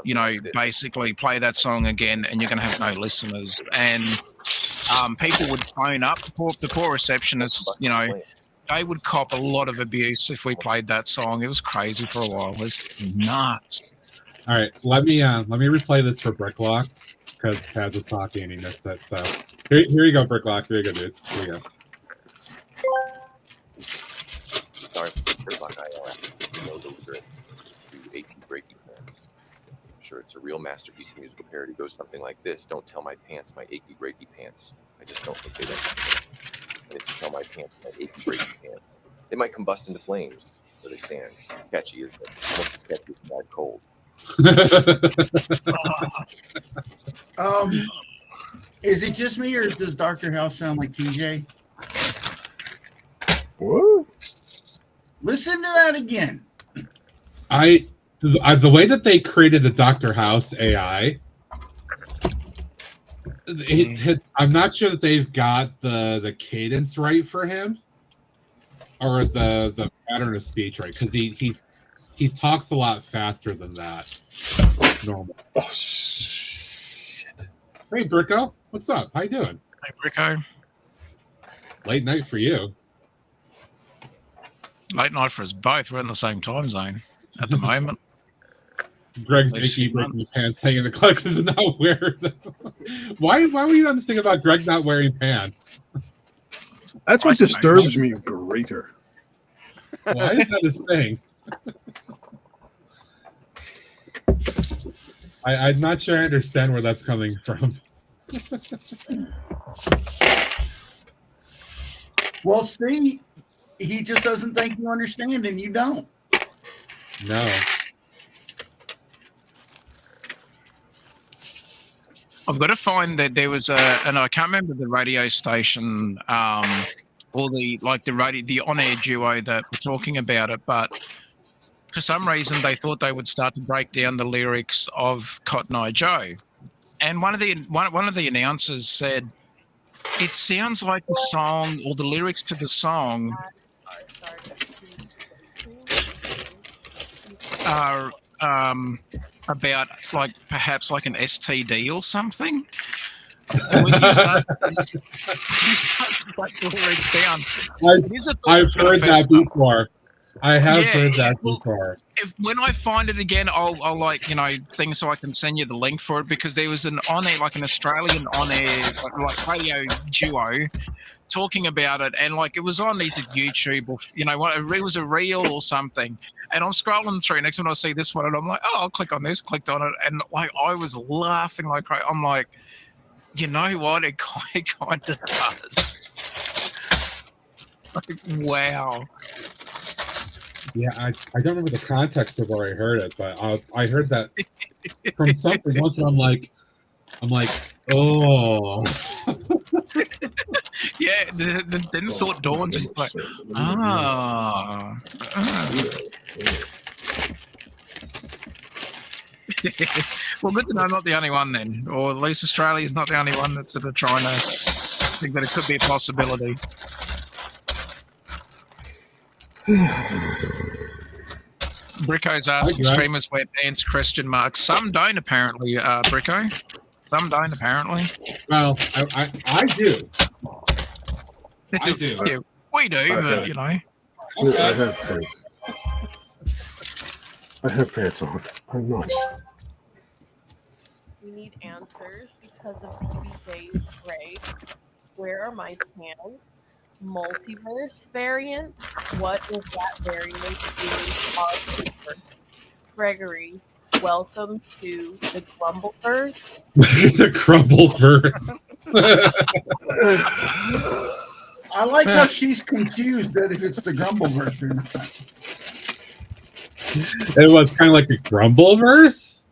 you know, basically play that song again and you're going to have no listeners. And people would phone up the poor receptionists, you know, they would cop a lot of abuse if we played that song. It was crazy for a while. It was nuts. All right, let me replay this for Bricklock, because Kaz was talking and he missed it. So here you go, Bricklock. Here you go, dude. Here you go. Sorry, Bricklock. I know those are achy breaky pants. I'm sure it's a real masterpiece of musical parody. Goes something like this: "Don't tell my pants, my achy breaky pants. I just don't think they don't. And if you tell my pants, my achy breaky pants, they might combust into flames where they stand. Catchy, isn't it? Almost as catchy as bad cold." Is it just me, or does Dr. House sound like TJ? What? Listen to that again. The way that they created the Dr. House AI, I'm not sure that they've got the cadence right for him, or the pattern of speech right, because he talks a lot faster than that. Normal. Oh shit! Hey, Bricko, what's up? How you doing? Hey, Bricko. Late night for you. Late night for us both. We're in the same time zone at the moment. Greg's Next icky few breaking months. pants hanging in the clock because of not wearing them. Why were you on this thing about Greg not wearing pants? That's what disturbs me greater. Why is that a thing? I'm not sure I understand where that's coming from. Well, see, he just doesn't think you understand, and you don't. No. I've got to find that there was and I can't remember the radio station, or the on-air duo that were talking about it, but for some reason they thought they would start to break down the lyrics of Cotton Eye Joe, and one of the announcers said, "It sounds like the song or the lyrics to the song are about perhaps like an STD or something." And when you start to break the lyrics down, I've heard that before. I have heard that before. When I find it again, I'll things so I can send you the link for it, because there was an on-air, like an Australian on-air like radio duo talking about it, and like it was on either YouTube or it was a reel or something. And I'm scrolling through. Next time I see this one, and I'm like, oh, I'll click on this. Clicked on it, and like I was laughing like crazy. I'm like, you know what? It kind of does. Like, wow. Yeah, I don't remember the context of where I heard it, but I heard that from something once, and I'm like, oh. Yeah, then the thought dawns, and like, well, good to know I'm not the only one then, or at least Australia's not the only one that's sort of trying to think that it could be a possibility. Bricko's asking streamers wear pants, ? Some don't, apparently, Bricko. Some don't, apparently. Well, I do. I do. Yeah, we do, but, you know. Okay. I have pants. I have pants on. I'm not. We need answers because of PBJ's break. Where are my pants? Multiverse variant? What is that variant in? Gregory, welcome to the Grumbleverse. The Grumbleverse. I like how she's confused that if it's the Grumbleverse or not. It was kind of like a Grumbleverse.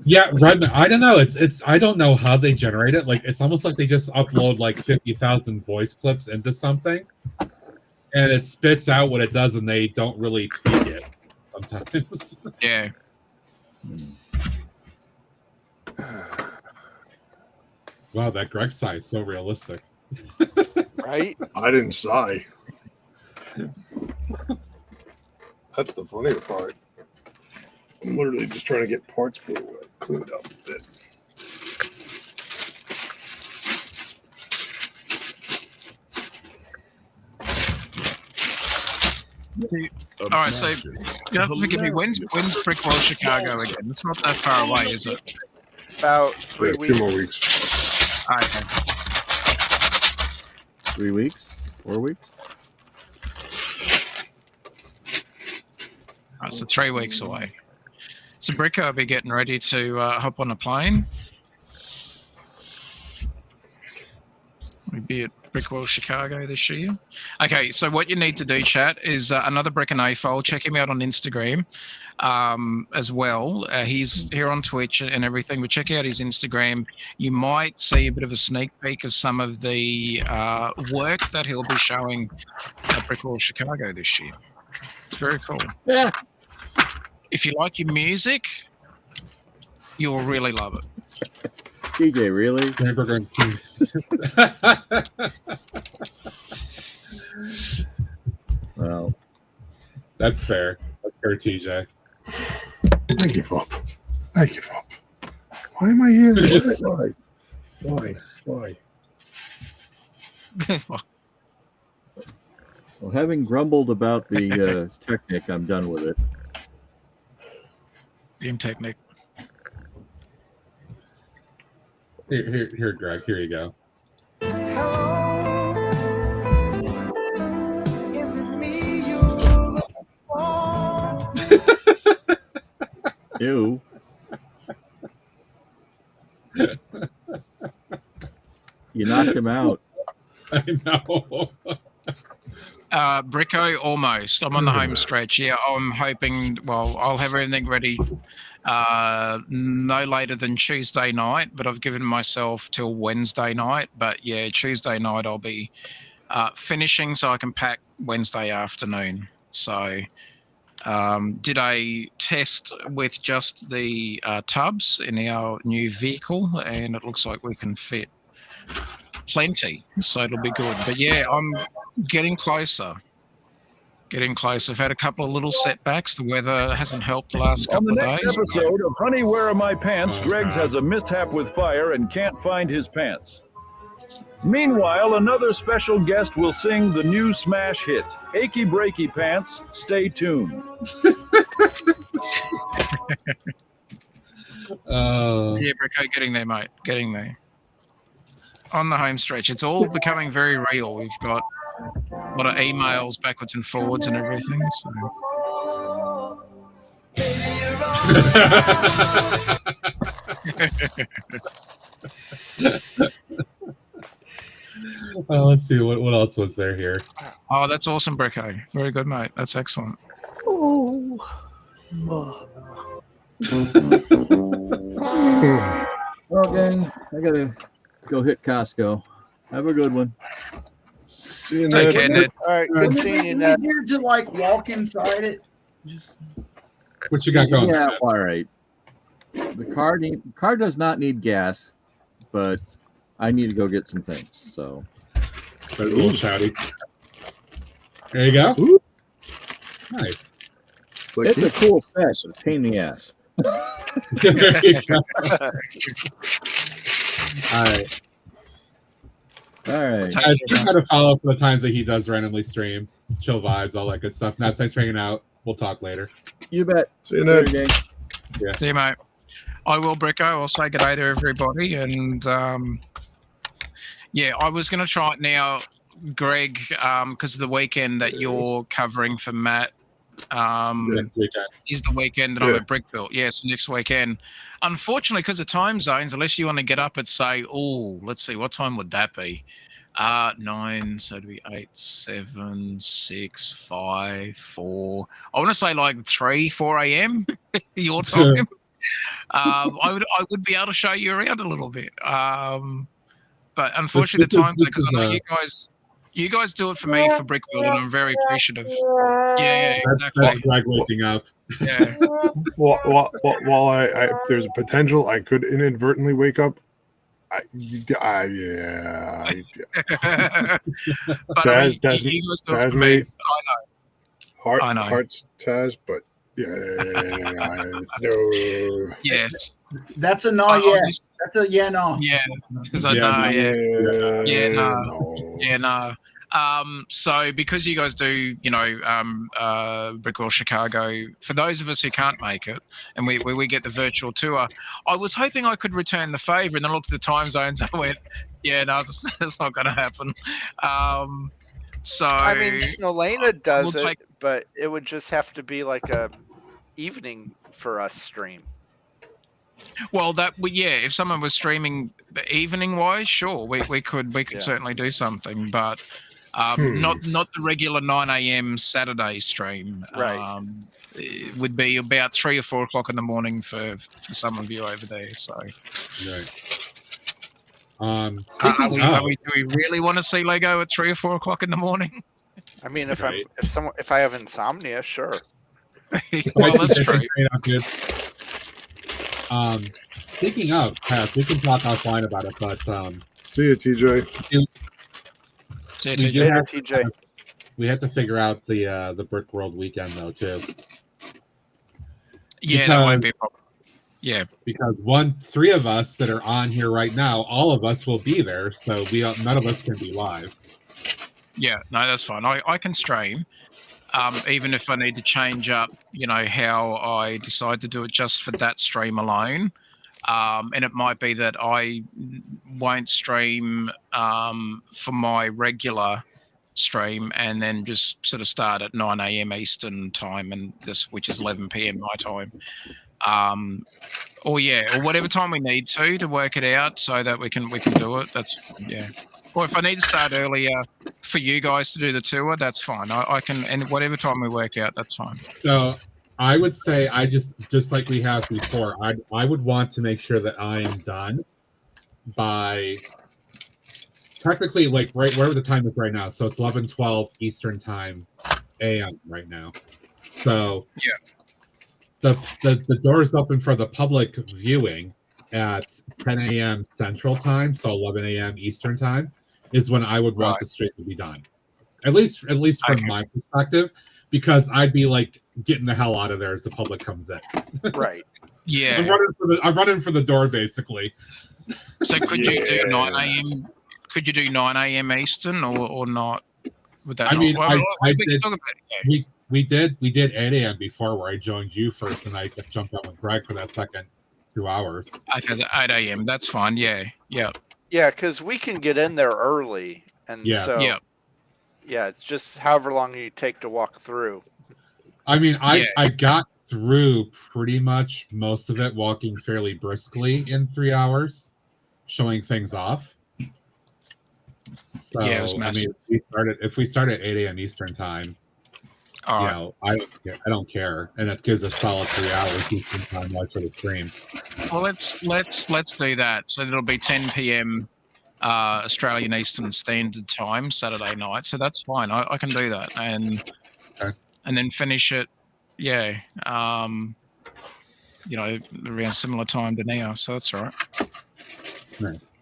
Yeah, Redman. I don't know. It's. I don't know how they generate it. Like, it's almost like they just upload like 50,000 voice clips into something, and it spits out what it does, and they don't really tweak it sometimes. Yeah. Wow, that Greg sigh is so realistic. Right? I didn't sigh. That's the funny part. I'm literally just trying to get parts cleaned up a bit. All right, so you have to forgive me. When's Brickwall Chicago again? It's not that far away, is it? About 3 weeks. 2 more weeks. Okay. 3 weeks? 4 weeks? All right, so 3 weeks away. So Bricko will be getting ready to hop on a plane. We'll be at Brickwall Chicago this year. Okay, so what you need to do, chat, is another Brick and A-Fold. Check him out on Instagram as well. He's here on Twitch and everything, but check out his Instagram. You might see a bit of a sneak peek of some of the work that he'll be showing at Brickwall Chicago this year. It's very cool. Yeah. If you like your music, You'll really love it. TJ, really? Hamburger and cheese. Well, that's fair. That's fair, TJ. I give up. I give up. Why am I here? Why? Well, having grumbled about the Technic, I'm done with it. Game Technic. Here, Greg. Here you go. Ew. You knocked him out. I know. Bricko, almost. I'm on the home stretch. Yeah, I'm hoping. Well, I'll have everything ready no later than Tuesday night. But I've given myself till Wednesday night. But yeah, Tuesday night I'll be finishing so I can pack Wednesday afternoon. So did a test with just the tubs in our new vehicle, and it looks like we can fit plenty, so it'll be good. But yeah, I'm getting closer. I've had a couple of little setbacks. The weather hasn't helped the last On couple the of next days. episode of Honey, Where Are My Pants, Greggs has a mishap with fire and can't find his pants. Meanwhile, another special guest will sing the new smash hit, Achy Breaky Pants. Stay tuned. Yeah, Bricko, getting there, mate. Getting there. On the home stretch. It's all becoming very real. We've got a lot of emails backwards and forwards and everything. So. Let's see what else was there here. Oh, that's awesome, Bricko. Very good, mate. That's excellent. Oh, well, gang, I gotta go hit Costco. Have a good one. See you, Take care, Ned. All right, good seeing you, Ned. Here to like walk inside it. Just What you got going? Yeah, all right. The car does not need gas, but I need to go get some things. So, A little chatty. There you go. Ooh. Nice. It's a cool set, but a pain in the ass. All right. I just got to follow up for the times that he does randomly stream. Chill vibes, all that good stuff. Nat, thanks for hanging out. We'll talk later. You bet. See you, Ned. Yeah. See you, mate. I will, Bricko. I'll say good day to everybody. And yeah, I was going to try it now, Greg, because of the weekend that you're covering for Matt. Next weekend is the weekend that I'm at Brickbuilt. Yes, next weekend. Unfortunately, because of time zones, unless you want to get up at say, let's see, what time would that be? 9, so it'd be 8, 7, 6, 5, 4. I want to say like 3, 4 a.m. your time. I would be able to show you around a little bit. But unfortunately, the time because I know you guys do it for me for Brickbuilt, and I'm very appreciative. Yeah, exactly. That's Greg waking up. Yeah. While I there's a potential I could inadvertently wake up. But Taz, I mean, you guys do it for me. I know. Hearts Taz, but no. Yes. That's a no. Yeah. That's a yeah no. Yeah. It's a no. Yeah. No. Yeah. No. So because you guys do, Brickworld Chicago, for those of us who can't make it, and we get the virtual tour, I was hoping I could return the favor, and then I looked at the time zones and I went, yeah, no, that's not going to happen. So I mean, Snowlena does it, but it would just have to be like a evening for us stream. Well, if someone was streaming evening wise, sure, we could certainly do something, but not the regular 9 a.m. Saturday stream. Right. It would be about 3 or 4 o'clock in the morning for some of you over there. So. Right. Do we really want to see Lego at 3 or 4 o'clock in the morning? I mean, if I have insomnia, sure. Well, that's true. speaking of, Pat, we can talk offline about it, but see you, TJ. See you, We do TJ. have TJ. We have to figure out the Brick World weekend though too. Yeah, that won't be a problem. Yeah, because 3 of us that are on here right now, all of us will be there, so none of us can be live. Yeah, no, that's fine. I can stream, even if I need to change up, how I decide to do it just for that stream alone. And it might be that I won't stream for my regular stream and then just sort of start at 9 a.m. Eastern time, which is 11 p.m. my time. Or whatever time we need to work it out so that we can do it. Or if I need to start earlier for you guys to do the tour, that's fine. I can, and whatever time we work out, that's fine. So I would say I just like we have before, I would want to make sure that I am done by technically like right wherever the time is right now. So it's 11:12 Eastern time AM right now. So the doors open for the public viewing at 10 a.m. Central Time, so 11 a.m. Eastern Time, is when I would want the stream to be done. At least from my perspective, because I'd be like getting the hell out of there as the public comes in. Right. Yeah. I'm running for the door basically. So could you do 9 a.m. Could you do 9 a.m. Eastern or not? Would that? I mean, I did. We did 8 a.m. before where I joined you first, and I jumped on with Greg for that second 2 hours. Okay, 8 a.m. That's fine. Yeah. Yeah, because we can get in there early, and it's just however long you take to walk through. I mean, I got through pretty much most of it walking fairly briskly in 3 hours, showing things off. So it was massive. I mean, if we start at 8 a.m. Eastern time, I don't care, and it gives a solid 3 hours Eastern time watch for the stream. Well, let's do that. So it'll be 10 p.m. Australian Eastern Standard Time Saturday night. So that's fine. I can do that, and then finish it. Around similar time to now. So that's all right. Nice.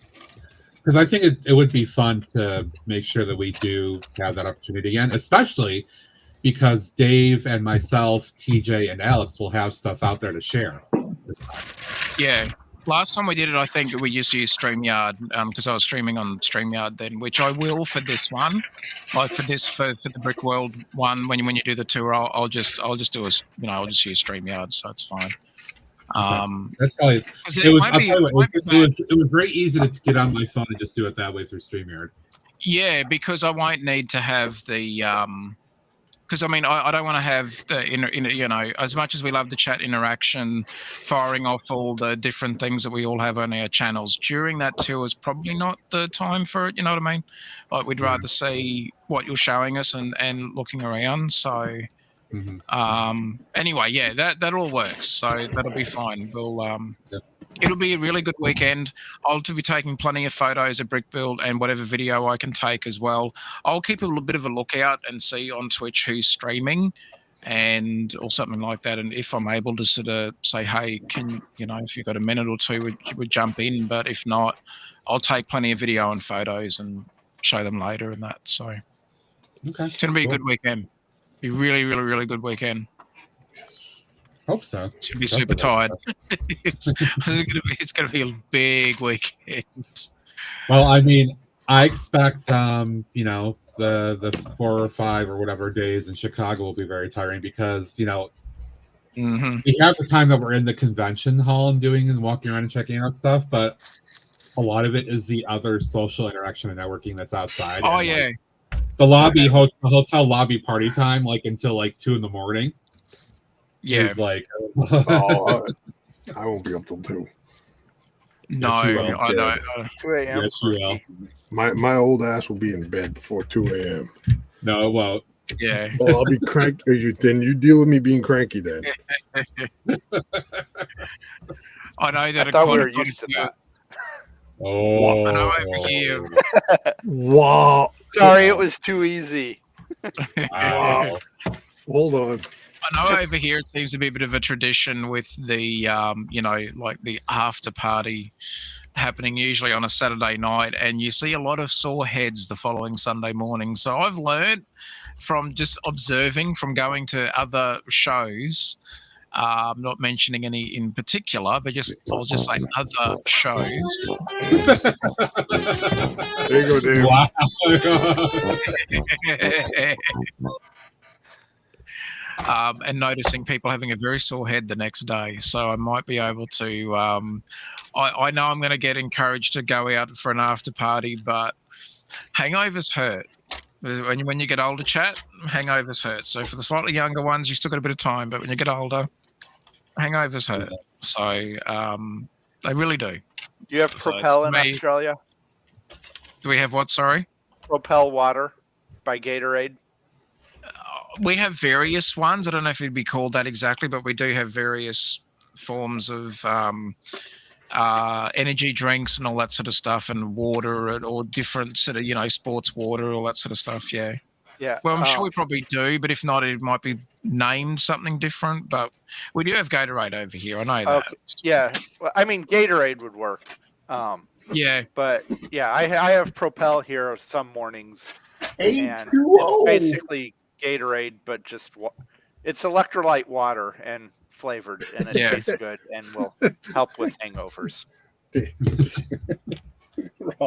Because I think it would be fun to make sure that we do have that opportunity again, especially because Dave and myself, TJ, and Alex will have stuff out there to share this time. Yeah. Last time we did it, I think we used to use StreamYard because I was streaming on StreamYard then, which I will for this one. Like for the Brick World one, when you do the tour, I'll just do I'll just use StreamYard, so it's fine. That's probably it was very easy to get on my phone and just do it that way through StreamYard. Yeah, because I won't need to have the because I mean I don't want to have the as much as we love the chat interaction, firing off all the different things that we all have on our channels during that tour is probably not the time for it. You know what I mean? Like we'd rather see what you're showing us and looking around. So. Anyway, that all works, so that'll be fine. It'll be a really good weekend. I'll be taking plenty of photos of Brick Build and whatever video I can take as well. I'll keep a little bit of a lookout and see on Twitch who's streaming or something like that, and if I'm able to sort of say, hey, if you've got a minute or two, we'd jump in, but if not, I'll take plenty of video and photos and show them later and that. So it's gonna be a good weekend. Be really, really, really good weekend. Hope so. It's gonna be super tired. It's gonna be a big weekend. Well, I mean, I expect the 4 or 5 or whatever days in Chicago will be very tiring because we have the time that we're in the convention hall and walking around and checking out stuff, but a lot of it is the other social interaction and networking that's outside. Oh, and, yeah. The lobby, hotel lobby party time, like until like 2 a.m. Yeah. Is like, I won't be up till 2. No, I know. 2 a.m. Yes, you will. My old ass will be in bed before 2 a.m. No, it won't. Yeah. Oh, I'll be cranky. Then you deal with me being cranky then. I know that. I thought we were used to that. Oh. I know over here. Wow. Sorry, it was too easy. Wow. Hold on. I know over here it seems to be a bit of a tradition with the, like the after party happening usually on a Saturday night, and you see a lot of sore heads the following Sunday morning. So I've learned from just observing, from going to other shows, not mentioning any in particular, but I'll just say other shows. There you go, Dave. Wow. And noticing people having a very sore head the next day. So I might be able to, I know I'm going to get encouraged to go out for an after party, but hangovers hurt. When you get older, chat, hangovers hurt. So for the slightly younger ones, you still got a bit of time, but when you get older, hangovers hurt. So they really do. Do you have So Propel it's in me. Australia? Do we have what, sorry? Propel water by Gatorade. We have various ones. I don't know if it'd be called that exactly, but we do have various forms of energy drinks and all that sort of stuff, and water, or different sort of, sports water, all that sort of stuff. Yeah. Yeah. Well, I'm sure we probably do, but if not, it might be named something different. But we do have Gatorade over here. I know that. Okay. Yeah. Well, I mean, Gatorade would work. Yeah. But yeah, I have Propel here some mornings. And it's H2O. basically Gatorade, but just it's electrolyte water and flavored, and it tastes good and will help with hangovers.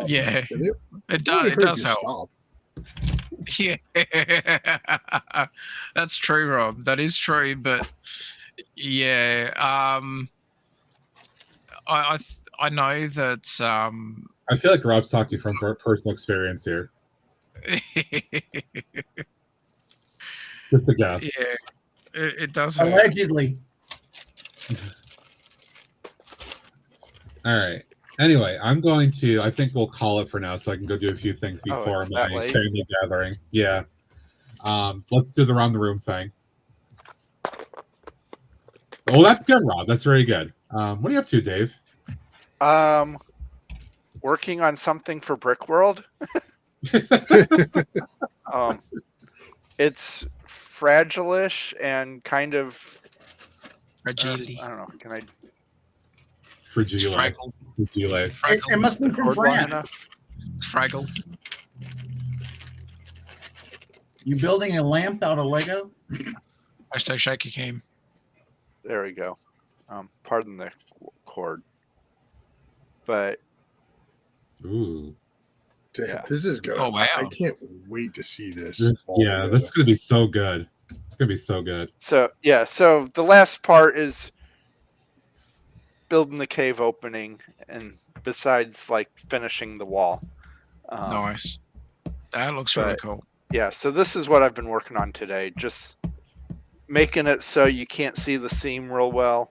Yeah, it does. It does help. Yeah, that's true, Rob. That is true. But yeah, I know that. I feel like Rob's talking from personal experience here. Just a guess. Yeah, it does hurt. Allegedly. All right. Anyway, I think we'll call it for now so I can go do a few things before it's that my late? family gathering. Yeah. Let's do the round the room thing. Oh, that's good, Rob. That's very good. What are you up to, Dave? Working on something for Brick World. It's fragile-ish and kind of fragility. I don't know. Can I? Fragile. Fragile. It must be from France. It's fragile. You building a lamp out of Lego? Hashtag shaky cam. There we go. Pardon the cord, but Ooh. Yeah. This is good. Oh, wow. I can't wait to see this. This is going to be so good. It's going to be so good. So yeah, so the last part is building the cave opening, and besides like finishing the wall. Nice. That looks really cool. Yeah, so this is what I've been working on today. Just making it so you can't see the seam real well.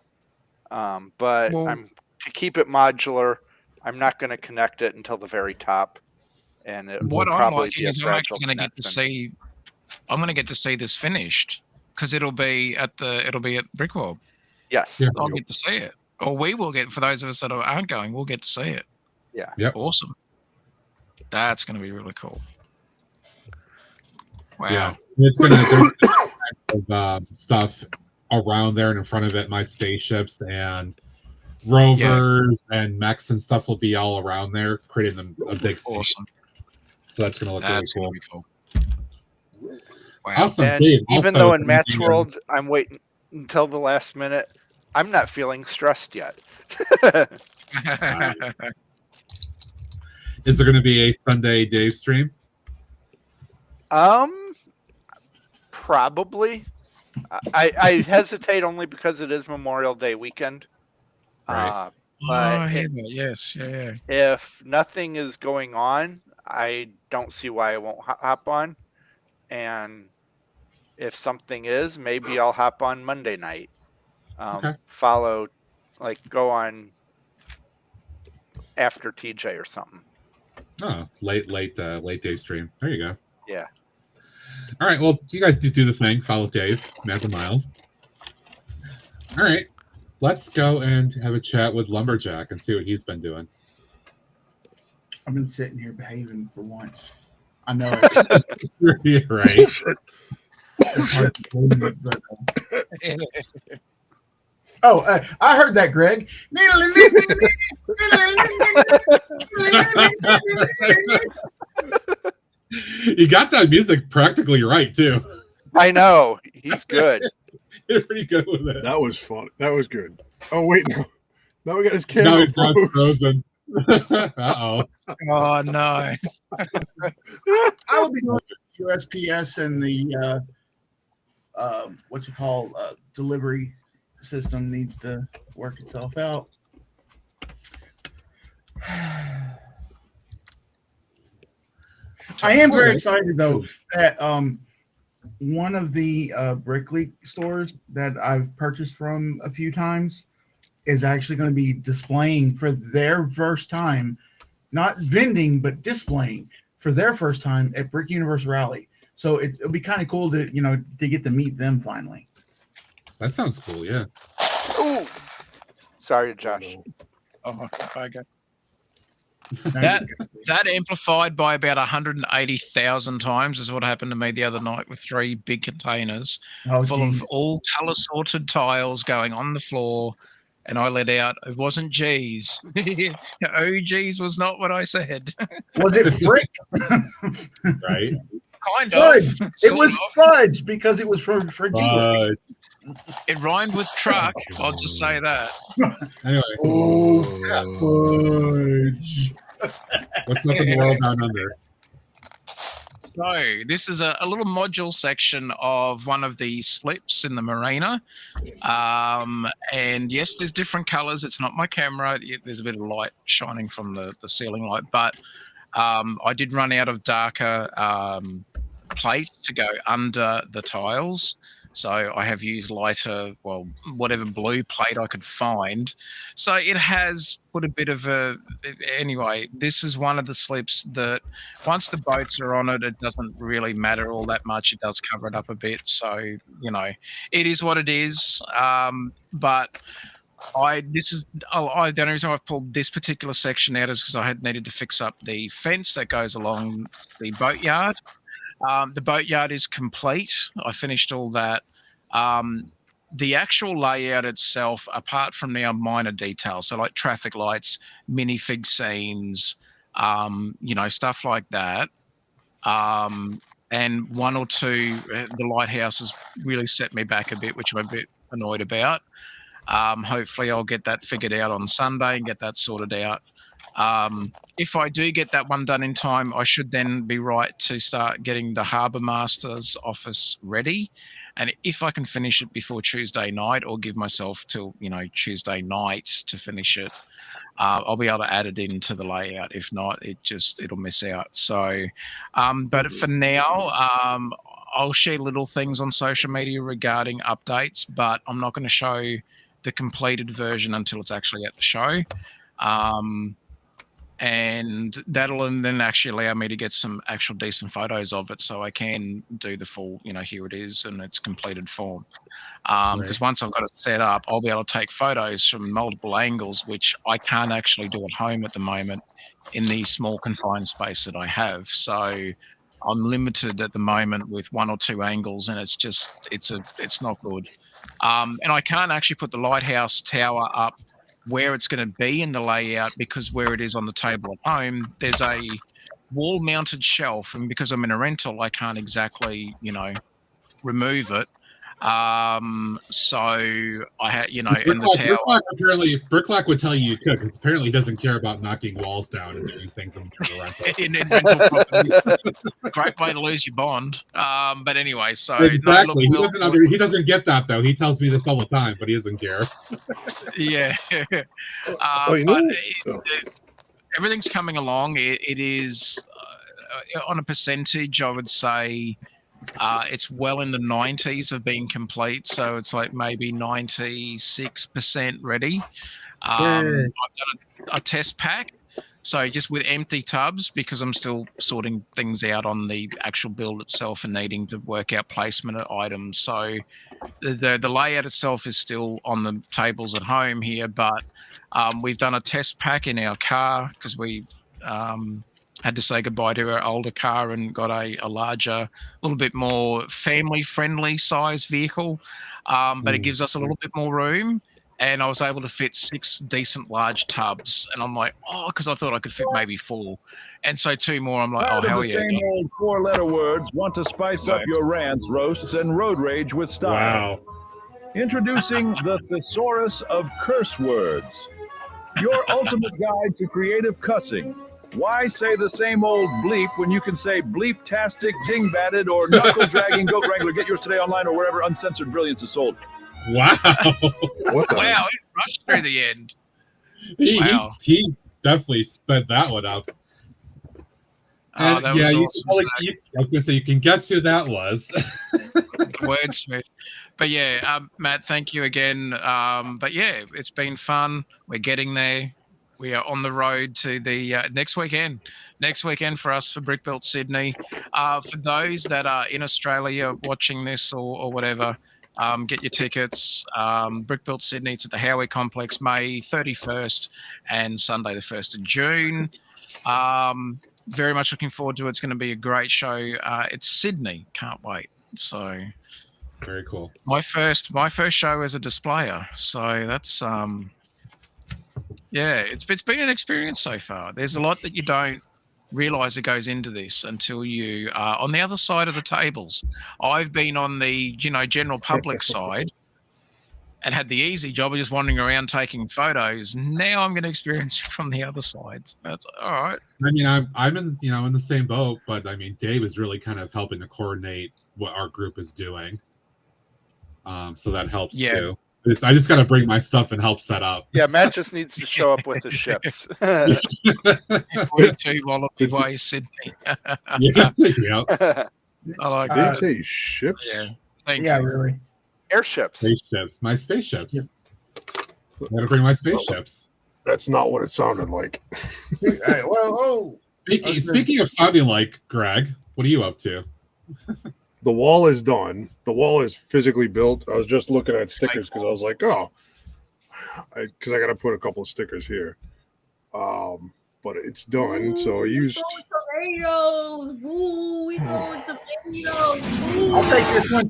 But to keep it modular, I'm not going to connect it until the very top. And it What will I'm probably liking be a is I'm gradual actually going to get to connection. see. I'm going to get to see this finished because it'll be at Brickworld. Yes, I'll get to see it, or we will get. For those of us that aren't going, we'll get to see it. Yeah. Yep. Awesome. That's going to be really cool. Wow. Yeah. It's going to there's stuff around there and in front of it. My spaceships and rovers and mechs and stuff will be all around there, creating them a big scene. Awesome. So that's going to look That's really gonna cool. be cool. Wow. Awesome, And Dave. even Also, though in Matt's anything, world, I'm waiting until the last minute, I'm not feeling stressed yet. is there going to be a Sunday Dave stream? Probably. I hesitate only because it is Memorial Day weekend. Right. But yes, yeah. if nothing is going on, I don't see why I won't hop on. And if something is, maybe I'll hop on Monday night. Okay. Follow, go on after TJ or something. Oh, late Dave stream. There you go. Yeah. All right. Well, you guys do the thing. Follow Dave, Matt and Miles. All right. Let's go and have a chat with Lumberjack and see what he's been doing. I've been sitting here behaving for once. I know it. You're right. Oh, I heard that, Greg. You got that music practically right too. I know. He's good. You're pretty good with it. That was fun. That was good. Oh wait, no. Now we got his camera Now it's frozen. Uh-oh. Oh no. I will be doing USPS and the delivery system needs to work itself out. I am very excited though that one of the Brickley stores that I've purchased from a few times is actually going to be displaying for their first time, not vending but displaying for their first time at Brick Universe Rally. So it'll be kind of cool to to get to meet them finally. That sounds cool, yeah. Ooh. Sorry, Josh. Oh, okay. That amplified by about 180,000 times is what happened to me the other night with 3 big containers full of all color sorted tiles going on the floor, and I let out. It wasn't G's. Oh, G's was not what I said. Was it frick? Right. Kind Fudge. of. It was fudge because it was from G. It rhymed with truck. I'll just say that. Anyway. Oh, fudge. What's up in the world down under? So this is a little module section of one of the slips in the marina. And yes, there's different colors. It's not my camera. There's a bit of light shining from the ceiling light, but I did run out of darker plate to go under the tiles. So I have used lighter, well, whatever blue plate I could find. So it has put a bit of a, anyway, this is one of the slips that once the boats are on it, it doesn't really matter all that much. It does cover it up a bit. So, it is what it is. But the only reason I've pulled this particular section out is because I had needed to fix up the fence that goes along the boatyard. The boatyard is complete. I finished all that. The actual layout itself, apart from now minor details, so like traffic lights, minifig scenes, stuff like that, and one or two, the lighthouses really set me back a bit, which I'm a bit annoyed about. Hopefully I'll get that figured out on Sunday and get that sorted out. If I do get that one done in time, I should then be right to start getting the Harbour Master's office ready. And if I can finish it before Tuesday night or give myself till, Tuesday night to finish it, I'll be able to add it into the layout. If not, it'll miss out. So, but for now, I'll share little things on social media regarding updates, but I'm not going to show the completed version until it's actually at the show. And that'll then actually allow me to get some actual decent photos of it so I can do the full, here it is in its completed form. Because once I've got it set up, I'll be able to take photos from multiple angles, which I can't actually do at home at the moment in the small confined space that I have. So I'm limited at the moment with 1 or 2 angles, and it's not good. And I can't actually put the lighthouse tower up where it's going to be in the layout, because where it is on the table at home, there's a wall mounted shelf, and because I'm in a rental, I can't exactly, remove it. So I had, in the tower. Bricklack would tell you could, because apparently he doesn't care about knocking walls down and doing things in the rental. in rental properties. Great way to lose your bond. But anyway, so exactly. He doesn't get that though. He tells me this all the time, but he doesn't care. Yeah. Everything's coming along. It is on a percentage, I would say. It's well in the 90s of being complete, so it's like maybe 96% ready. I've done a test pack, so just with empty tubs, because I'm still sorting things out on the actual build itself and needing to work out placement of items. So the layout itself is still on the tables at home here, but we've done a test pack in our car because we had to say goodbye to our older car and got a larger, a little bit more family-friendly size vehicle, but it gives us a little bit more room. And I was able to fit 6 decent large tubs. And I'm like, oh, because I thought I could fit maybe 4. And so 2 more, I'm like, oh, Tired of hell the yeah. same old 4-letter words, want to spice up your rants, roasts, and road rage with style. Wow. Introducing the Thesaurus of Curse Words, your ultimate guide to creative cussing. Why say the same old bleep when you can say bleep-tastic, ding-batted, or knuckle-dragging goat wrangler? Get yours today online or wherever uncensored brilliance is sold. Wow. What the Wow, it rushed through the end. He definitely sped that one up. And that was awesome. I was going to say, you can guess who that was. Wordsmith. But yeah, Matt, thank you again. But yeah, it's been fun. We're getting there. We are on the road to the next weekend. Next weekend for us for Brickbuilt Sydney. For those that are in Australia watching this or whatever, get your tickets. Brickbuilt Sydney, it's at the Howie Complex, May 31st and Sunday the 1st of June. Very much looking forward to it. It's going to be a great show. It's Sydney. Can't wait. So very cool. My first show as a displayer. So that's yeah, it's been an experience so far. There's a lot that you don't realize that goes into this until you are on the other side of the tables. I've been on the general public side and had the easy job of just wandering around taking photos. Now I'm going to experience it from the other side. So that's all right. I mean, I'm in in the same boat, but I mean, Dave is really kind of helping to coordinate what our group is doing. So that helps too. I just got to bring my stuff and help set up. Yeah, Matt just needs to show up with the ships. 42 Wallaby Way, Sydney. Yeah. I like Did you that. say ships? Yeah. Thank Yeah, you. really. Airships. Spaceships. My spaceships. I got to bring my spaceships. That's not what it sounded like. Speaking of sounding like, Greg, what are you up to? The wall is done. The wall is physically built. I was just looking at stickers because I was like, oh, because I got to put a couple of stickers here. But it's done. So I used. Tomatoes. Woo, we going to tomatoes. Woo. I'll take this one.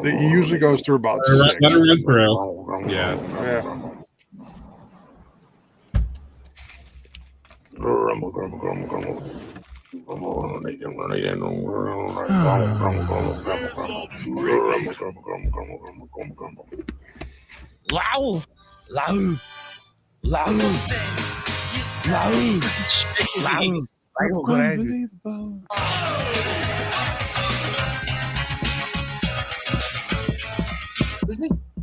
He usually goes through about 6. Let her run through. Yeah. Wow. Loud.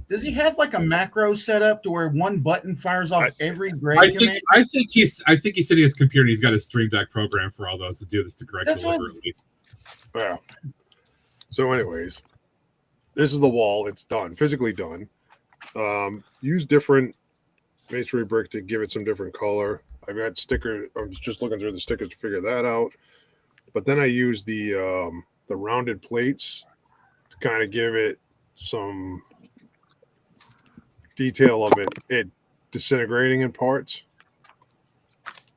Does he have like a macro setup to where one button fires off every grade command? I think he's sitting at his computer and he's got a Stream Deck program for all those to do this to Greg deliberately. Yeah. So, anyways, this is the wall. It's done, physically done. Use different masonry brick to give it some different color. I've got stickers. I was just looking through the stickers to figure that out. But then I use the rounded plates to kind of give it some detail of it disintegrating in parts,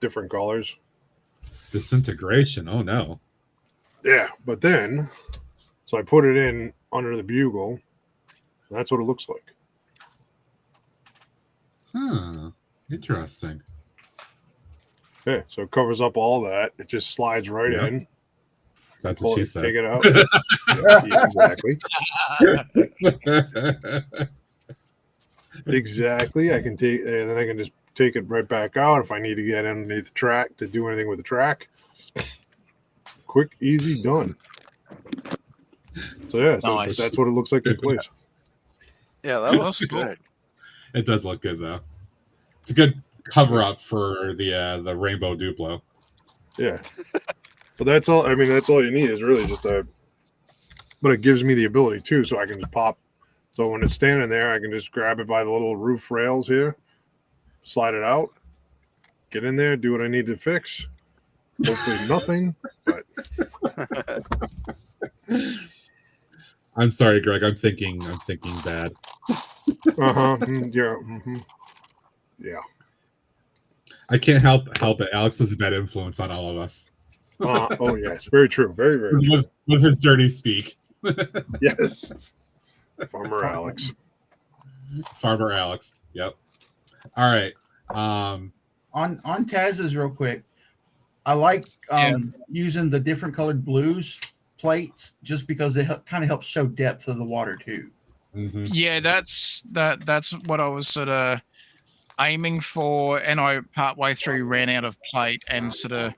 different colors. Disintegration. Oh no. Yeah, but then, so I put it in under the bugle. That's what it looks like. Huh. Interesting. Yeah, so it covers up all that. It just slides right in. That's what she said. Take it out. Exactly. I can take, and then I can just take it right back out if I need to get underneath the track to do anything with the track. Quick, easy, done. So yeah, so Nice. that's what it looks like in place. Yeah, that looks good. It does look good though. It's a good cover up for the rainbow Duplo. Yeah, but that's all. I mean, that's all you need is really just but it gives me the ability too, so I can just pop. So when it's standing there, I can just grab it by the little roof rails here, slide it out, get in there, do what I need to fix. Hopefully nothing, but I'm sorry, Greg. I'm thinking bad. Uh-huh. Yeah. Yeah. I can't help it. Alex is a bad influence on all of us. Oh yes, very true. Very true. With his dirty speak. Yes. Farmer Alex. Farmer Alex. Yep. All right. On Taz's real quick, I like using the different colored blues plates just because it kind of helps show depth of the water too. Mm-hmm. Yeah, that's what I was sort of aiming for, and I partway through ran out of plate and sort of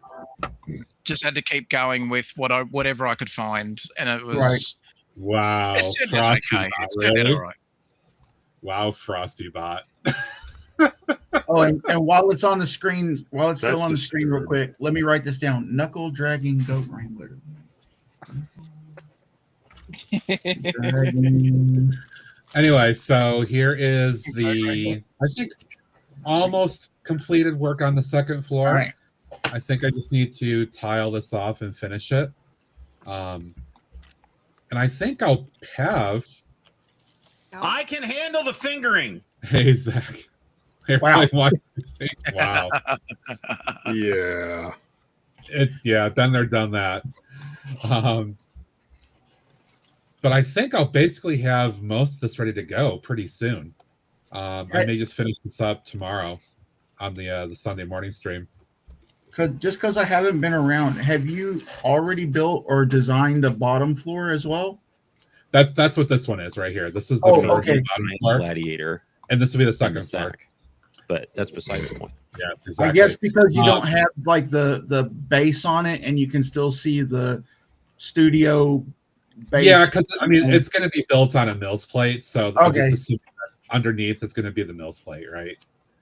just had to keep going with whatever I could find, and it was Right. Wow. It's turned out okay. It's turned out all right. Wow, Frosty Bot. Oh, and while it's on the screen, while it's That's still on the screen, real quick, let me write this down: knuckle dragging goat wrangler. Anyway, so here is the, I think, almost completed work on the second floor. All right. I think I just need to tile this off and finish it. And I think I'll have. I can handle the fingering. Hey, Zach. Hey, wow. Wow. Yeah. Been there, done that. But I think I'll basically have most of this ready to go pretty soon. I may just finish this up tomorrow on the Sunday morning stream. Because I haven't been around, have you already built or designed a bottom floor as well? That's what this one is right here. This is the first bottom floor. Gladiator, and this will be the second floor. But that's beside the point. Yes, exactly. I guess because you don't have like the base on it, and you can still see the studio base. Yeah, because I mean it's going to be built on a Mills plate, so I'm Okay. just assuming that underneath it's going to be the Mills plate, right?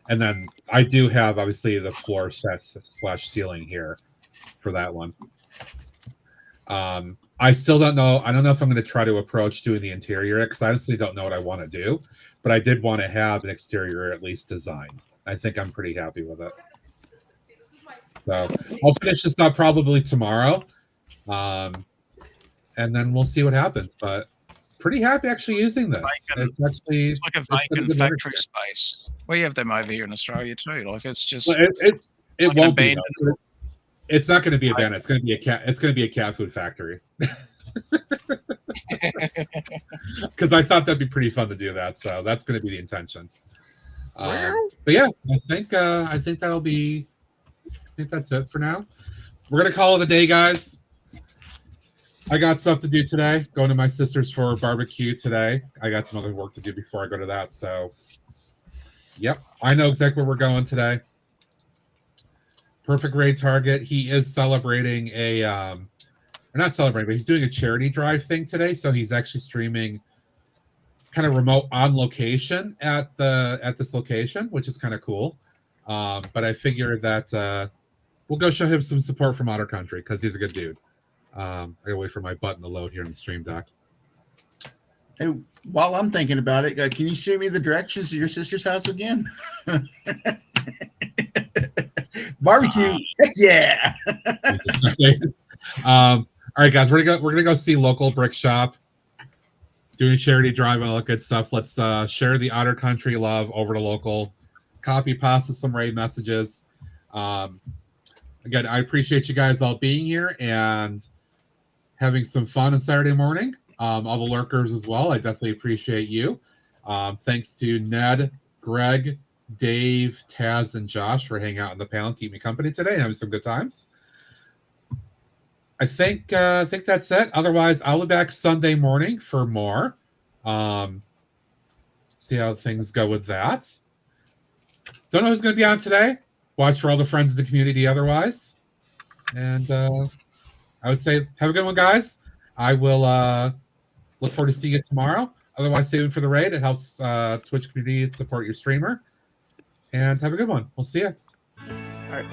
And then I do have obviously the floor sets / ceiling here for that one. I still don't know. I don't know if I'm going to try to approach doing the interior because I honestly don't know what I want to do. But I did want to have an exterior at least designed. I think I'm pretty happy with it. So I'll finish this up probably tomorrow. And then we'll see what happens. But pretty happy actually using this. It's actually like a vacant factory space. We have them over here in Australia too. Like it's just Well, it like won't be. abandoned. Though. It's not going to be abandoned. It's going to be it's going to be a cat food factory. Because I thought that'd be pretty fun to do that. So that's going to be the intention. But yeah, I think that'll be. I think that's it for now. We're gonna call it a day, guys. I got stuff to do today. Going to my sister's for barbecue today. I got some other work to do before I go to that. So, yep, I know exactly where we're going today. Perfect Raid Target. He is celebrating or not celebrating, but he's doing a charity drive thing today. So he's actually streaming kind of remote on location at this location, which is kind of cool. But I figured that we'll go show him some support from Otter Country because he's a good dude. I gotta wait for my button to load here in the stream dock. Hey, while I'm thinking about it, can you show me the directions to your sister's house again? Barbecue, heck yeah! All right, guys, we're gonna go see local brick shop, doing charity drive and all that good stuff. Let's share the Otter Country love over to local. Copy pasta some raid messages. Again, I appreciate you guys all being here and having some fun on Saturday morning. All the lurkers as well. I definitely appreciate you. Thanks to Ned, Greg, Dave, Taz, and Josh for hanging out on the panel and keep me company today and having some good times. I think that's it. Otherwise, I'll be back Sunday morning for more. See how things go with that. Don't know who's going to be on today. Watch for all the friends of the community otherwise. And I would say have a good one, guys. I will look forward to seeing you tomorrow. Otherwise, stay tuned for the raid. It helps Twitch community support your streamer. And have a good one. We'll see you. All right.